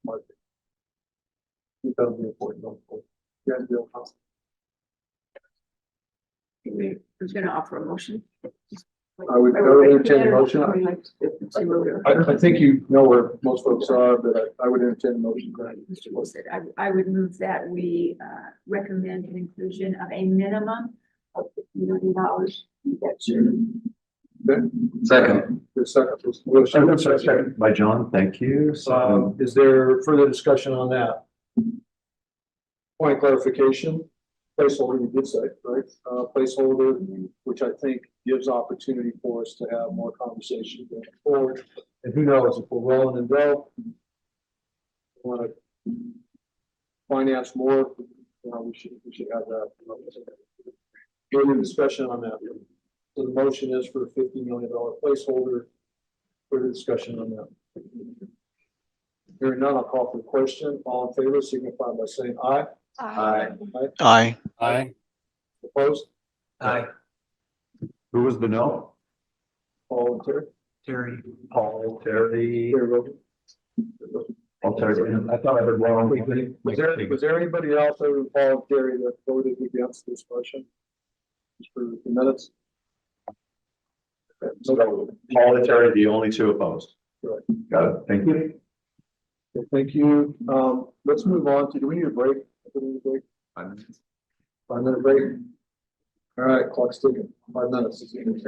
I think that'll be important going forward. Yeah, Bill. Who's gonna offer a motion? I would entertain a motion. I think you know where most folks are, but I would entertain a motion. Mr. Wilson, I would move that we recommend an inclusion of a minimum of $50 million in debt service. Second. The second. By John, thank you. Is there further discussion on that? Point of clarification, placeholder, you did say, right? Placeholder, which I think gives opportunity for us to have more conversation going forward. And who knows, if we're rolling and go, want to finance more, we should have that. Further discussion on that. So the motion is for a $50 million placeholder. Further discussion on that. Hearing none, I'll call for the question. All in favor, signify by saying aye. Aye. Aye. Aye. Opposed? Aye. Who was the no? Paul and Terry? Terry. Paul, Terry. Terry Rogan. Paul, Terry. I thought I heard wrong. Was there anybody else other than Paul and Terry that voted against this motion? Just for the minutes? Okay, so Paul and Terry, the only two opposed. Right. Got it. Thank you. Okay, thank you. Let's move on to, do we need a break? Do we need a break? 5 minutes. 5 minute break. All right, clock's ticking. 5 minutes. 5 minutes.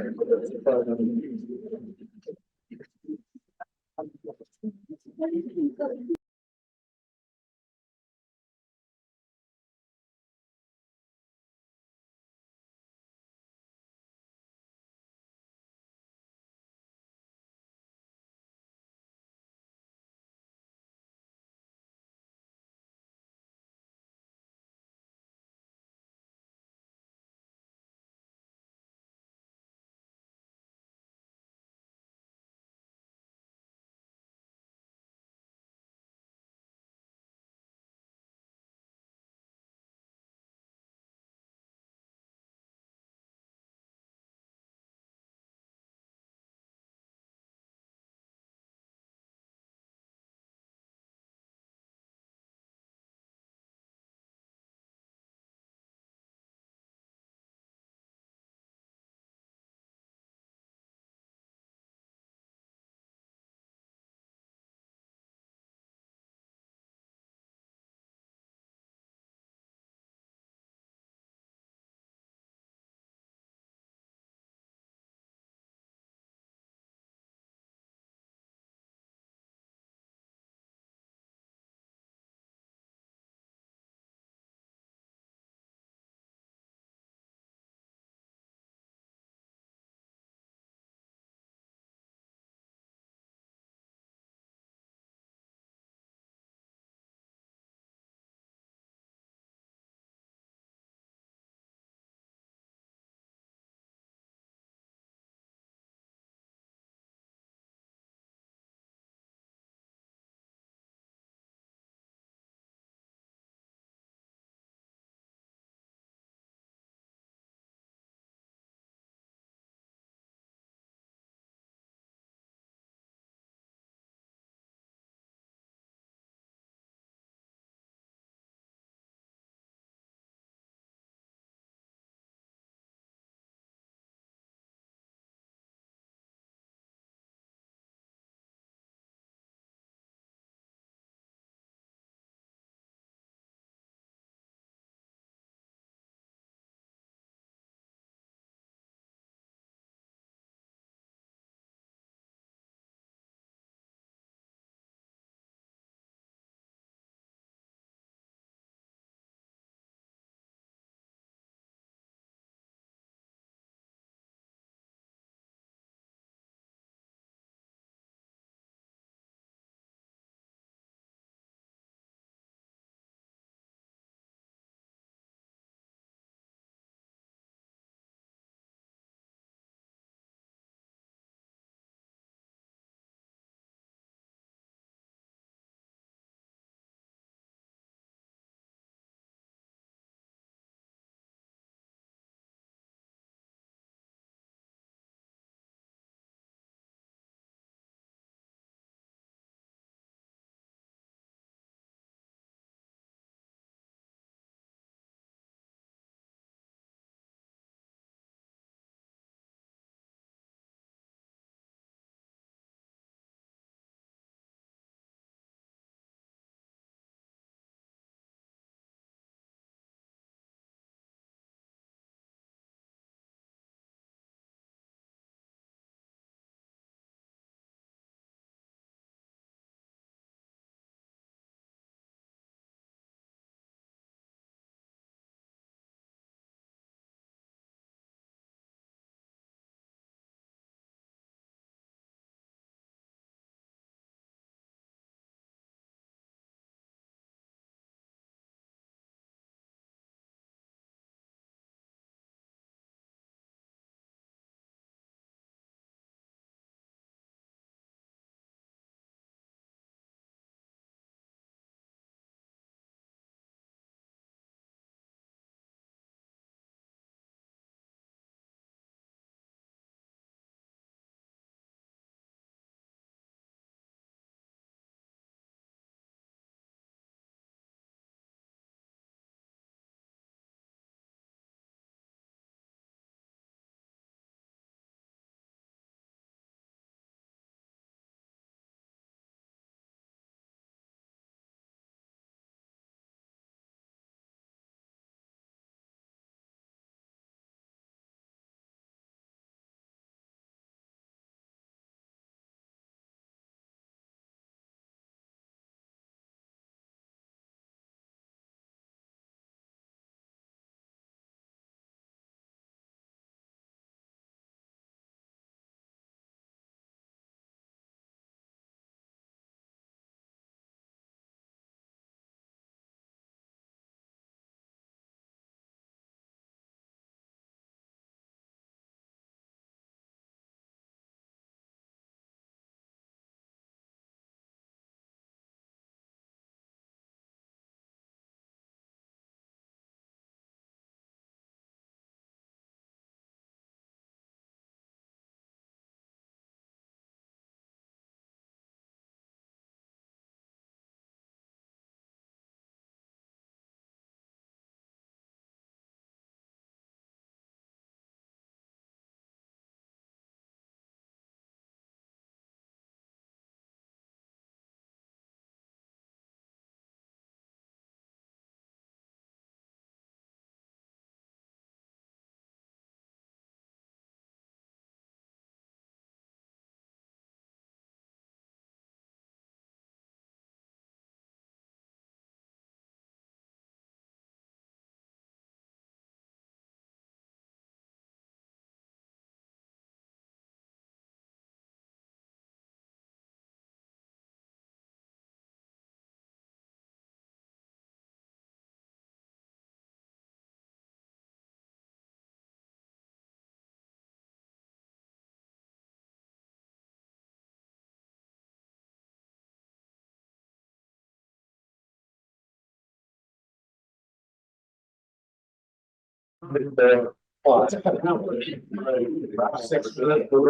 Would it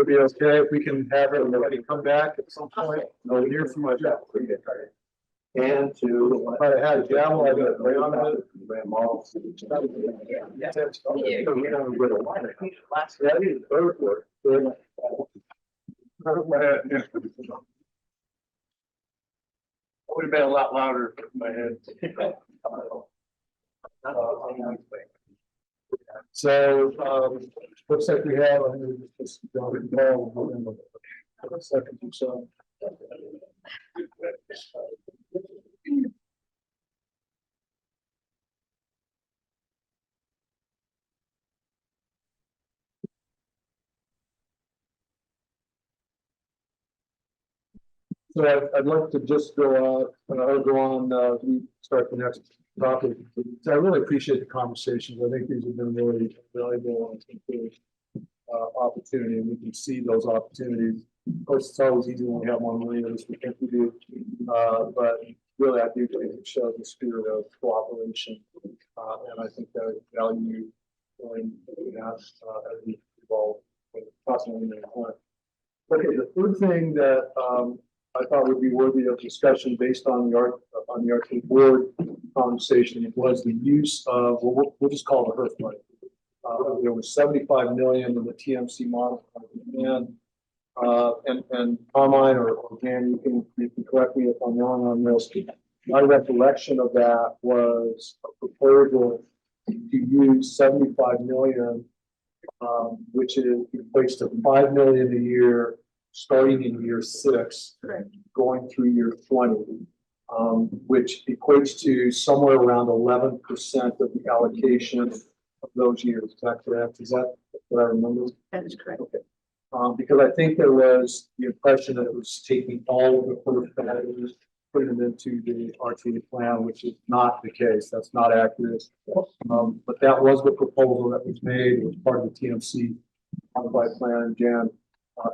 be okay if we can have everybody come back at some point? No, hear from my job. And to, if I had a gavel, I got lay on it. Ran off. Yeah, I need a third word. Would have been a lot louder in my head. So, looks like we have, I think it's just second or so. So I'd like to just go out, I'll go on, we start the next topic. So I really appreciate the conversations. I think these have been really valuable and opportunity, and we can see those opportunities. Of course, it's always easy when we have more money, as we think we do. But really, I do think it shows the spirit of cooperation. And I think that value when we have as we evolve possibly in the point. Okay, the third thing that I thought would be worthy of discussion based on the RTA board conversation was the use of, well, we'll just call it a HERF money. There was 75 million in the TMC model, and Carmine or Dan, you can correct me if I'm wrong on this. My recollection of that was a proposal to use 75 million, which equates to 5 million a year, starting in year 6, going through year 20, which equates to somewhere around 11% of the allocation of those years. Is that correct? Is that what I remember? That is correct. Okay. Because I think there was the impression that it was taking all of the first values, putting them into the RTA plan, which is not the case. That's not accurate. But that was the proposal that was made. It was part of the TMC modified plan. And Jan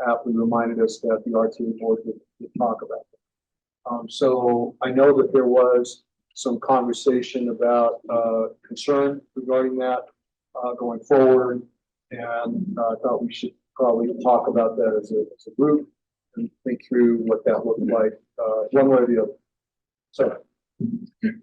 aptly reminded us that the RTA board would talk about it. So I know that there was some conversation about concern regarding that going forward, and I thought we should probably talk about that as a group and think through what that looked like, one way or the other. So,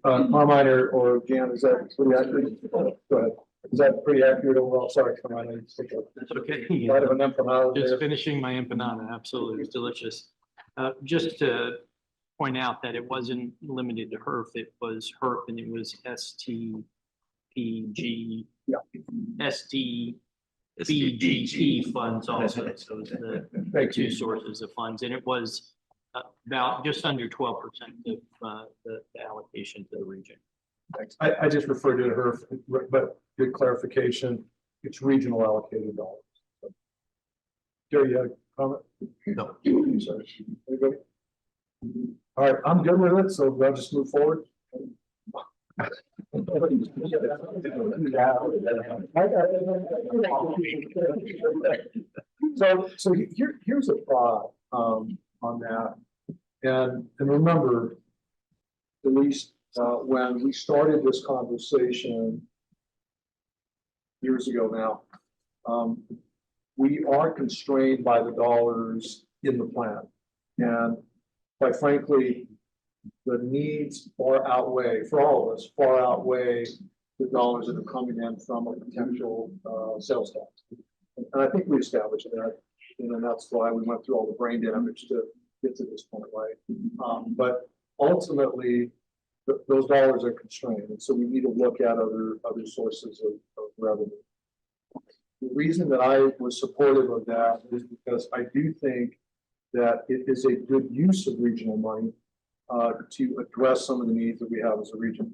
Carmine or Jan, is that pretty accurate? Go ahead. Is that pretty accurate overall? Sorry, Carmine. That's okay. Light of an empanada Just there. finishing my empanada, absolutely, it was delicious. Just to point out that it wasn't limited to HERF, it was HERF and it was STPG, STBGP funds also, so it's the two sources of funds, and it was about just under 12% of the allocation to the region. Thanks. I just referred to HERF, but good clarification, it's regional allocated dollars. So, Jerry, you had a comment? No. Sorry. Anybody? All right, I'm good with it, so I'll just move forward. So here's a thought on that, and remember, at least when we started this conversation years ago now, we are constrained by the dollars in the plan, and quite frankly, the needs far outweigh, for all of us, far outweigh the dollars that are coming in from a potential sales tax. And I think we established that, and that's why we went through all the brain damage to get to this point, right? But ultimately, those dollars are constrained, and so we need to look at other sources of revenue. The reason that I was supportive of that is because I do think that it is a good use of regional money to address some of the needs that we have as a region.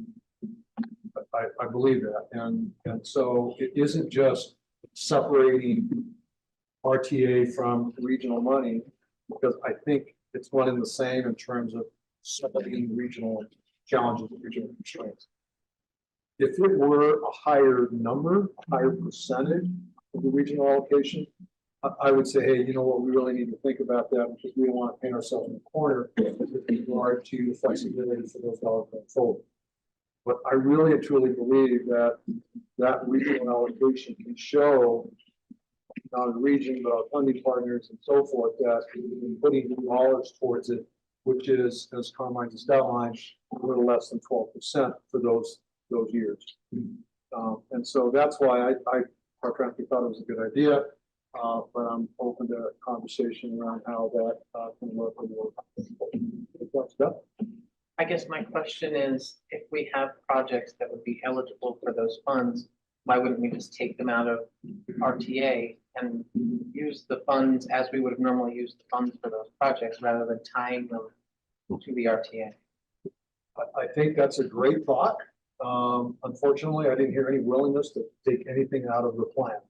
I believe that, and so it isn't just separating RTA from regional money, because I think it's one and the same in terms of separating regional challenges and regional constraints. If it were a higher number, a higher percentage of the regional allocation, I would say, hey, you know what, we really need to think about that, because we don't want to paint ourselves in the corner with regard to the flexibility for those dollars going forward. But I really and truly believe that that regional allocation can show not the region, but our funding partners and so forth, that we've been putting dollars towards it, which is, as Carmine just outlined, a little less than 12% for those years. And so that's why I quite frankly thought it was a good idea. But I'm open to a conversation around how that can work. I guess my question is, if we have projects that would be eligible for those funds, why wouldn't we just take them out of RTA and use the funds as we would have normally used the funds for those projects rather than tying them to the RTA? I think that's a great thought. Unfortunately, I didn't hear any willingness to take anything out of the plan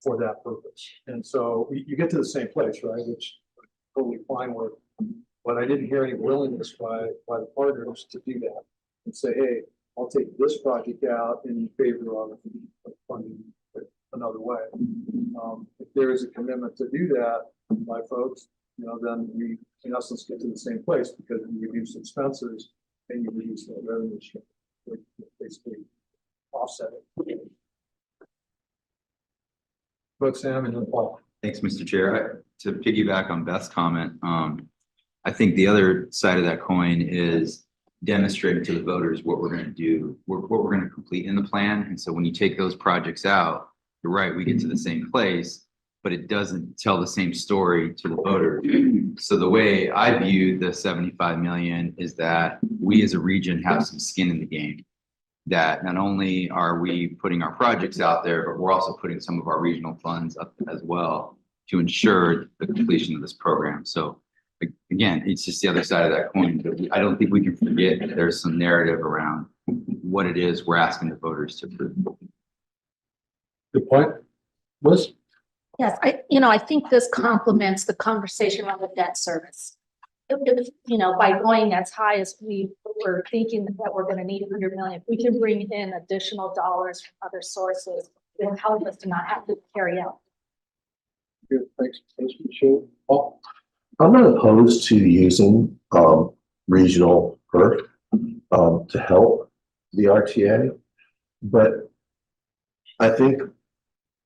for that purpose. And so you get to the same place, right? Which I'm totally fine with. But I didn't hear any willingness by the partners to do that and say, hey, I'll take this project out in favor of funding it another way. If there is a commitment to do that by folks, then we in essence get to the same place because you reduce expenses and you reduce the revenue stream. Basically offset it. But Sam and then Paul. Thanks, Mr. Chair. To piggyback on Beth's comment, I think the other side of that coin is demonstrating to the voters what we're going to do, what we're going to complete in the plan. And so when you take those projects out, you're right, we get to the same place, but it doesn't tell the same story to the voter. So the way I view the 75 million is that we as a region have some skin in the game. That not only are we putting our projects out there, but we're also putting some of our regional funds up as well to ensure the completion of this program. So again, it's just the other side of that coin. But I don't think we can forget that there's some narrative around what it is we're asking the voters to approve. Good point. Liz? Yes, I think this complements the conversation around the debt service. By going as high as we were thinking that we're going to need 100 million, if we can bring in additional dollars from other sources, it'll help us to not have to carry out. Good, thanks. Thanks for the show. Paul? I'm not opposed to using regional PERF to help the RTA, but I think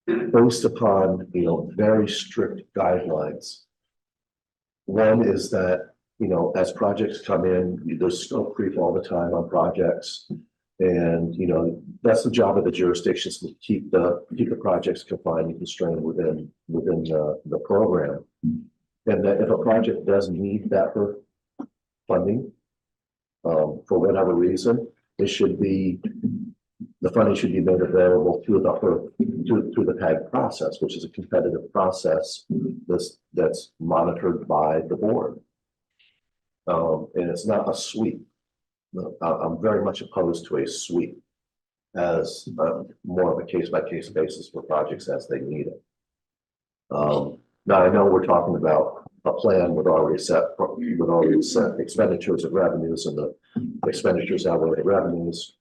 based upon very strict guidelines. One is that as projects come in, there's scope creep all the time on projects, and that's the job of the jurisdictions to keep the projects confined and constrained within the program. And that if a project doesn't need that for funding, for whatever reason, the funding should be made available through the PAG process, which is a competitive process that's monitored by the board. And it's not a sweep. I'm very much opposed to a sweep as more of a case-by-case basis for projects as they need it. Now I know we're talking about a plan with already set expenditures and revenues, and the expenditures outweigh revenues.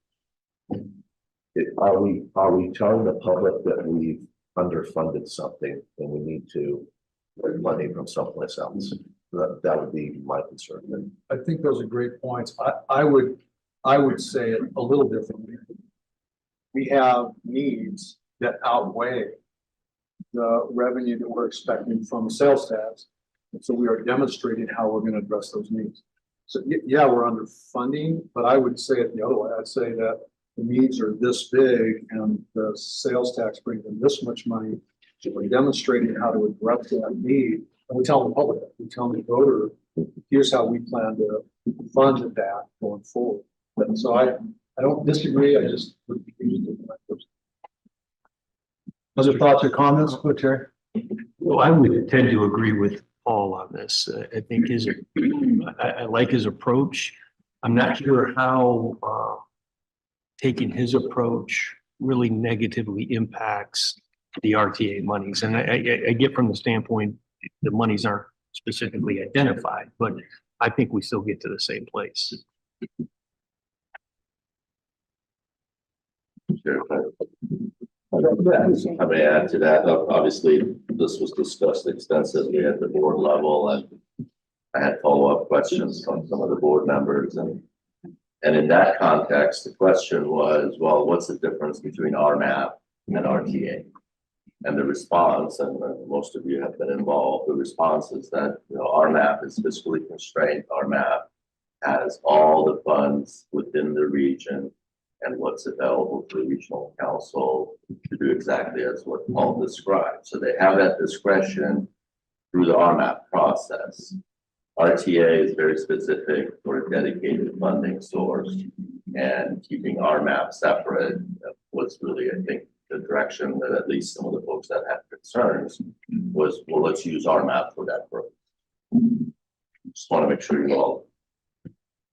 Are we telling the public that we've underfunded something and we need to get money from someplace else? That would be my concern. I think those are great points. I would say it a little differently. We have needs that outweigh the revenue that we're expecting from sales tax. And so we are demonstrating how we're going to address those needs. So yeah, we're underfunding, but I would say it the other way. I'd say that the needs are this big and the sales tax brings in this much money. So we're demonstrating how to address that need. And we tell the public, we tell the voter, here's how we plan to fund that going forward. And so I don't disagree. I just would be interested in that. Other thoughts or comments, Terry? Well, I would tend to agree with Paul on this. I think I like his approach. I'm not sure how taking his approach really negatively impacts the RTA monies. And I get from the standpoint, the monies aren't specifically identified, but I think we still get to the same place. I may add to that. Obviously, this was discussed extensively at the board level, and I had follow-up questions from some of the board members, and And in that context, the question was, well, what's the difference between RMAP and RTA? And the response, and most of you have been involved, the response is that, you know, RMAP is fiscally constrained. RMAP has all the funds within the region and what's available to the regional council to do exactly as what Paul described. So they have that discretion through the RMAP process. RTA is very specific for a dedicated funding source, and keeping RMAP separate was really, I think, the direction that at least some of the folks that had concerns was, well, let's use RMAP for that purpose. Just want to make sure you all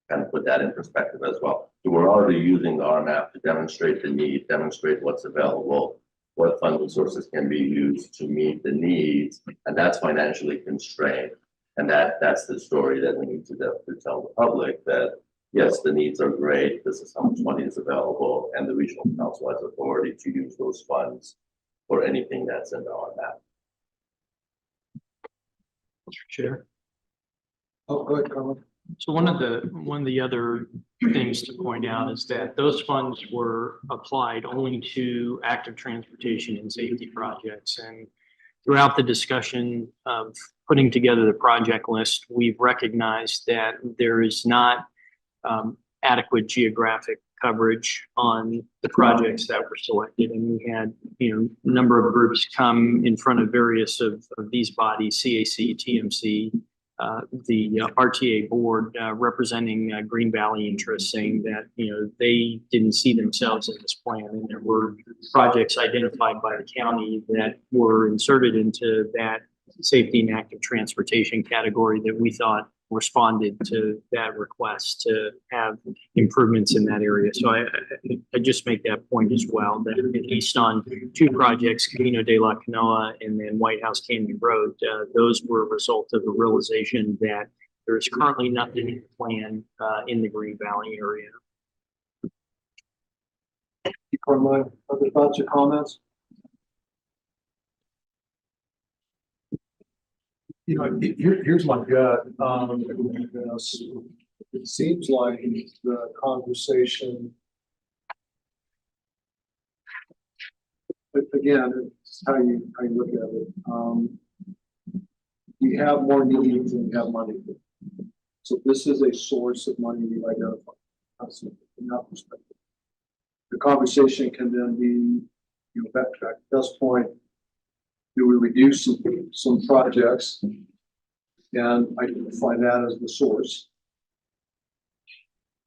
kind of put that in perspective as well. So we're already using the RMAP to demonstrate the need, demonstrate what's available, what funding sources can be used to meet the needs, and that's financially constrained. And that's the story that we need to tell the public that, yes, the needs are great. This is how much money is available, and the regional council has authority to use those funds for anything that's in the RMAP. Mr. Chair. Oh, go ahead, Carmen. So one of the other things to point out is that those funds were applied only to active transportation and safety projects. And throughout the discussion of putting together the project list, we've recognized that there is not adequate geographic coverage on the projects that were selected. And we had, a number of groups come in front of various of these bodies, CAC, TMC, the RTA board representing Green Valley interests, saying that, they didn't see themselves in this plan. And there were projects identified by the county that were inserted into that safety and active transportation category that we thought responded to that request to have improvements in that area. So I just make that point as well, that at least on two projects, Camino de la Canoa and then White House Canyon Road, those were a result of the realization that there is currently nothing in the plan in the Green Valley area. Carmen, other thoughts or comments? Here's my gut. It seems like the conversation, but again, it's how you look at it. We have more needs than we have money. So this is a source of money we've identified. From that perspective, the conversation can then be, backtrack. At this point, do we reduce some projects and identify that as the source?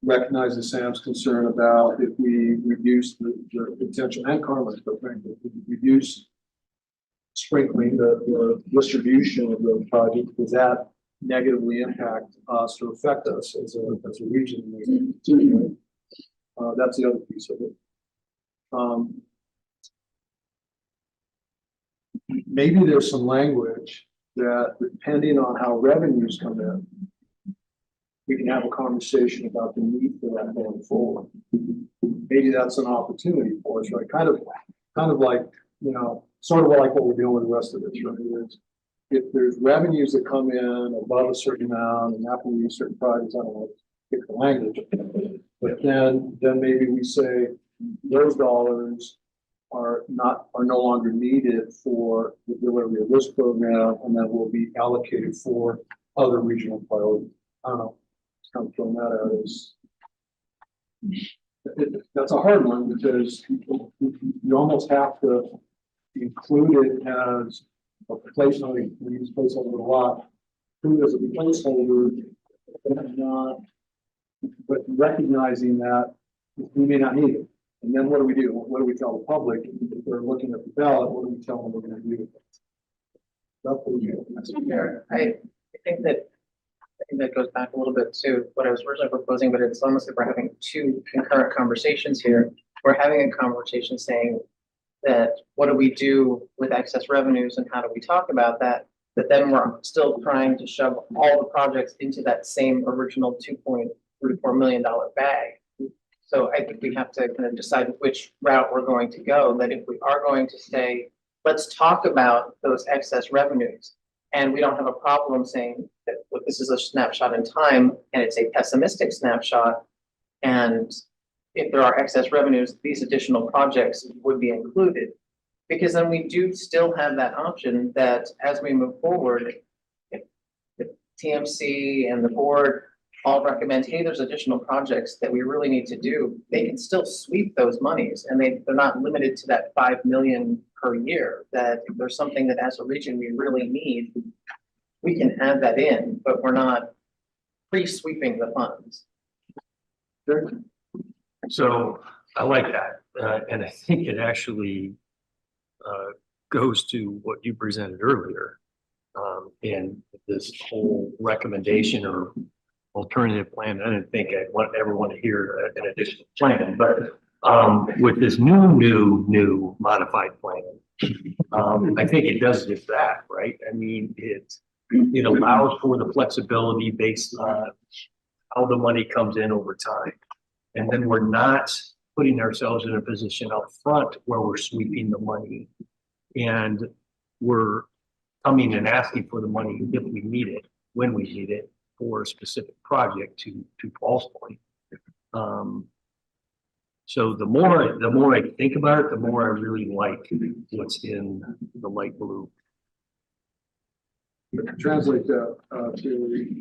Recognizing Sam's concern about if we reduce the potential, and Carmen's, but frankly, if we reduce sprinkling the distribution of the project, does that negatively impact us or affect us as a region? That's the other piece of it. Maybe there's some language that, depending on how revenues come in, we can have a conversation about the need for that going forward. Maybe that's an opportunity for us, right? Kind of like, sort of like what we're doing with the rest of this, right? If there's revenues that come in above a certain amount and after we use certain projects, I don't know, pick the language, but then maybe we say those dollars are no longer needed for the delivery of this program, and that will be allocated for other regional priorities. I don't know. It's kind of throwing that out as that's a hard one, because you almost have to include it as a placeholder. We use placeholder a lot. Include it as a placeholder, but recognizing that we may not need it. And then what do we do? What do we tell the public? If they're looking at the ballot, what do we tell them we're going to do? That's what we do. I think that goes back a little bit to what I was originally proposing, but it's almost like we're having two concurrent conversations here. We're having a conversation saying that what do we do with excess revenues and how do we talk about that? But then we're still trying to shove all the projects into that same original $2.34 million bag. So I think we have to kind of decide which route we're going to go. That if we are going to say, let's talk about those excess revenues, and we don't have a problem saying that, look, this is a snapshot in time and it's a pessimistic snapshot, And if there are excess revenues, these additional projects would be included. Because then we do still have that option that as we move forward, if the TMC and the board all recommend, hey, there's additional projects that we really need to do, they can still sweep those monies and they're not limited to that 5 million per year. That if there's something that as a region we really need, we can add that in, but we're not pre-sweeping the funds. So I like that, and I think it actually goes to what you presented earlier. And this whole recommendation or alternative plan, I didn't think I'd want everyone to hear an additional plan, but with this new modified plan, I think it does just that, right? I mean, it allows for the flexibility based on how the money comes in over time. And then we're not putting ourselves in a position up front where we're sweeping the money and we're coming and asking for the money if we need it, when we need it for a specific project, to Paul's point. So the more I think about it, the more I really like what's in the light blue. Translate that in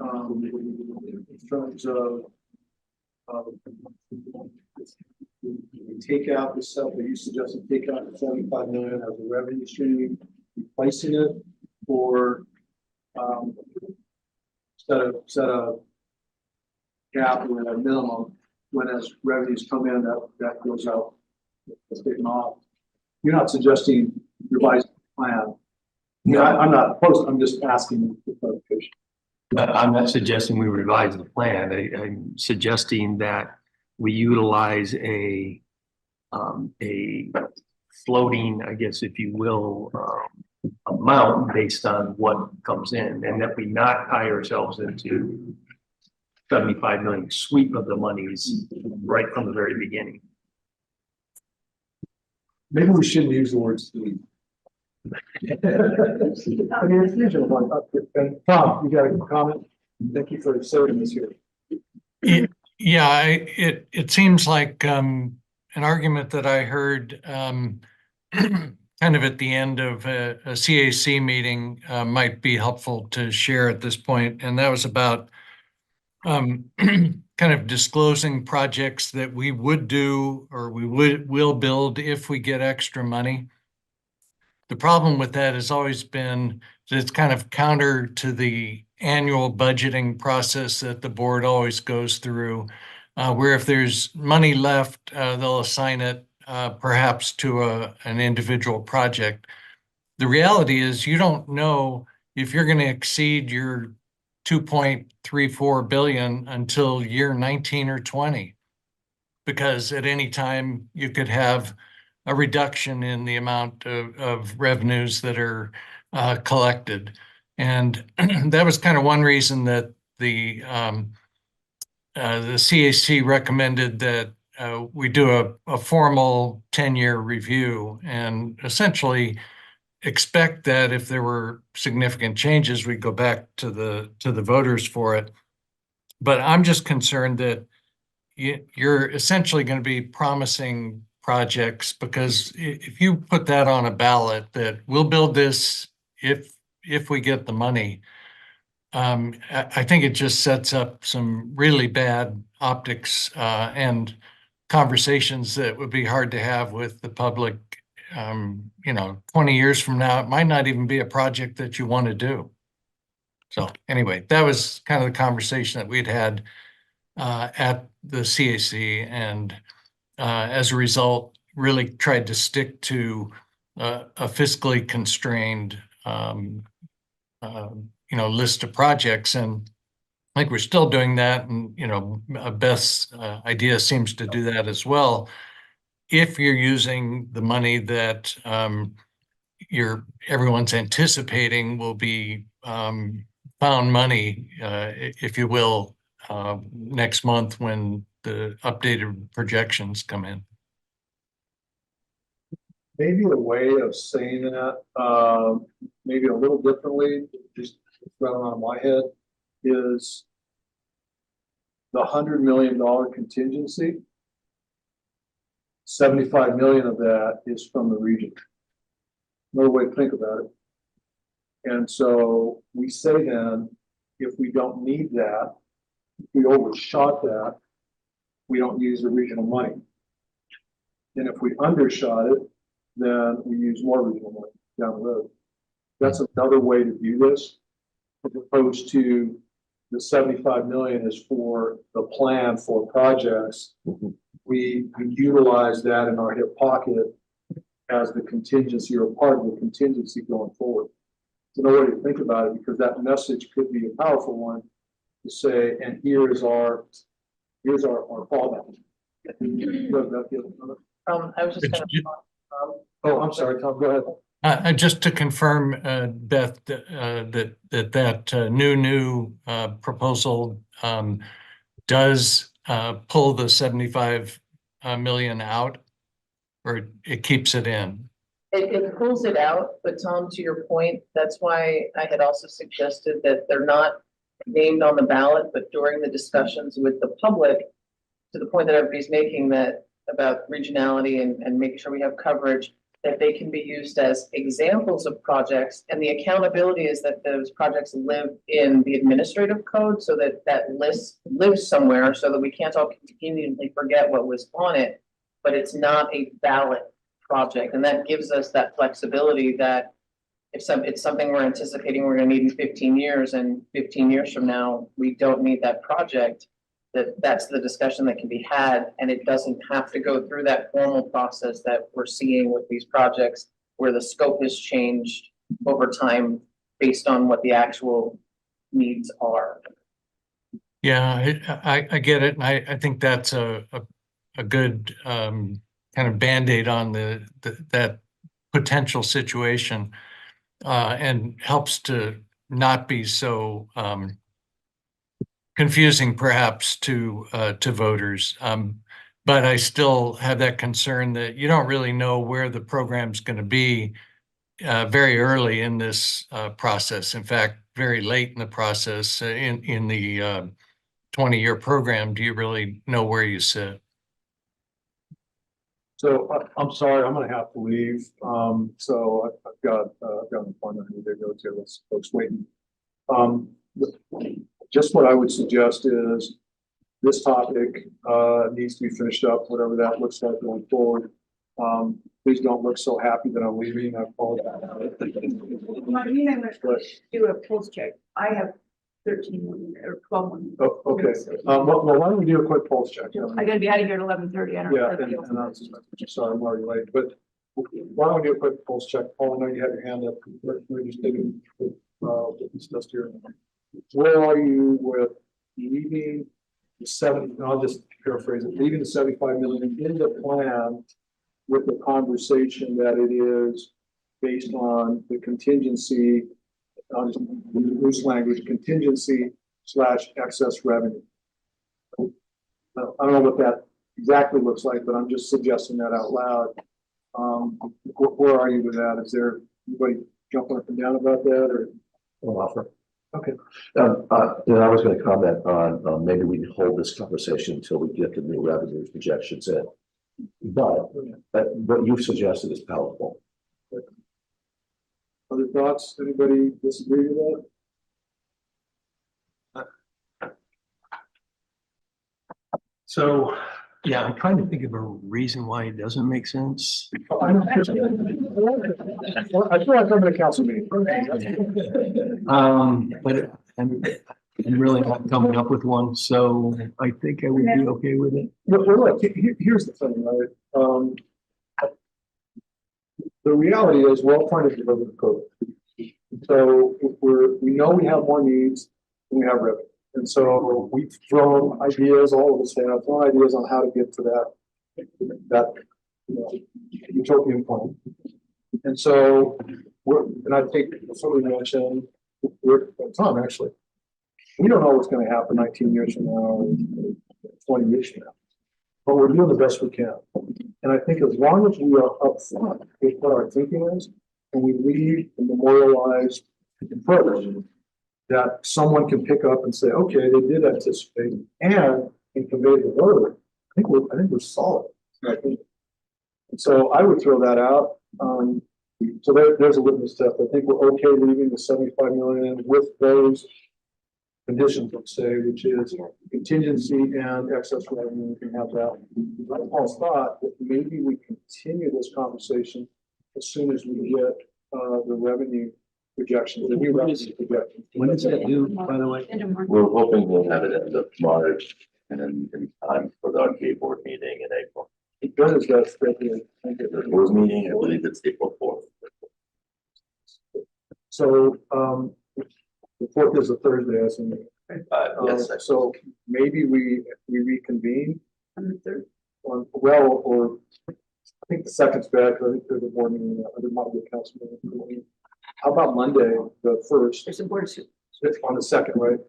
terms of take out the stuff that you suggested, take out the 75 million as a revenue stream, replacing it, or set a cap or a minimum when as revenues come in, that goes out. That's taken off. You're not suggesting revising the plan. Yeah, I'm not opposed, I'm just asking for clarification. I'm not suggesting we revise the plan. I'm suggesting that we utilize a floating, I guess, if you will, amount based on what comes in, and that we not tie ourselves into 75 million sweep of the monies right from the very beginning. Maybe we shouldn't use the word sweep. I mean, it's usually one. And Tom, you got a comment? Thank you for serving us here. Yeah, it seems like an argument that I heard kind of at the end of a CAC meeting might be helpful to share at this point, and that was about kind of disclosing projects that we would do or will build if we get extra money. The problem with that has always been that it's kind of counter to the annual budgeting process that the board always goes through, where if there's money left, they'll assign it perhaps to an individual project. The reality is you don't know if you're going to exceed your 2.34 billion until year 19 or 20, because at any time you could have a reduction in the amount of revenues that are collected. And that was kind of one reason that the CAC recommended that we do a formal 10-year review and essentially expect that if there were significant changes, we'd go back to the voters for it. But I'm just concerned that you're essentially going to be promising projects, because if you put that on a ballot that we'll build this if we get the money, I think it just sets up some really bad optics and conversations that would be hard to have with the public. 20 years from now, it might not even be a project that you want to do. So anyway, that was kind of the conversation that we'd had at the CAC, and as a result, really tried to stick to a fiscally constrained, list of projects. And I think we're still doing that. And, Beth's idea seems to do that as well. If you're using the money that everyone's anticipating will be found money, if you will, next month when the updated projections come in. Maybe a way of saying that, maybe a little differently, just running on my head, is the $100 million contingency, 75 million of that is from the region. Another way to think about it. And so we say then, if we don't need that, if we overshot that, we don't use the regional money. And if we undershot it, then we use more regional money down the road. That's another way to view this, as opposed to the 75 million is for the plan for projects. We utilize that in our hip pocket as the contingency or part of the contingency going forward. It's another way to think about it, because that message could be a powerful one to say, and here's our fallback. I was just gonna. Oh, I'm sorry, Tom, go ahead. Just to confirm, Beth, that new proposal does pull the 75 million out, or it keeps it in? It pulls it out, but Tom, to your point, that's why I had also suggested that they're not named on the ballot, but during the discussions with the public, to the point that everybody's making that about regionality and making sure we have coverage, that they can be used as examples of projects. And the accountability is that those projects live in the administrative code, so that that list lives somewhere, so that we can't all conveniently forget what was on it, but it's not a ballot project. And that gives us that flexibility that if it's something we're anticipating we're gonna need in 15 years, and 15 years from now, we don't need that project, that's the discussion that can be had, and it doesn't have to go through that formal process that we're seeing with these projects, where the scope has changed over time based on what the actual needs are. Yeah, I get it, and I think that's a good kind of Band-Aid on that potential situation, and helps to not be so confusing perhaps to voters. But I still have that concern that you don't really know where the program's going to be very early in this process. In fact, very late in the process, in the 20-year program, do you really know where you sit? So I'm sorry, I'm gonna have to leave. So I've got an appointment I need to go to. Let's folks waiting. Just what I would suggest is this topic needs to be finished up, whatever that looks like going forward. Please don't look so happy that I'm leaving. I apologize. Do a pulse check. I have 13 or 12 million. Oh, okay. Well, why don't we do a quick pulse check? I gotta be out of here at 11:30. I don't Yeah, know. and I'm sorry, I'm already late, but why don't we do a quick pulse check? Paul, I know you had your hand up. We're just taking discussed here. Where are you with leaving the 70? I'll just paraphrase it. Leaving the 75 million in the plan with the conversation that it is based on the contingency, loose language, contingency / excess revenue. I don't know what that exactly looks like, but I'm just suggesting that out loud. Where are you with that? Is there anybody jumping up and down about that, or? I'll offer. Okay. I was going to comment on maybe we can hold this conversation until we get the new revenue projections in. But what you've suggested is powerful. Other thoughts? Anybody disagree with that? So, yeah, I'm trying to think of a reason why it doesn't make sense. I feel like I'm in a council meeting. But I'm really not coming up with one, so I think I would be okay with it. Well, look, here's the thing, right? The reality is we're all trying to deliver the code. So we know we have more needs than we have revenue. And so we've thrown ideas, all of us have thrown ideas on how to get to that utopian point. And so and I think somebody mentioned, Tom actually, we don't know what's going to happen 19 years from now, or 20 years from now, but we're doing the best we can. And I think as long as we are upfront with what our thinking is, and we leave the memorialized approach, that someone can pick up and say, okay, they did anticipate and convey the voter. I think we're solid. I think. And so I would throw that out. So there's a litmus test. I think we're okay leaving the 75 million with those conditions, let's say, which is contingency and excess revenue. We can have that. Paul's thought that maybe we continue this conversation as soon as we get the revenue projections, the new revenue projections. When is it due, by the way? We're hoping we'll have it end of March and then in time for the RTA board meeting in April. When is that? The board meeting, I believe it's April 4th. So, the 4th is a Thursday, I assume. Yes. So maybe we reconvene on the 3rd. Or I think the 2nd's bad, because I think there's a board meeting, there might be a council meeting. How about Monday, the 1st? There's a board suit. It's on the 2nd, right?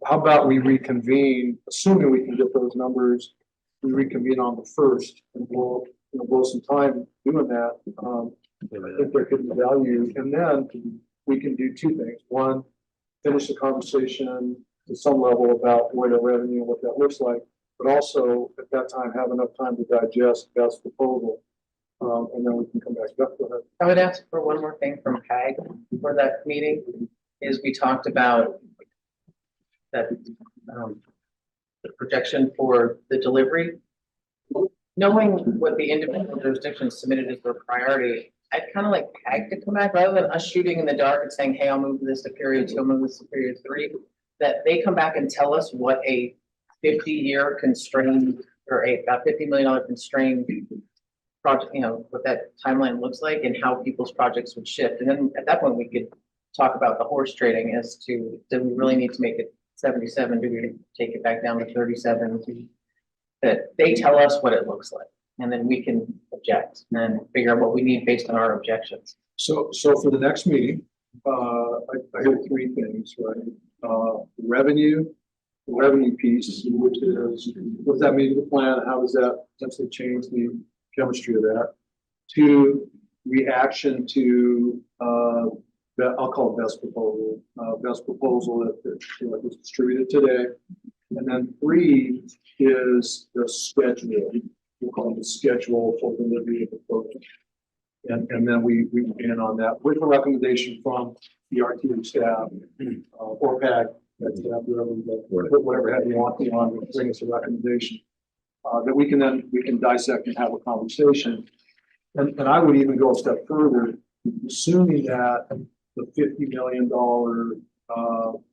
How about we reconvene, assuming we can get those numbers, we reconvene on the 1st, and we'll, blow some time doing that. I think there could be value, and then we can do two things. One, finish the conversation to some level about where the revenue and what that looks like, but also at that time have enough time to digest Beth's proposal, and then we can come back. Beth, go ahead. I would ask for one more thing from PAG for that meeting, is we talked about that, the projection for the delivery. Knowing what the individual jurisdictions submitted as their priority, I'd kind of like PAG to come back rather than us shooting in the dark and saying, hey, I'll move this to period 2, I'll move this to period 3, that they come back and tell us what a 50-year constrained or about $50 million constrained project, what that timeline looks like and how people's projects would shift. And then at that point, we could talk about the horse trading as to, do we really need to make it 77? Do we take it back down to 37? That they tell us what it looks like, and then we can object and figure out what we need based on our objections. So for the next meeting, I hear three things, right? The revenue piece, which is, what does that mean to the plan? How does that potentially change the chemistry of that? 2, reaction to, I'll call it best proposal that was distributed today. And then 3 is the schedule. We'll call it the schedule for delivery of the program. And then we begin on that with a recommendation from the RTA staff or PAG, whatever you want on, bring us a recommendation that we can dissect and have a conversation. And I would even go a step further, assuming that the $50 million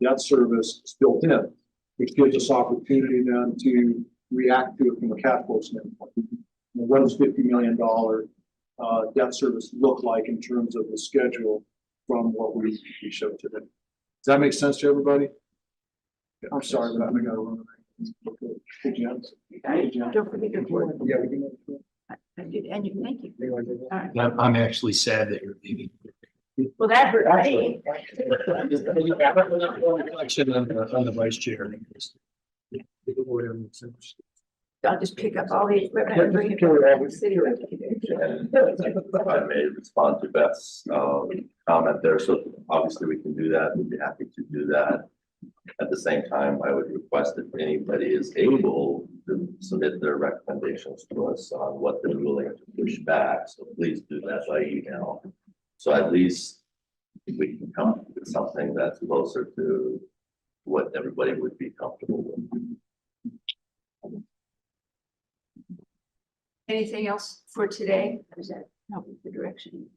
debt service is built in, which gives us opportunity then to react to it from a cash flow standpoint. What does $50 million debt service look like in terms of the schedule from what we showed today? Does that make sense to everybody? I'm sorry, but I got to run. Don't forget your board. Yeah, we can. And you, thank you. All right. I'm actually sad that you're leaving. Well, that hurt me. Reflection on the vice chair. I'll just pick up all the equipment and bring it back to the city. If I may respond to Beth's comment there, so obviously we can do that, we'd be happy to do that. At the same time, I would request if anybody is able to submit their recommendations to us on what they're willing to push back, so please do that by email. So at least we can come up with something that's closer to what everybody would be comfortable with. Anything else for today? Or does that help with the direction?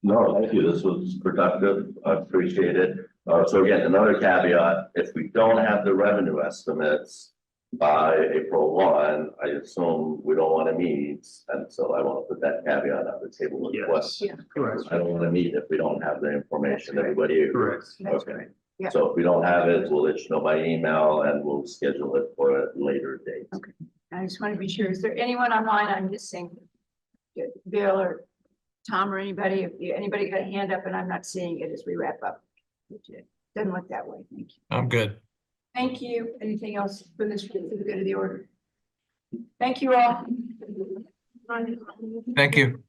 No, thank you. This was productive. I appreciate it. So again, another caveat, if we don't have the revenue estimates by April 1, I assume we don't want to meet. And so I want to put that caveat on the table as well. Yeah. Correct. I don't want to meet if we don't have the information. Everybody agrees. That's Okay. right. Yeah. So if we don't have it, we'll let you know by email and we'll schedule it for a later date. Okay. I just want to be sure. Is there anyone online? I'm just saying, Bill or Tom or anybody, if anybody got a hand up and I'm not seeing it as we wrap up. It doesn't look that way. Thank you. I'm good. Thank you. Anything else for this, for the good of the order? Thank you all. Thank you.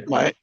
My